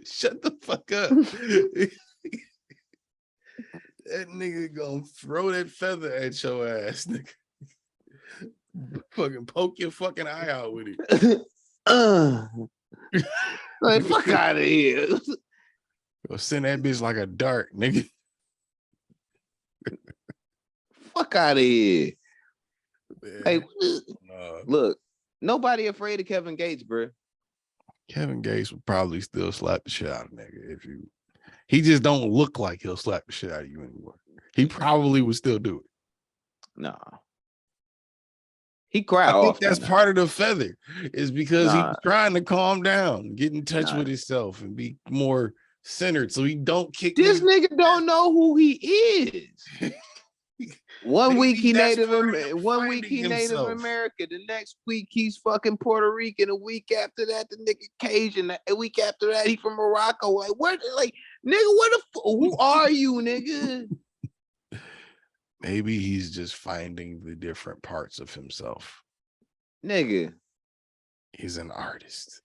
Shut the fuck up. That nigga gonna throw that feather at your ass, nigga. Fucking poke your fucking eye out with it. Like, fuck out of here. Go send that bitch like a dart, nigga. Fuck out of here. Man. Hey, look, nobody afraid of Kevin Gates, bro. Kevin Gates would probably still slap the shit out of nigga if you. He just don't look like he'll slap the shit out of you anymore. He probably would still do it. No. He cried. I think that's part of the feather, is because he's trying to calm down, get in touch with himself, and be more centered, so he don't kick. This nigga don't know who he is. One week he Native American, the next week he's fucking Puerto Rican, a week after that the nigga Cajun, a week after that he from Morocco. Like, what? Like, nigga, who are you, nigga? Maybe he's just finding the different parts of himself. Nigga, he's an artist.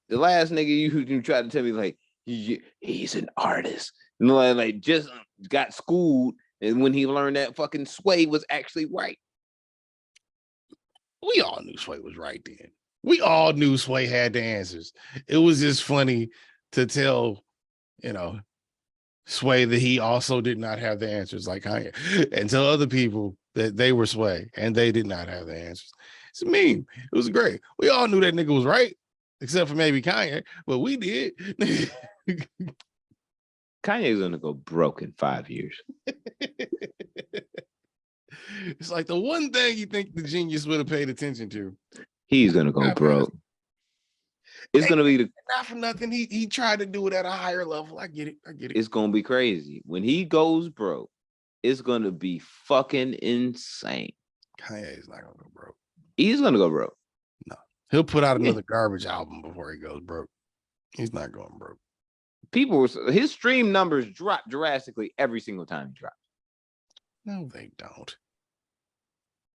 The last nigga you tried to tell me like he's an artist, like just got schooled, and when he learned that fucking Sway was actually right. We all knew Sway was right then. We all knew Sway had the answers. It was just funny to tell, Sway that he also did not have the answers like Kanye, and tell other people that they were Sway and they did not have the answers. It's a meme. It was great. We all knew that nigga was right, except for maybe Kanye, but we did. Kanye's gonna go broke in 5 years. It's like the one thing you think the genius would have paid attention to. He's gonna go broke. It's gonna be not for nothing. He tried to do it at a higher level. I get it. It's gonna be crazy when he goes broke. It's gonna be fucking insane. Kanye is not gonna go broke. He's gonna go broke. No, he'll put out another garbage album before he goes broke. He's not going broke. His stream numbers drop drastically every single time he drops. No, they don't.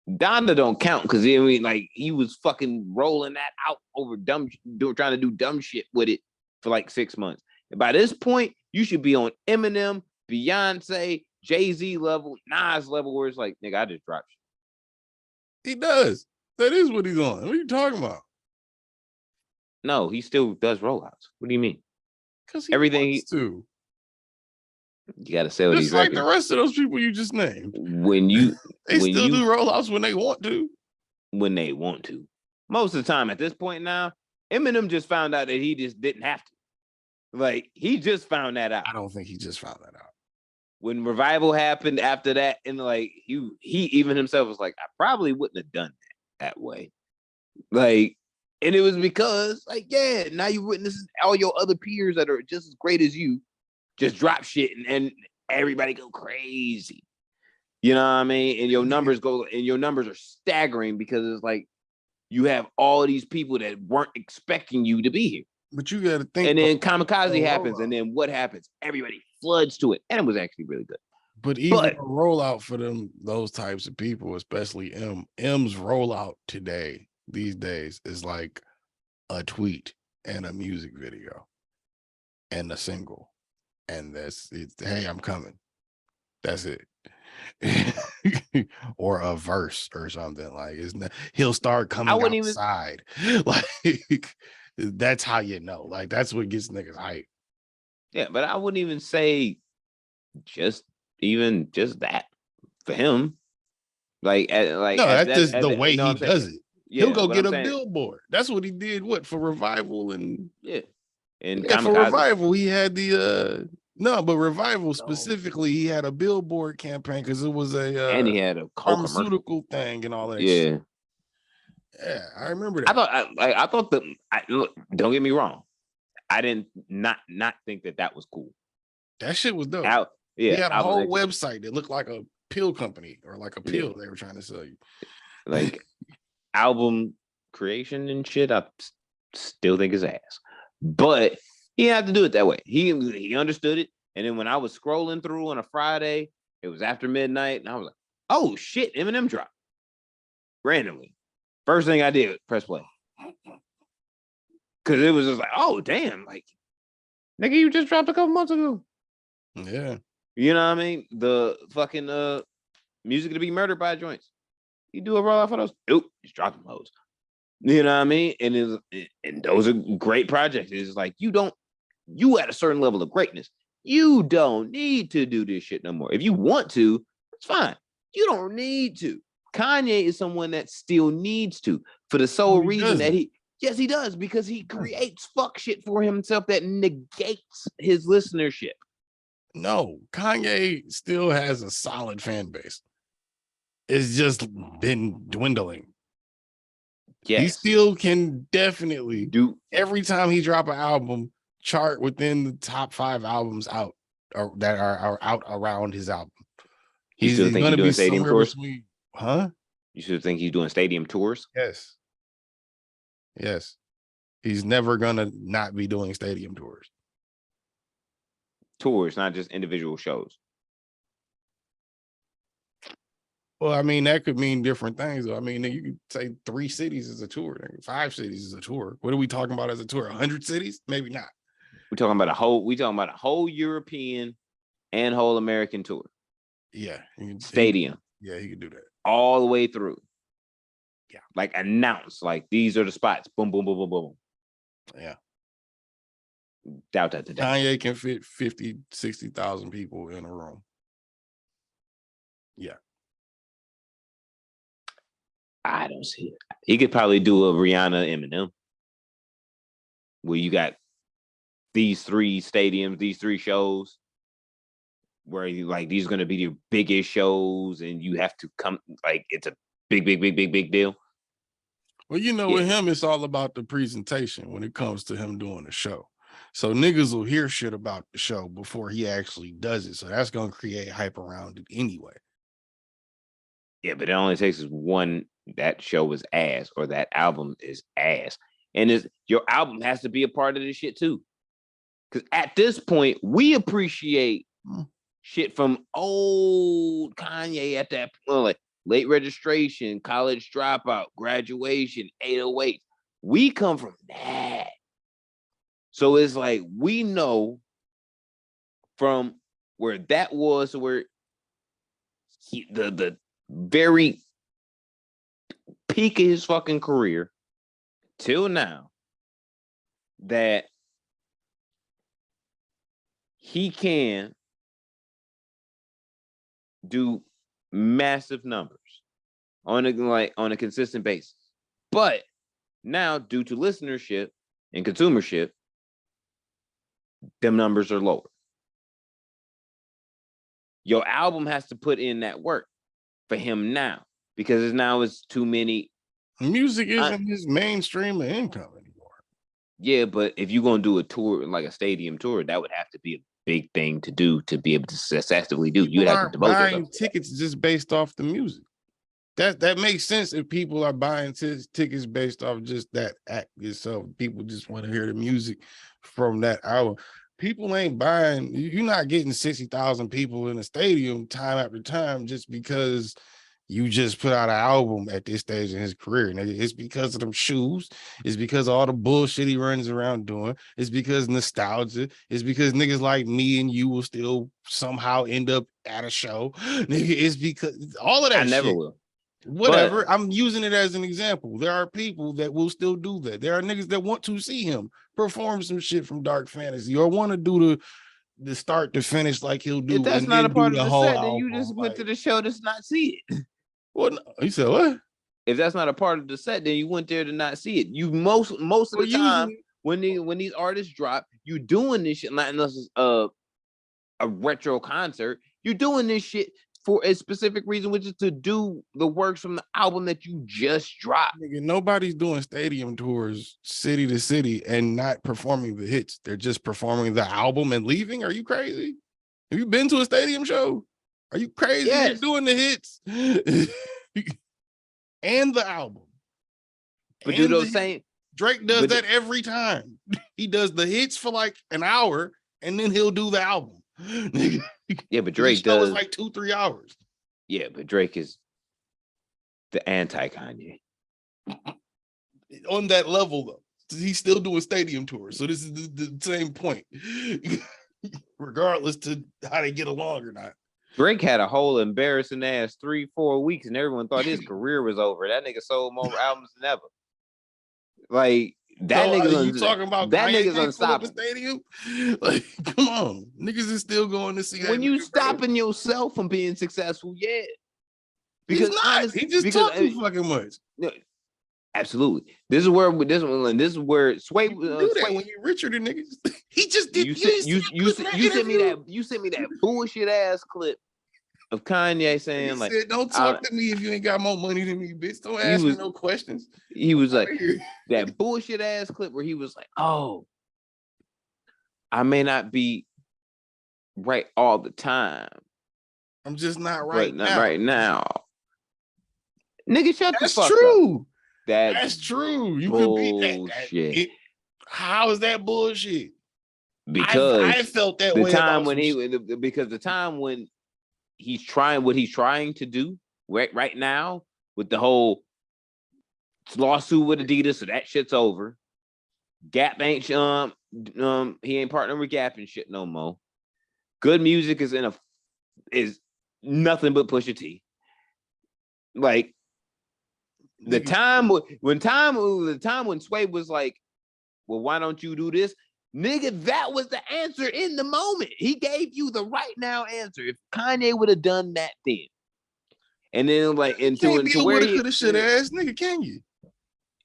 Donda don't count because he was fucking rolling that out over trying to do dumb shit with it for like 6 months. And by this point, you should be on Eminem, Beyonce, Jay-Z level, Nas level, where it's like, nigga, I just dropped shit. He does. That is what he's on. What are you talking about? No, he still does rollouts. What do you mean? Because everything wants to. You got to sell just these like records. The rest of those people you just named. They still do rollouts when they want to. When they want to. Most of the time, at this point now, Eminem just found out that he just didn't have to. Like, he just found that out. I don't think he just found that out. When Revival happened after that, and like he even himself was like, I probably wouldn't have done that way. Like, and it was because, like, yeah, now you witness all your other peers that are just as great as you just drop shit and everybody go crazy. You know what I mean? And your numbers are staggering because it's like you have all these people that weren't expecting you to be here. But you got to think. And then Kamikaze happens, and then what happens? Everybody floods to it, and it was actually really good. But even a rollout for those types of people, especially M's rollout these days, is like a tweet and a music video and a single, and that's it. Hey, I'm coming. That's it. Or a verse or something. Like, he'll start coming outside. Like, that's how you know. Like, that's what gets niggas hype. Yeah, but I wouldn't even say just that for him. Like no, that's just the way he does it. Yeah, he'll go get a billboard. That's what he did. What, for Revival and and for Revival he had the but Revival specifically he had a billboard campaign because it was and he had a pharmaceutical thing and all that. Yeah. Yeah, I remember that. I thought don't get me wrong, I didn't not think that was cool. That shit was dope. He had a whole website that looked like a pill company or like a pill they were trying to sell you. Like album creation and shit, I still think his ass. But he had to do it that way. He understood it. And then when I was scrolling through on a Friday, it was after midnight, and I was like, oh shit, Eminem dropped. Randomly. First thing I did, press play. Cause it was just like, oh damn, like nigga, you just dropped a couple months ago. Yeah. You know what I mean? The fucking Music to Be Murdered by joints. You do a rollout for those? Nope, just drop them hoes. You know what I mean? And those are great projects. It's like you at a certain level of greatness, you don't need to do this shit no more. If you want to, it's fine. You don't need to. Kanye is someone that still needs to, for the sole reason that he does, because he creates fuck shit for himself that negates his listenership. No, Kanye still has a solid fan base. It's just been dwindling. Yes. He still can definitely do, every time he drop an album, chart within the top 5 albums out that are out around his album. He's going to be stadium tours? Huh? You still think he's doing stadium tours? Yes. Yes. He's never going to not be doing stadium tours. Tours, not just individual shows. Well, I mean, that could mean different things. I mean, you could say 3 cities is a tour, 5 cities is a tour. What are we talking about as a tour? 100 cities? Maybe not. We're talking about a whole European and whole American tour. Yeah. Stadium. Yeah, he could do that. All the way through. Yeah. Like announce, like these are the spots. Boom, boom, boom, boom, boom. Yeah. Doubt that today. Kanye can fit 50, 60,000 people in a room. Yeah. I don't see it. He could probably do a Rihanna Eminem, where you got these 3 stadiums, these 3 shows, where you like these are going to be the biggest shows, and you have to come, like it's a big deal. Well, with him, it's all about the presentation when it comes to him doing the show. So niggas will hear shit about the show before he actually does it. So that's going to create hype around it anyway. Yeah, but it only takes one. That show is ass, or that album is ass. And your album has to be a part of this shit too. Because at this point, we appreciate shit from old Kanye at that point, like Late Registration, College Dropout, Graduation, 808. We come from that. So it's like we know from where that was to where the very peak of his fucking career till now, that he can do massive numbers on a consistent basis. But now, due to listenership and consumership, them numbers are lower. Your album has to put in that work for him now, because it's too many. Music isn't his mainstream of income anymore. Yeah, but if you're gonna do a tour, like a stadium tour, that would have to be a big thing to do to be able to successfully do. You'd have to devote buying tickets just based off the music. That makes sense if people are buying tickets based off just that act itself. People just want to hear the music from that album. People ain't buying. You're not getting 60,000 people in a stadium time after time just because you just put out an album at this stage in his career. And it's because of them shoes. It's because of all the bullshit he runs around doing. It's because nostalgia. It's because niggas like me and you will still somehow end up at a show. Nigga, it's because all of that. I never will. Whatever. But I'm using it as an example. There are people that will still do that. There are niggas that want to see him perform some shit from Dark Fantasy or want to do the start to finish like he'll do. If that's not a part of the set, then you just went to the show to not see it. What? You said what? If that's not a part of the set, then you went there to not see it. You most of the time when these artists drop, you doing this shit, not unless it's a retro concert. You're doing this shit for a specific reason, which is to do the works from the album that you just dropped. Nigga, nobody's doing stadium tours city to city and not performing the hits. They're just performing the album and leaving. Are you crazy? Have you been to a stadium show? Are you crazy? Yes. You're doing the hits and the album. But do those same Drake does that every time. He does the hits for like an hour and then he'll do the album. Yeah, but Drake does like 2-3 hours. Yeah, but Drake is the anti-Kanye. On that level, though. He's still doing stadium tours. So this is the same point. Regardless to how they get along or not. Drake had a whole embarrassing ass 3-4 weeks and everyone thought his career was over. That nigga sold more albums than ever. Like that nigga, you talking about that nigga's unstoppable. Stadium? Like, come on, niggas is still going to see. When you stopping yourself from being successful, yeah, because he's not. He just talk too fucking much. No, absolutely. This is where Sway do that when you richer than niggas. He just did. You sent me that bullshit ass clip of Kanye saying like, "Don't talk to me if you ain't got more money than me, bitch. Don't ask me no questions." He was like that bullshit ass clip where he was like, "Oh, I may not be right all the time. I'm just not right now. Not right now." Nigga, shut the fuck true. up. That's true. You could be that. How is that bullshit? Because I felt that way. Because the time when he's trying what he's trying to do right now with the whole lawsuit with Adidas, so that shit's over. Gap ain't he ain't partnering with Gap and shit no more. Good music is nothing but Pusha T. Like the time when Sway was like, well, why don't you do this? Nigga, that was the answer in the moment. He gave you the right now answer. If Kanye would have done that then. And then like into where he could have should have asked, nigga, can you?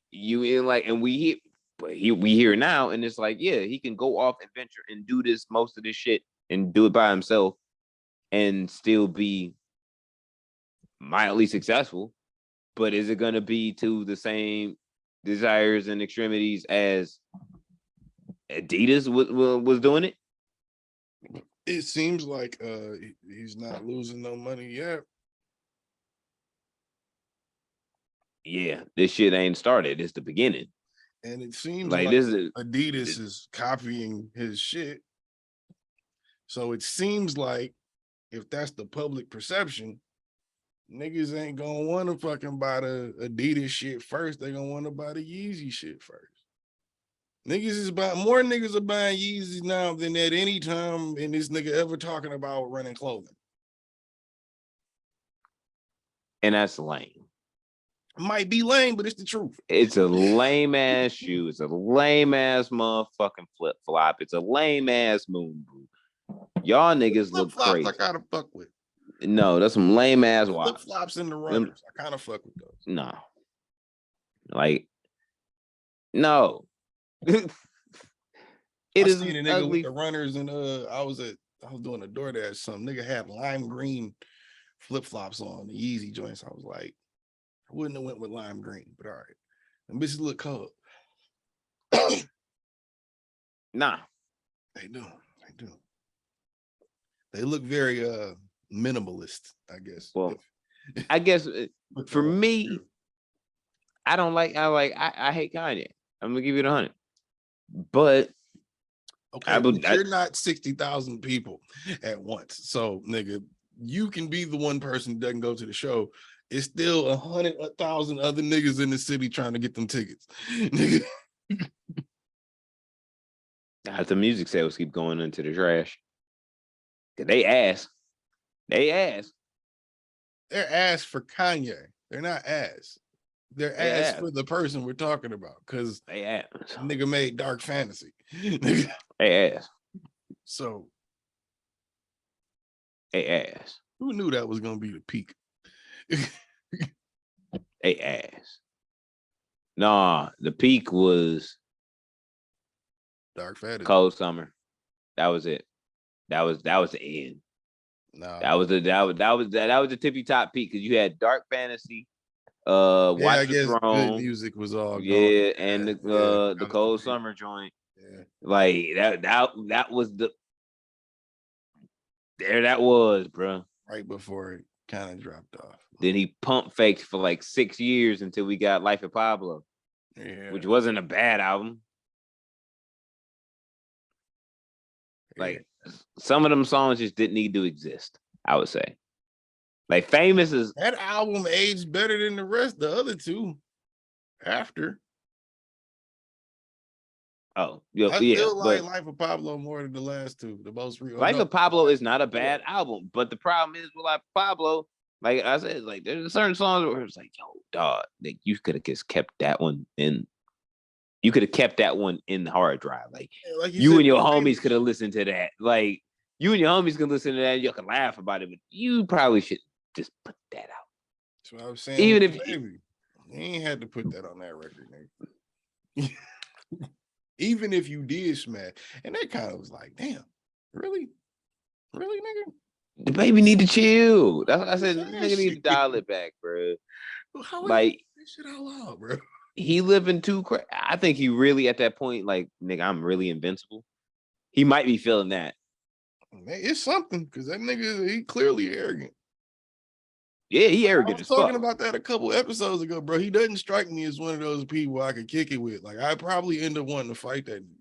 You in like, and we hear now, and it's like, yeah, he can go off and venture and do most of this shit and do it by himself and still be mildly successful. But is it gonna be to the same desires and extremities as Adidas was doing it? It seems like he's not losing no money yet. Yeah, this shit ain't started. It's the beginning. And it seems like Adidas is copying his shit. So it seems like if that's the public perception, niggas ain't gonna want to fucking buy the Adidas shit first. They gonna want to buy the Yeezy shit first. More niggas are buying Yeezys now than at any time in this nigga ever talking about running clothing. And that's lame. might be lame, but it's the truth. It's a lame ass shoe. It's a lame ass motherfucking flip flop. It's a lame ass moon boot. Y'all niggas look crazy. I gotta fuck with. No, that's some lame ass watch. Flip flops in the runners. I kind of fuck with those. No, like no. It is seen a nigga ugly with the runners, and I was doing a DoorDash. Some nigga had lime green flip flops on the Yeezy joints. I was like, I wouldn't have went with lime green, but all right. And bitches look cold. Nah, they do. They look very minimalist, I guess. Well, I guess for me, I hate Kanye. I'm gonna give you 100, but okay, you're not 60,000 people at once. So, nigga, you can be the one person that doesn't go to the show. It's still 100,000 other niggas in the city trying to get them tickets. Nigga. The music sales keep going into the trash. They ass. They're ass for Kanye. They're not ass. They're ass for the person we're talking about, because they ass. Nigga made Dark Fantasy. They ass. So they ass. Who knew that was gonna be the peak? They ass. Nah, the peak was Dark Fantasy. Cold Summer. That was it. That was the end. No, that was the tippy top peak, because you had Dark Fantasy, Watch the Throne. Good music was all gone. And the Cold Summer joint. Yeah. Like that was the there that was, bro. Right before it kind of dropped off. Then he pump faked for like 6 years until we got Life of Pablo. Yeah. Which wasn't a bad album. Like some of them songs just didn't need to exist, I would say. Like Famous is that album aged better than the rest, the other two after. Oh, I still like Life of Pablo more than the last two. The most real Life of Pablo is not a bad album, but the problem is with Life of Pablo, like I said, like there's certain songs where it's like, yo, dog, like you could have just kept that one in. You could have kept that one in the hard drive. Like you and your homies could have listened to that. Like you and your homies can listen to that. And you can laugh about it, but you probably should just put that out. That's what I was saying. Even if you ain't had to put that on that record, nigga. Even if you did smash, and that kind of was like, damn, really, nigga. The baby need to chill. That's what I said. Nigga need to dial it back, bro. How like this shit out loud, bro. He living too crazy. I think he really at that point, like, nigga, I'm really invincible. He might be feeling that. It's something, because that nigga, he clearly arrogant. Yeah, he arrogant. I was talking about that a couple episodes ago, bro. He doesn't strike me as one of those people I could kick it with. Like, I probably end up wanting to fight that nigga.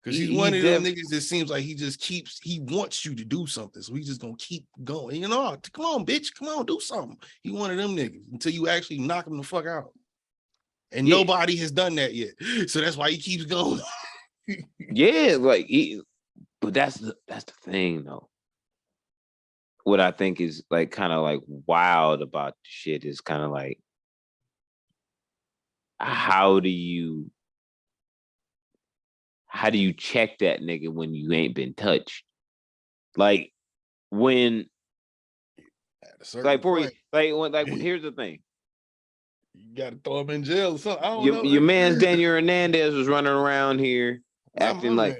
Because he's one of them niggas that seems like he wants you to do something. So he's just gonna keep going. You know, come on, bitch, come on, do something. He one of them niggas until you actually knock him the fuck out. And nobody has done that yet. So that's why he keeps going. Yeah, like but that's the thing though. What I think is like kind of like wild about the shit is kind of like, how do you check that nigga when you ain't been touched? Like when like for here's the thing. You gotta throw him in jail or something. I don't know. Your man's Daniel Hernandez was running around here acting like,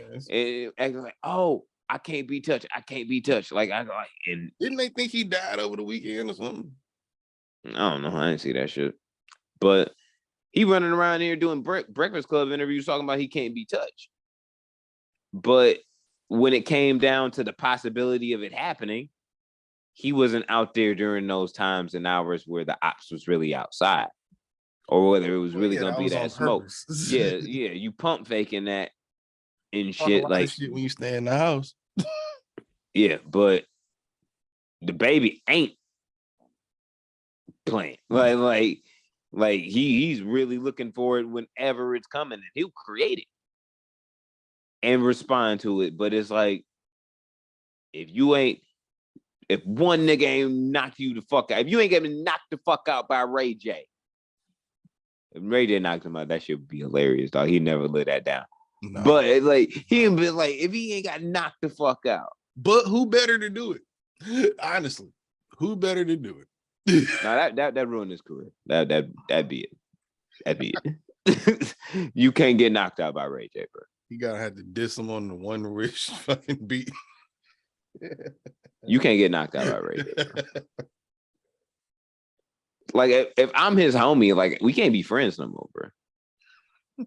oh, I can't be touched. I can't be touched. Like and didn't they think he died over the weekend or something? I don't know. I didn't see that shit. But he running around here doing Breakfast Club interviews talking about he can't be touched. But when it came down to the possibility of it happening, he wasn't out there during those times and hours where the ops was really outside, or whether it was really gonna be that smoke. yeah, you pump faking that and shit. Like shit when you stay in the house. Yeah, but the baby ain't playing. Like he's really looking for it whenever it's coming, and he'll create it and respond to it. But it's like, if you ain't if one nigga ain't knocked you the fuck out, if you ain't getting knocked the fuck out by Ray J, if Ray J knocked him out, that shit would be hilarious, dog. He'd never let that down. No. But like he'd be like, if he ain't got knocked the fuck out. But who better to do it? Honestly, who better to do it? No, that ruined his career. That'd be it. That'd be it. You can't get knocked out by Ray J, bro. You gotta have to diss him on the one rich fucking beat. You can't get knocked out by Ray J, bro. Like if I'm his homie, like we can't be friends no more, bro.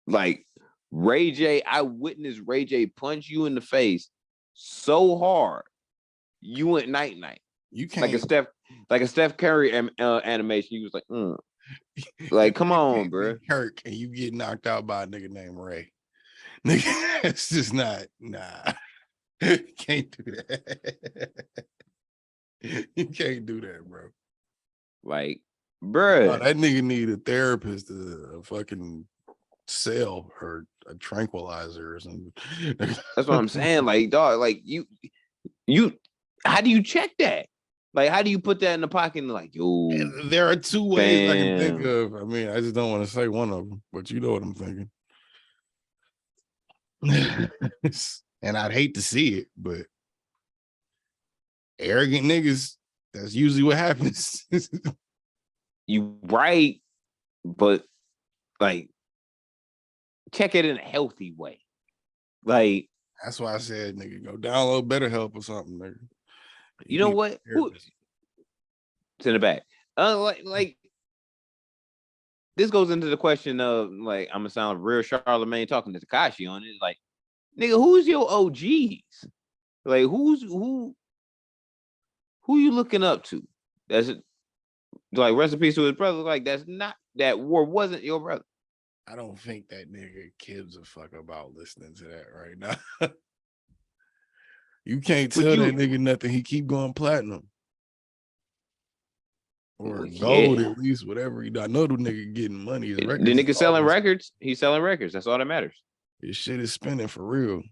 Like Ray J, I witnessed Ray J punch you in the face so hard, you went night night. You can't like a Steph Curry animation. You was like, like come on, bro. Kirk, and you get knocked out by a nigga named Ray. Nigga, it's just not. Nah, can't do that. You can't do that, bro. Like, bro, that nigga need a therapist, a fucking cell or a tranquilizer or something. That's what I'm saying. Like, dog, like you, how do you check that? Like, how do you put that in the pocket and like, yo? There are two ways I can think of. I mean, I just don't want to say one of them, but you know what I'm thinking. And I'd hate to see it, but arrogant niggas, that's usually what happens. You right, but like check it in a healthy way. Like that's why I said, nigga, go download BetterHelp or something, nigga. You know what? It's in the back. Like this goes into the question of like I'm gonna sound real Charlemagne talking to Tekashi on it. Like, nigga, who's your OGs? Like, who you looking up to? That's it. Like recipes to his brother. Like that's not that war wasn't your brother. I don't think that nigga gives a fuck about listening to that right now. You can't tell that nigga nothing. He keep going platinum or gold at least, whatever he do. I know the nigga getting money. The nigga selling records. He's selling records. That's all that matters. His shit is spinning for real.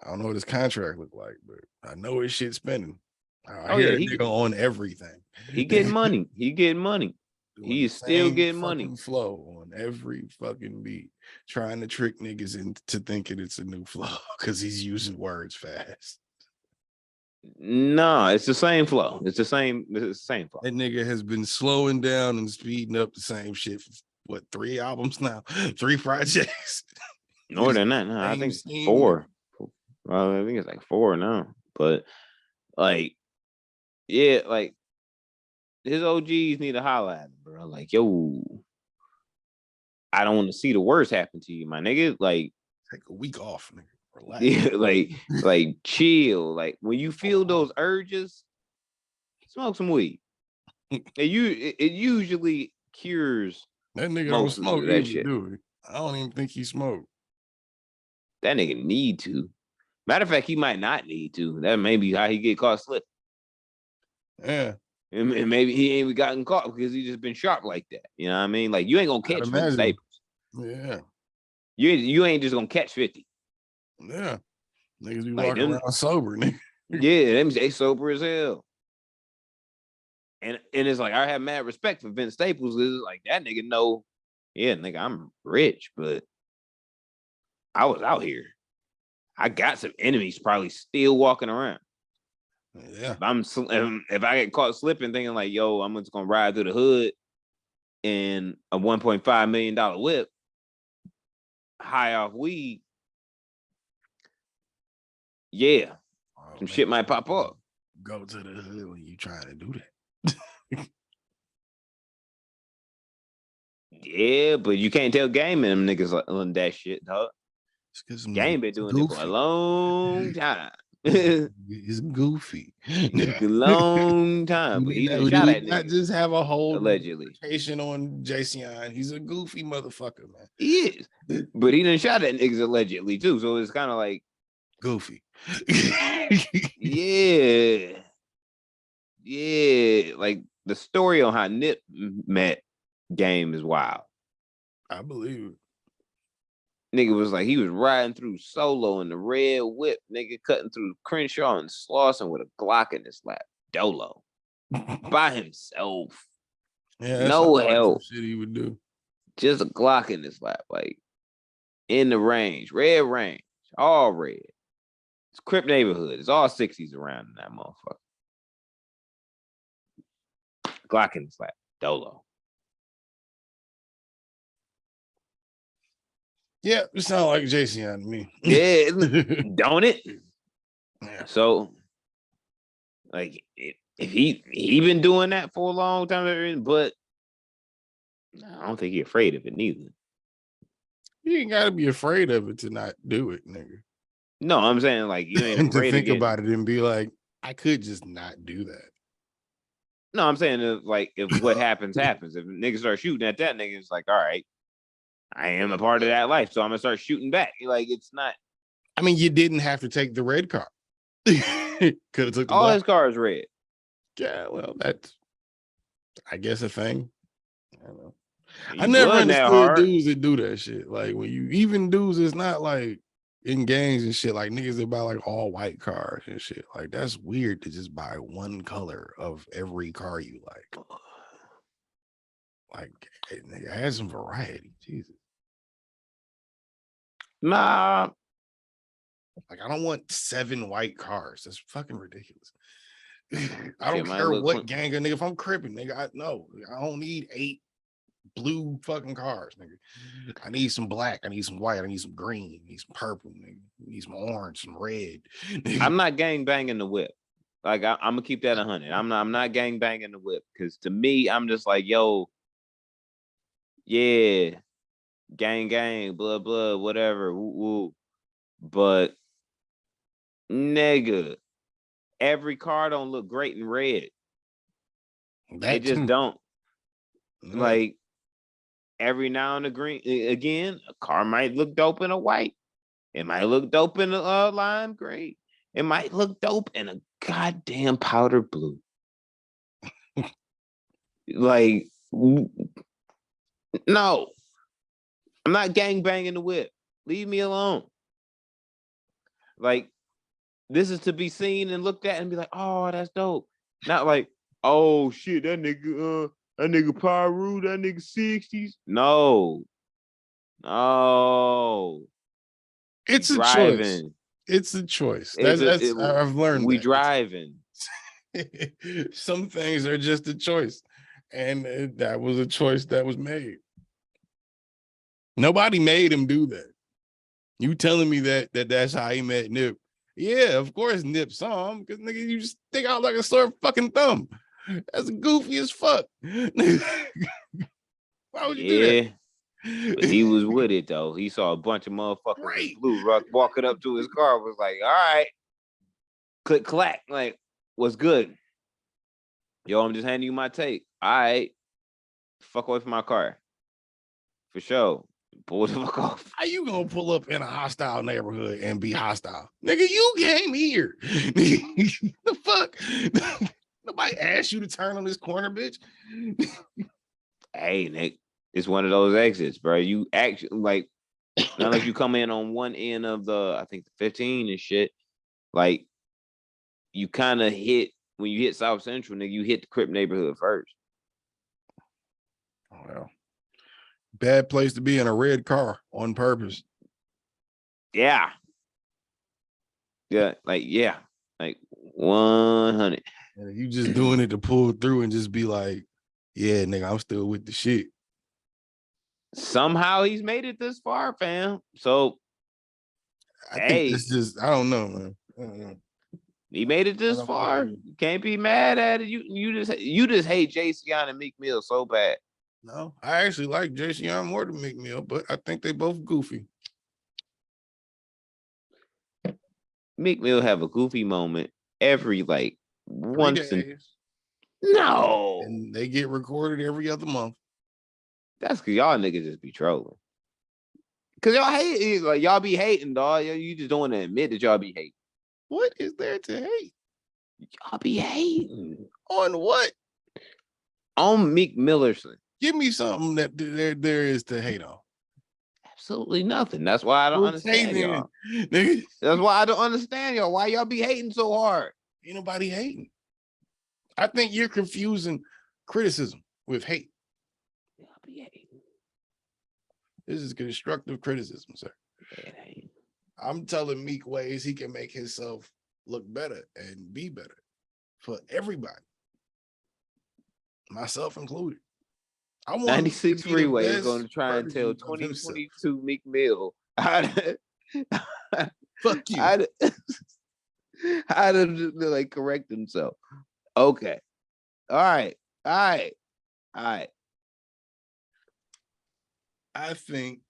I don't know what his contract look like, but I know his shit spinning. I hear he nigga on everything. He getting money. He getting money. He is still getting money. Flow on every fucking beat, trying to trick niggas into thinking it's a new flow because he's using words fast. No, it's the same flow. It's the same flow. That nigga has been slowing down and speeding up the same shit for what, 3 albums now, 3 projects. More than that, no, I think it's 4. Well, I think it's like 4 now, but like, yeah, like his OGs need to holler at him, bro. Like, yo, I don't want to see the worst happen to you, my nigga. Like, take a week off, nigga. Relax. Yeah, like chill. Like when you feel those urges, smoke some weed. It usually cures. That nigga don't smoke that shit. Dude. I don't even think he smoked. That nigga need to. Matter of fact, he might not need to. That may be how he get caught slipping. Yeah. And maybe he ain't even gotten caught because he just been sharp like that. You know what I mean? Like you ain't gonna catch 50 staples. Yeah. You ain't just gonna catch 50. Yeah. Niggas be like walking around sober, nigga. Yeah, they sober as hell. And it's like I have mad respect for Vince Staples. It's like that nigga know, yeah, nigga, I'm rich, but I was out here. I got some enemies probably still walking around. Yeah. If I get caught slipping, thinking like, yo, I'm just gonna ride through the hood in a $1.5 million whip, high off weed. Yeah, some shit might pop up. Go to the hood when you trying to do that. Yeah, but you can't tell Game and them niggas on that shit, dog. Game been doing it for a long time. He's goofy. A long time. But he didn't shot at not just have a whole allegedly on Jason. He's a goofy motherfucker, man. He is. But he didn't shot at niggas allegedly too. So it's kind of like goofy. Yeah. Yeah. Like the story on how Nip met Game is wild. I believe it. Nigga was like, he was riding through Solo in the red whip, nigga, cutting through Crenshaw and Slauson with a Glock in his lap. Dolo. By himself. Yeah, no help. Shit he would do. Just a Glock in his lap, like in the range, red range, all red. It's Crip neighborhood. It's all 60s around in that motherfucker. Glock in his lap. Dolo. Yeah, it sounds like Jason to me. Yeah, don't it? Yeah. So, like, if he been doing that for a long time, but I don't think he's afraid of it neither. You ain't got to be afraid of it to not do it, nigga. No, I'm saying like you ain't and afraid to think of about it and be like, I could just not do that. No, I'm saying if what happens happens. If niggas start shooting at that nigga, it's like, all right, I am a part of that life, so I'm gonna start shooting back. Like it's not. I mean, you didn't have to take the red car. Could have took the all black. his cars red. Yeah, well, that's I guess a thing. I don't know. You I never that understood dudes that do that shit. Like when you even dudes, it's not like in gangs and shit. Like niggas that buy like all white cars and shit. Like that's weird to just buy one color of every car you like. Like nigga, have some variety. Jesus. Nah. Like I don't want 7 white cars. That's fucking ridiculous. I don't care what gang or nigga. If I'm cripping, nigga, I don't need 8 blue fucking cars, nigga. I need some black. I need some white. I need some green. I need some purple, nigga. I need some orange, some red. I'm not gang banging the whip. Like I'm gonna keep that 100. I'm not gang banging the whip because to me, I'm just like, yo, yeah, gang, blah blah, whatever, woo woo. But nigga, every car don't look great in red. They just don't. Like every now and again, a car might look dope in a white. It might look dope in a lime gray. It might look dope in a goddamn powder blue. Like, no, I'm not gang banging the whip. Leave me alone. Like, this is to be seen and looked at and be like, oh, that's dope. Not like, oh shit, that nigga Pyru, that nigga 60s. No. It's a choice. It's a choice. I've learned. We driving. Some things are just a choice, and that was a choice that was made. Nobody made him do that. You telling me that's how he met Nip? Yeah, of course Nip saw him because nigga, you just stick out like a sore fucking thumb. That's goofy as fuck. Why would you do that? But he was with it though. He saw a bunch of motherfuckers in blue walking up to his car. Was like, all right, click clack. Like, what's good? Yo, I'm just handing you my tape. All right, fuck away from my car. For sure. Pull the fuck off. How you gonna pull up in a hostile neighborhood and be hostile? Nigga, you came here. The fuck? Nobody asked you to turn on this corner, bitch. Hey, Nick, it's one of those exits, bro. You actually like, not like you come in on one end of the, I think the 15 and shit. Like, you kind of hit when you hit South Central, nigga. You hit the Crip neighborhood first. Oh well, bad place to be in a red car on purpose. Yeah, like 100. And you just doing it to pull through and just be like, yeah, nigga, I'm still with the shit. Somehow he's made it this far, fam. So I think it's just, I don't know, man. I don't know. He made it this far. You can't be mad at it. You just hate Jayceon and Meek Mill so bad. No, I actually like Jayceon more than Meek Mill, but I think they both goofy. Meek Mill have a goofy moment every like 3 once days. No. And they get recorded every other month. That's because y'all niggas just be trolling. Cause y'all hate, like y'all be hating, dog. You just don't want to admit that y'all be hating. What is there to hate? Y'all be hating. On what? On Meek Millerson. Give me something that there is to hate on. Absolutely nothing. That's why I don't understand y'all. That's why I don't understand y'all. Why y'all be hating so hard? Ain't nobody hating. I think you're confusing criticism with hate. Y'all be hating. This is constructive criticism, sir. I'm telling Meek ways he can make himself look better and be better for everybody, myself included. I want 96 Freeway is going to try and tell 2022 Meek Mill how to fuck you. How to like correct himself. Okay. All right. I think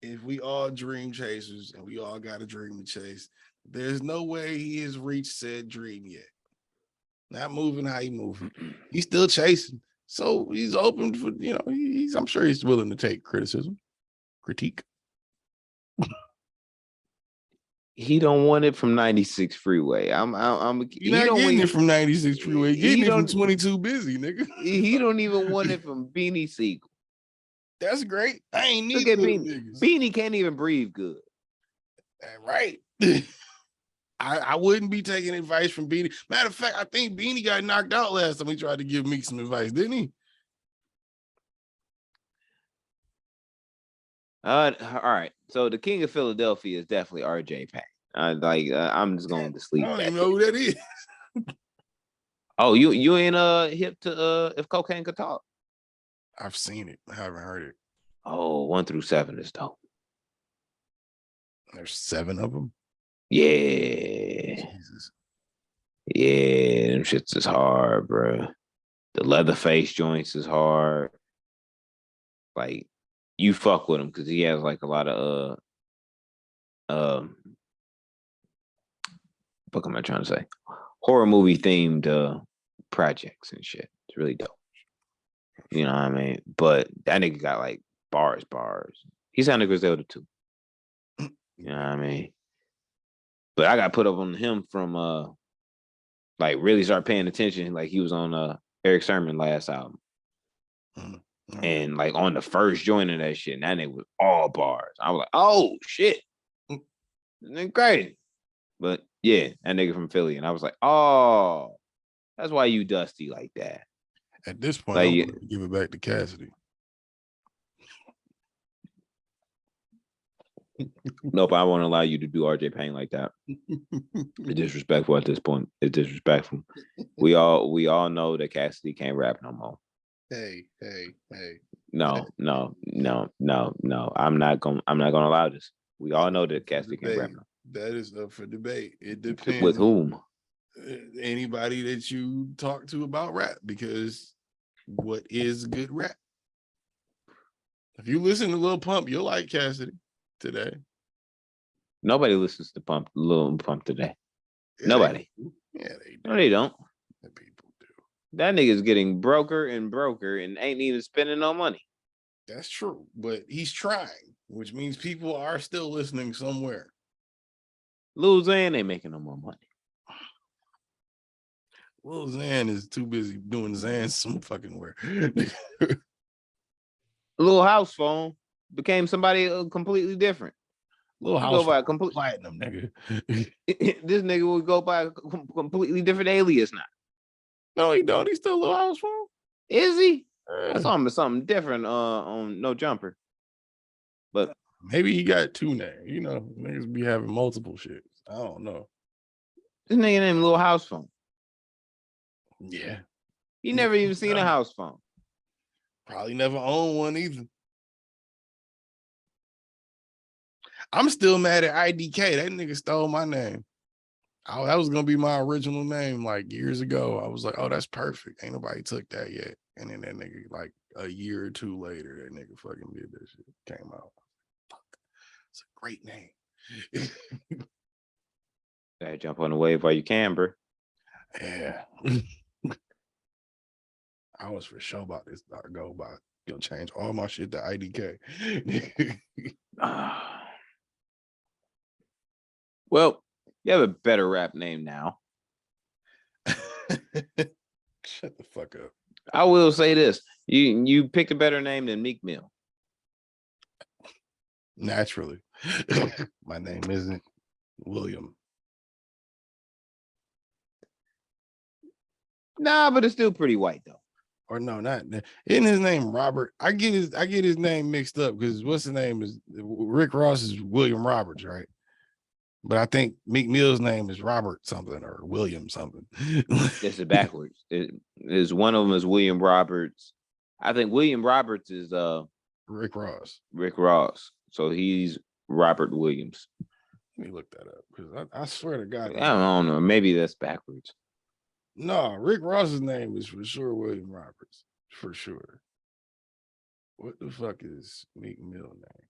if we all dream chasers and we all got a dream to chase, there's no way he has reached said dream yet. Not moving how he moving. He's still chasing. So he's open for, I'm sure he's willing to take critique. He don't want it from 96 Freeway. You're not getting it from 96 Freeway. Getting it from 22 Busy, nigga. He don't even want it from Beanie Siegel. That's great. I ain't need Look at Beanie. Beanie can't even breathe good. Right. I wouldn't be taking advice from Beanie. Matter of fact, I think Beanie got knocked out last time he tried to give Meek some advice, didn't he? All right. So the King of Philadelphia is definitely RJ Payne. I'm just going to sleep. I don't even know who that is. Oh, you ain't hip to If Cocaine Could Talk? I've seen it. I haven't heard it. Oh, 1 through 7 is dope. There's 7 of them. Yeah. Jesus. Yeah, them shits is hard, bro. The Leatherface joints is hard. Like, you fuck with him because he has like a lot of what am I trying to say? Horror movie themed projects and shit. It's really dope. You know what I mean? But that nigga got like bars. He sounded Griselda too. You know what I mean? But I got put up on him from like really start paying attention. Like he was on Eric Sermon last album. And like on the first joint of that shit, and that nigga was all bars. I was like, oh shit. Nigga crazy. But yeah, that nigga from Philly. And I was like, oh, that's why you dusty like that. At this point, like, I'm gonna give it back to Cassidy. Nope, I won't allow you to do RJ Payne like that. It's disrespectful at this point. It's disrespectful. We all know that Cassidy can't rap no more. Hey. No. I'm not gonna allow this. We all know that Cassidy can't rap no. That is up for debate. It depends with whom. Anybody that you talk to about rap, because what is good rap? If you listen to Lil Pump, you'll like Cassidy today. Nobody listens to Lil Pump today. Yeah, nobody. They do. No, they don't. The people do. That nigga's getting broker and ain't even spending no money. That's true, but he's trying, which means people are still listening somewhere. Lil Xan ain't making no more money. Lil Xan is too busy doing Xan some fucking where. Lil House Phone became somebody completely different. Lil House by platinum, nigga. This nigga would go by a completely different alias now. No, he don't. He's still Lil House Phone. Is he? I saw him as something different on No Jumper. But maybe he got 2 names. You know, niggas be having multiple shit. I don't know. This nigga named Lil House Phone. Yeah. He never even seen a house phone. Probably never owned one either. I'm still mad at IDK. That nigga stole my name. That was gonna be my original name like years ago. I was like, oh, that's perfect. Ain't nobody took that yet. And then that nigga, like a year or 2 later, that nigga fucking did that shit. Came out. Fuck. It's a great name. Gotta jump on the wave while you can, bro. Yeah. I was for sure about this. Go change all my shit to IDK. Well, you have a better rap name now. Shut the fuck up. I will say this. You picked a better name than Meek Mill. Naturally. My name isn't William. Nah, but it's still pretty white though. Or no, not isn't his name Robert? I get his name mixed up because what's his name is Rick Ross is William Roberts, right? But I think Meek Mill's name is Robert something or William something. This is backwards. It is one of them is William Roberts. I think William Roberts is Rick Ross. Rick Ross. So he's Robert Williams. Let me look that up because I swear to God. I don't know. Maybe that's backwards. No, Rick Ross's name is for sure William Roberts. For sure. What the fuck is Meek Mill name?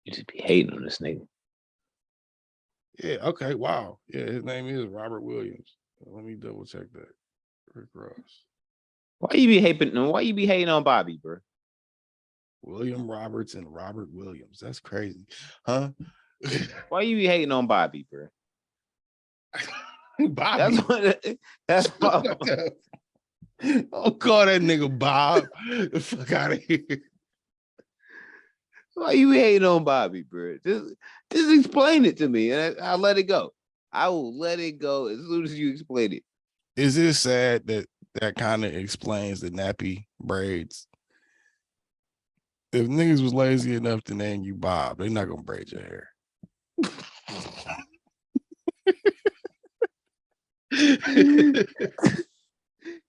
You just be hating on this nigga. Yeah, okay. Wow. Yeah, his name is Robert Williams. Let me double check that. Rick Ross. Why you be hating on Bobby, bro? William Roberts and Robert Williams. That's crazy. Huh? Why you be hating on Bobby, bro? Bobby. That's what Don't call that nigga Bob. The fuck out of here. Why you hating on Bobby, bro? Just explain it to me, and I'll let it go. I will let it go as soon as you explain it. Is it sad that kind of explains the nappy braids? If niggas was lazy enough to name you Bob, they're not gonna braid your hair.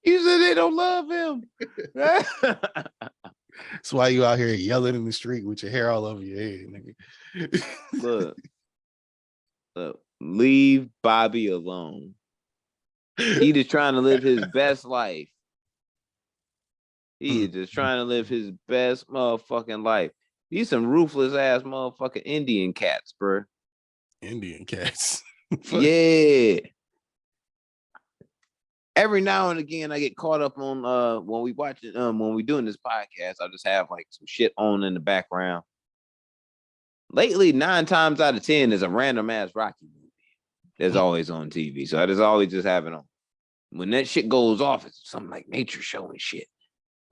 You said they don't love him. That's why you out here yelling in the street with your hair all over your head, nigga. Look, leave Bobby alone. He just trying to live his best life. He is just trying to live his best motherfucking life. These some ruthless ass motherfucking Indian cats, bro. Indian cats. Yeah. Every now and again, I get caught up on when we doing this podcast. I just have like some shit on in the background. Lately, 9 times out of 10 is a random ass Rocky movie that's always on TV. So I just always just have it on. When that shit goes off, it's something like nature show and shit.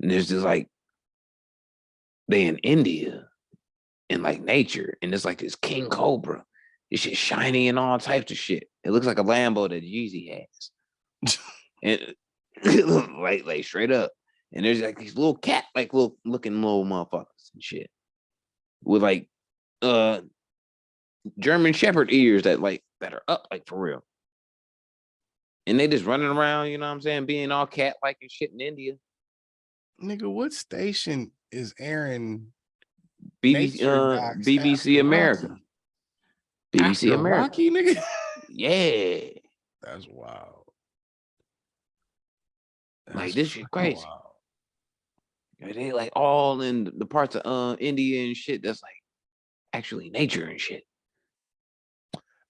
And there's just like they in India and like nature, and it's like this king cobra. This shit shiny and all types of shit. It looks like a Lambo that Yeezy has. And like straight up. And there's like these little cat, like little looking little motherfuckers and shit. With like German Shepherd ears that are up like for real. And they just running around, you know what I'm saying, being all cat like and shit in India. Nigga, what station is airing BBC America? Rocky? BBC After America. Rocky, nigga? Yeah. That's wild. Like this shit crazy. Wow. They like all in the parts of India and shit that's like actually nature and shit.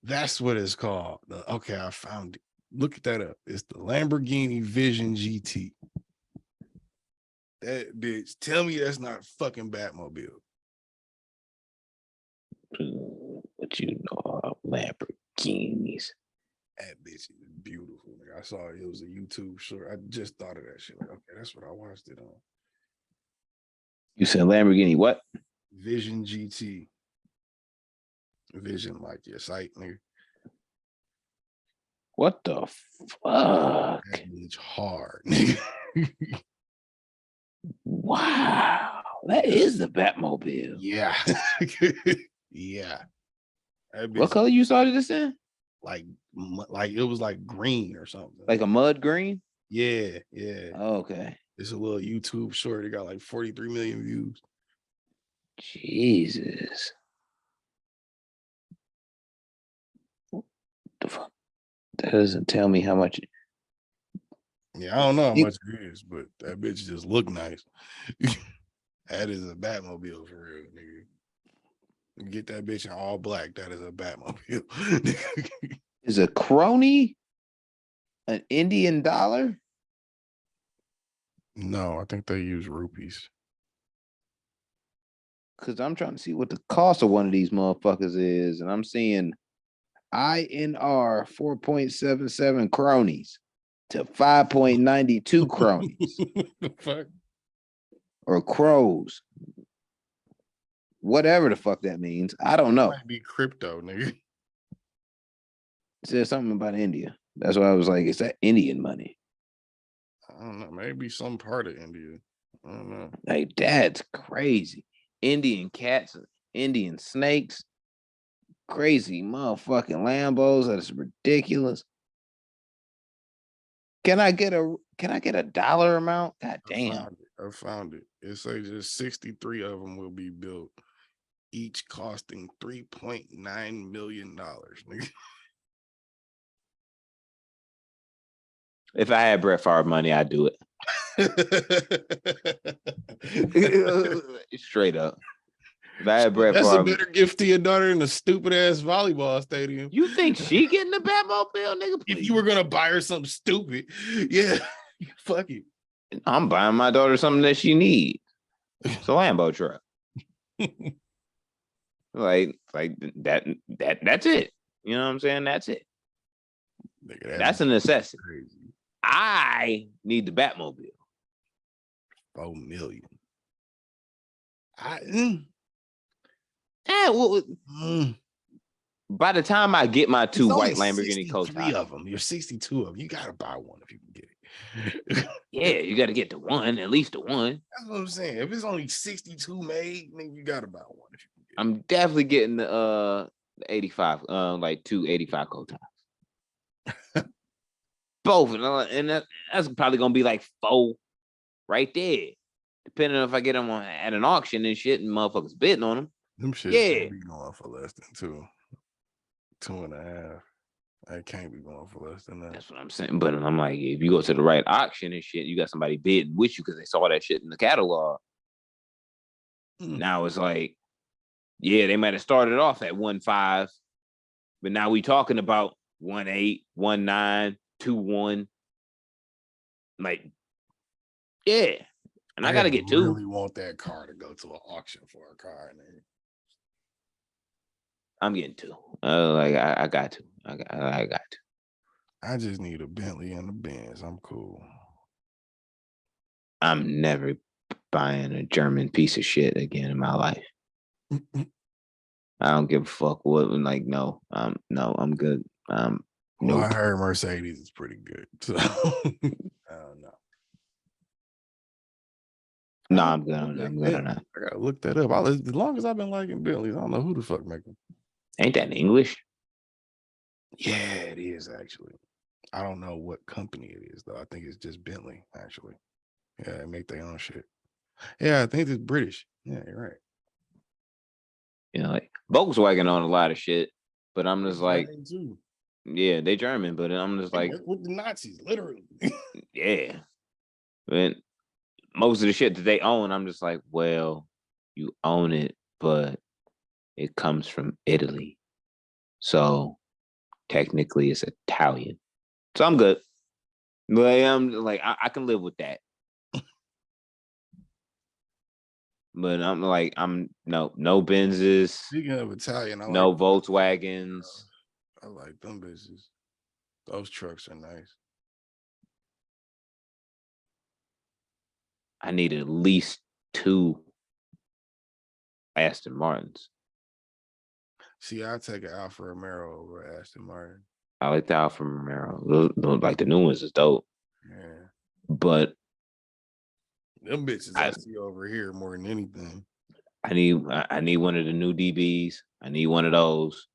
That's what it's called. Okay, I found it. Look at that up. It's the Lamborghini Vision GT. That bitch, tell me that's not fucking Batmobile. What you know about Lamborghinis? That bitch is beautiful. Like, I saw it was a YouTube short. I just thought of that shit. Like, okay, that's what I watched it on. You said Lamborghini what? Vision GT. Vision like your sight, nigga. What the fuck? That bitch hard, nigga. Wow, that is the Batmobile. Yeah. Yeah. What color you started this in? Like it was like green or something. Like a mud green? Yeah, yeah. Oh, okay. It's a little YouTube short. It got like 43 million views. Jesus. What the fuck? That doesn't tell me how much. Yeah, I don't know how much it is, but that bitch just look nice. That is a Batmobile for real, nigga. Get that bitch in all black. That is a Batmobile. Is a crony an Indian dollar? No, I think they use rupees. Because I'm trying to see what the cost of one of these motherfuckers is, and I'm seeing INR 4.77 cronies to 5.92 cronies. The fuck? Or crows. whatever the fuck that means. I don't know. It might be crypto, nigga. It said something about India. That's why I was like, it's that Indian money. I don't know. Maybe some part of India. I don't know. Like, that's crazy. Indian cats, Indian snakes, crazy motherfucking Lambos. That's ridiculous. Can I get a dollar amount? God damn. I found it. It says just 63 of them will be built, each costing $3.9 million. If I had Brett Favre money, I'd do it. Straight up. If I had Brett That's Favre, a better gift to your daughter than a stupid ass volleyball stadium. You think she getting the Batmobile, nigga? Please. If you were gonna buy her something stupid, yeah, fuck it. I'm buying my daughter something that she needs. It's a Lambo truck. like that's it. You know what I'm saying? That's it. Nigga, that's a necessity. Crazy. I need the Batmobile. $4 million. By the time I get my two white Lamborghini Countach, 3 of them. You're 62 of them. You gotta buy one if you can get it. Yeah, you gotta get the one, at least the one. That's what I'm saying. If it's only 62 made, then you gotta buy one if you can get it. I'm definitely getting the 85, like 285 Countachs. Both, and that's probably gonna be like 4 right there, depending on if I get them at an auction and shit, and motherfuckers bidding on them. Them shit can't be going for less than 2.5. I can't be going for less than that. That's what I'm saying. But I'm like, if you go to the right auction and shit, you got somebody bidding with you because they saw that shit in the catalog. Now it's like, yeah, they might have started off at 1.5, but now we talking about 1.8, 1.9, 2.1. Like, yeah. And I gotta get 2. I really want that car to go to an auction for a car. I'm getting 2. Like I got to. I got to. I just need a Bentley and a Benz. I'm cool. I'm never buying a German piece of shit again in my life. I don't give a fuck what. Like, no, I'm good. Well, I heard Mercedes is pretty good. So I don't know. No, I'm good. I'm good on that. I gotta look that up. As long as I've been liking Bentleys, I don't know who the fuck make them. Ain't that in English? Yeah, it is actually. I don't know what company it is though. I think it's just Bentley actually. Yeah, they make their own shit. Yeah, I think it's British. Yeah, you're right. You know, like Volkswagen on a lot of shit, but I'm just like, yeah, they German, but I'm just like with the Nazis, literally. Yeah, but most of the shit that they own, I'm just like, well, you own it, but it comes from Italy, so technically it's Italian. So I'm good. But I'm like, I can live with that. But I'm like, no Benzes. Speaking of Italian, no Volkswagens. I like them bitches. Those trucks are nice. I need at least 2 Aston Martins. See, I'll take an Alfa Romero over Aston Martin. I like the Alfa Romero. Like the new ones is dope. Yeah. But them bitches I see over here more than anything. I need one of the new DBs. I need one of those.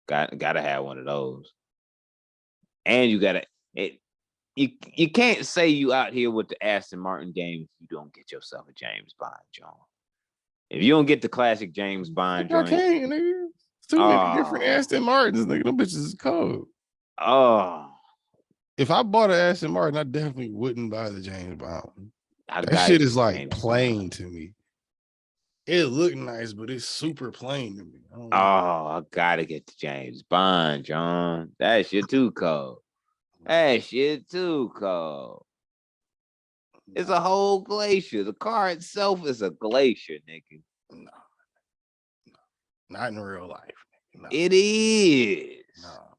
Gotta have one of those. And you gotta you can't say you out here with the Aston Martin game if you don't get yourself a James Bond joint. If you don't get the classic James Bond joint, I can't, nigga. Too many different Aston Martins, nigga. Them bitches is cold. Oh. If I bought an Aston Martin, I definitely wouldn't buy the James Bond. That shit is like plain to me. It looked nice, but it's super plain to me. I gotta get the James Bond, John. That shit too cold. That shit too cold. It's a whole glacier. The car itself is a glacier, nigga. No. Not in real life. No. It is. No.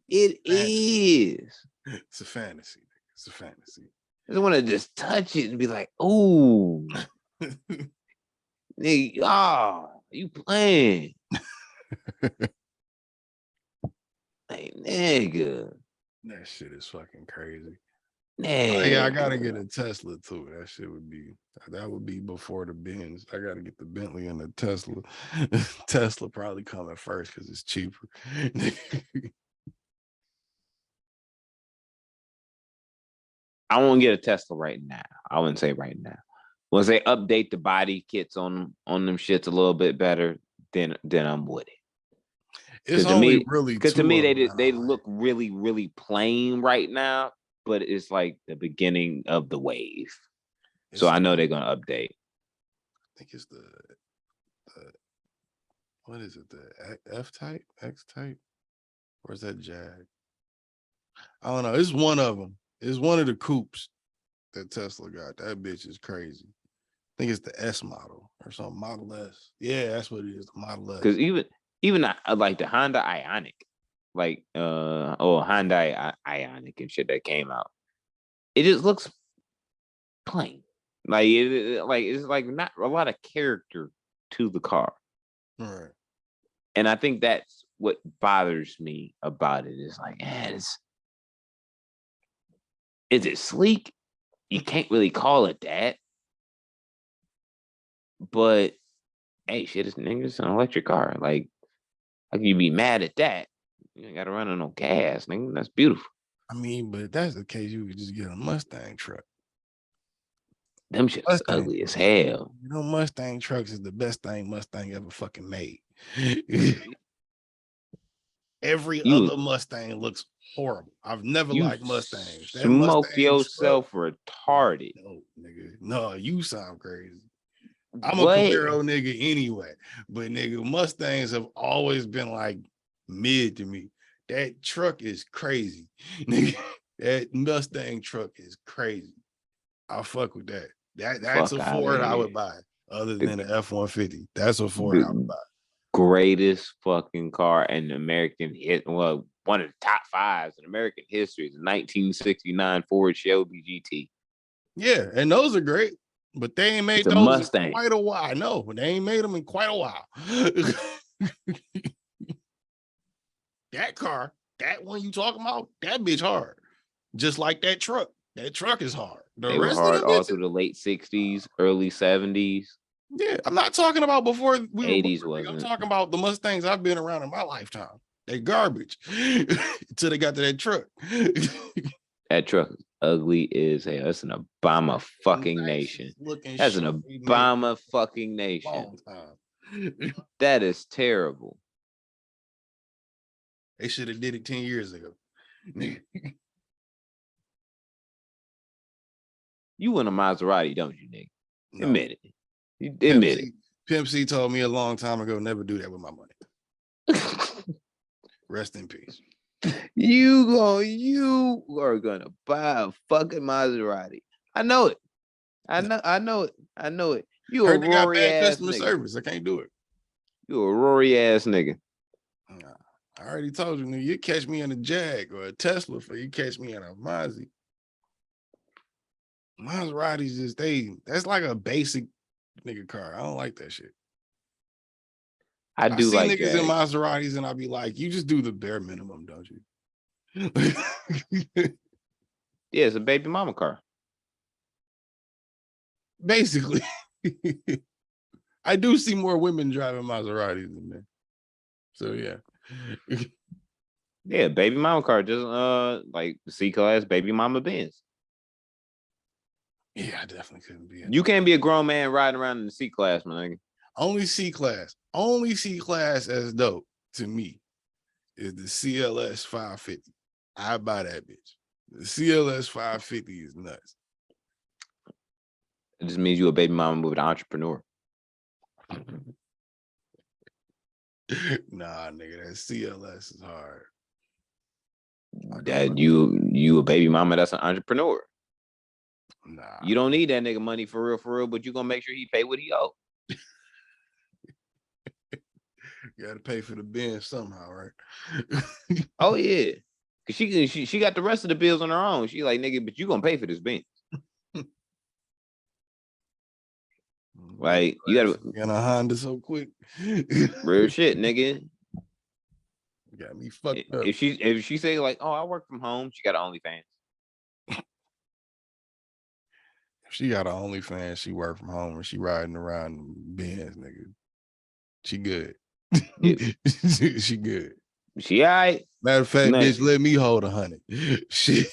It is. It's a fantasy. It's a fantasy. I just want to just touch it and be like, "Ooh, nigga, You playing? Hey, nigga. That shit is fucking crazy. Nigga. Oh, yeah, I gotta get a Tesla too. That would be before the Benz. I gotta get the Bentley and the Tesla. Tesla probably coming first because it's cheaper. I won't get a Tesla right now. I wouldn't say right now. Once they update the body kits on them shits a little bit better, then I'm with it. It's only really because to me they look really, really plain right now, but it's like the beginning of the wave. So I know they're gonna update. I think it's the what is it? The F type, X type, or is that Jag? I don't know. It's one of them. It's one of the coupes that Tesla got. That bitch is crazy. I think it's the S model or something. Model S. Yeah, that's what it is. The Model S. Because even like the Honda Ioniq, like Hyundai Ioniq and shit that came out, it just looks plain. Like it's like not a lot of character to the car. Right. And I think that's what bothers me about it. Is like, is it sleek? You can't really call it that. But hey, shit, it's niggas an electric car. Like, how can you be mad at that? You ain't gotta run on no gas, nigga. That's beautiful. I mean, but if that's the case, you could just get a Mustang truck. Them shit's ugly as hell. You know, Mustang trucks is the best thing Mustang ever fucking made. Every other Mustang looks horrible. I've never liked Mustangs. That smoke Mustang yourself retarded. No, nigga. No, you sound crazy. I'm a Camaro nigga anyway. But nigga, Mustangs have always been like mid to me. That truck is crazy. Nigga, that Mustang truck is crazy. I'll fuck with that. That's a Ford I would buy, other than the F-150. That's a Ford I would buy. Greatest fucking car in American one of the top 5s in American history is a 1969 Ford Shelby GT. Yeah, and those are great, but they ain't made those in quite a while. I know, they ain't made them in quite a while. That car, that one you talking about, that bitch hard. Just like that truck. That truck is hard. They were hard all through the late 60s, early 70s. Yeah, I'm not talking about before we 80s wasn't. I'm talking about the Mustangs I've been around in my lifetime. They garbage until they got to that truck. That truck is ugly as hell. That's an Obama fucking nation. That's an Obama fucking nation. That is terrible. They should have did it 10 years ago. You want a Maserati, don't you, nigga? No. Admit it. You admit it. Pimp C told me a long time ago, never do that with my money. Rest in peace. You are gonna buy a fucking Maserati. I know it. I know it. You a Rory ass customer service. I can't do it. You a Rory ass nigga. I already told you, nigga, you catch me in a Jag or a Tesla for you catch me in a Mazda. Maseratis just that's like a basic nigga car. I don't like that shit. I see like niggas in Maseratis and I'll be like, you just do the bare minimum, don't you? Yeah, it's a baby mama car. Basically. I do see more women driving Maseratis than men. So yeah. Yeah, baby mama car, just like C-Class baby mama Benz. Yeah, I definitely couldn't be. You can't be a grown man riding around in the C-Class, my nigga. Only C-Class as dope to me is the CLS 550. I buy that bitch. The CLS 550 is nuts. It just means you a baby mama with an entrepreneur. Nah, nigga, that CLS is hard. That you a baby mama that's an entrepreneur. Nah. You don't need that nigga money for real, but you gonna make sure he pay what he owe. You gotta pay for the Benz somehow, right? Oh yeah. Cause she got the rest of the bills on her own. She like, nigga, but you gonna pay for this Benz. Like you gotta get a Honda so quick. real shit, nigga. Got me fucked up. If she say like, oh, I work from home, she got an OnlyFans. She got an OnlyFans. She work from home and she riding around Benz, nigga. She good. She good. She all right. Matter of fact, bitch, let me hold 100. Shit.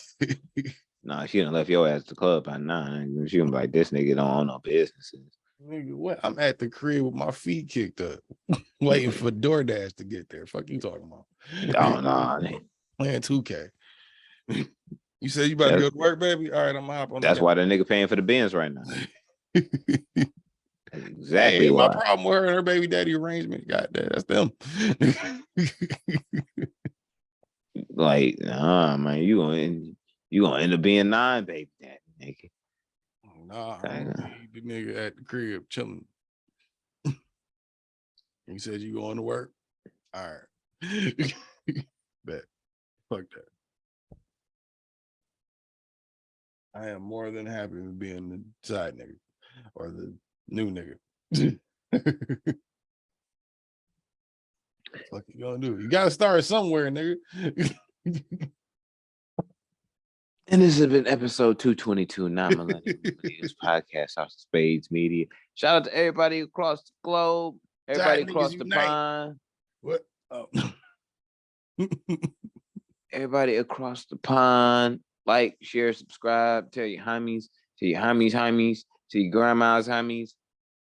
Nah, she done left your ass at the club by 9. She gonna be like, this nigga don't own no businesses. Nigga, what? I'm at the crib with my feet kicked up, waiting for DoorDash to get there. Fuck you talking about? Oh no, playing 2K. You said you about to go to work, baby? All right, I'm gonna hop on. That's why the nigga paying for the Benz right now. Exactly. Hey, my problem with her and her baby daddy arrangement. Goddamn, that's them. Like, nah, man, you gonna end up being 9, baby daddy, nigga. Nah, I need the nigga at the crib chilling. He said you going to work? All right. Bet. Fuck that. I am more than happy with being the side nigga or the new nigga. What you gonna do? You gotta start somewhere, nigga. And this has been episode 222, Non-Millennial Millennials Podcast, House of Spades Media. Shout out to everybody across the globe, everybody across the pond. What? Oh. Everybody across the pond. Like, share, subscribe, tell your homies, tell your homies, tell your grandma's homies.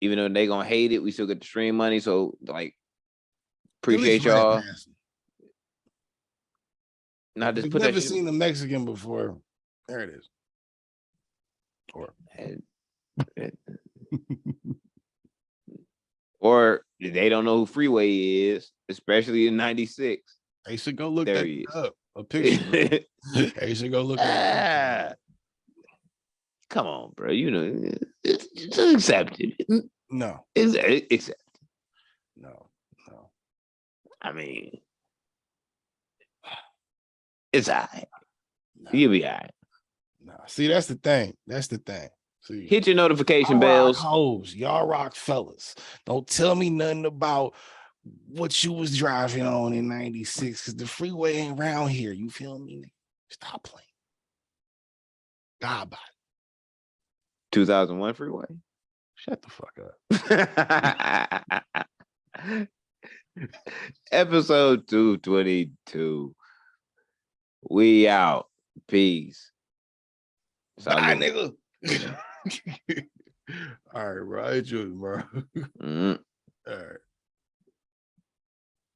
Even though they gonna hate it, we still get the stream money. So, like, appreciate y'all. Now just put never seen a Mexican before. There it is. Or they don't know who Freeway is, especially in 96. They should go look that up. A picture. They should go look at it. Come on, bro. You know, it's accepted. No. It's accepted. No. I mean, it's all right. No. You'll be all right. No. See, that's the thing. See, hit your notification bells. Hoes, y'all rock fellas. Don't tell me nothing about what you was driving on in 96 because the freeway ain't around here. You feel me? Stop playing. God bye. 2001 freeway. Shut the fuck up. Episode 222. We out. Peace. Bye, nigga. All right, bro. I enjoyed it, bro.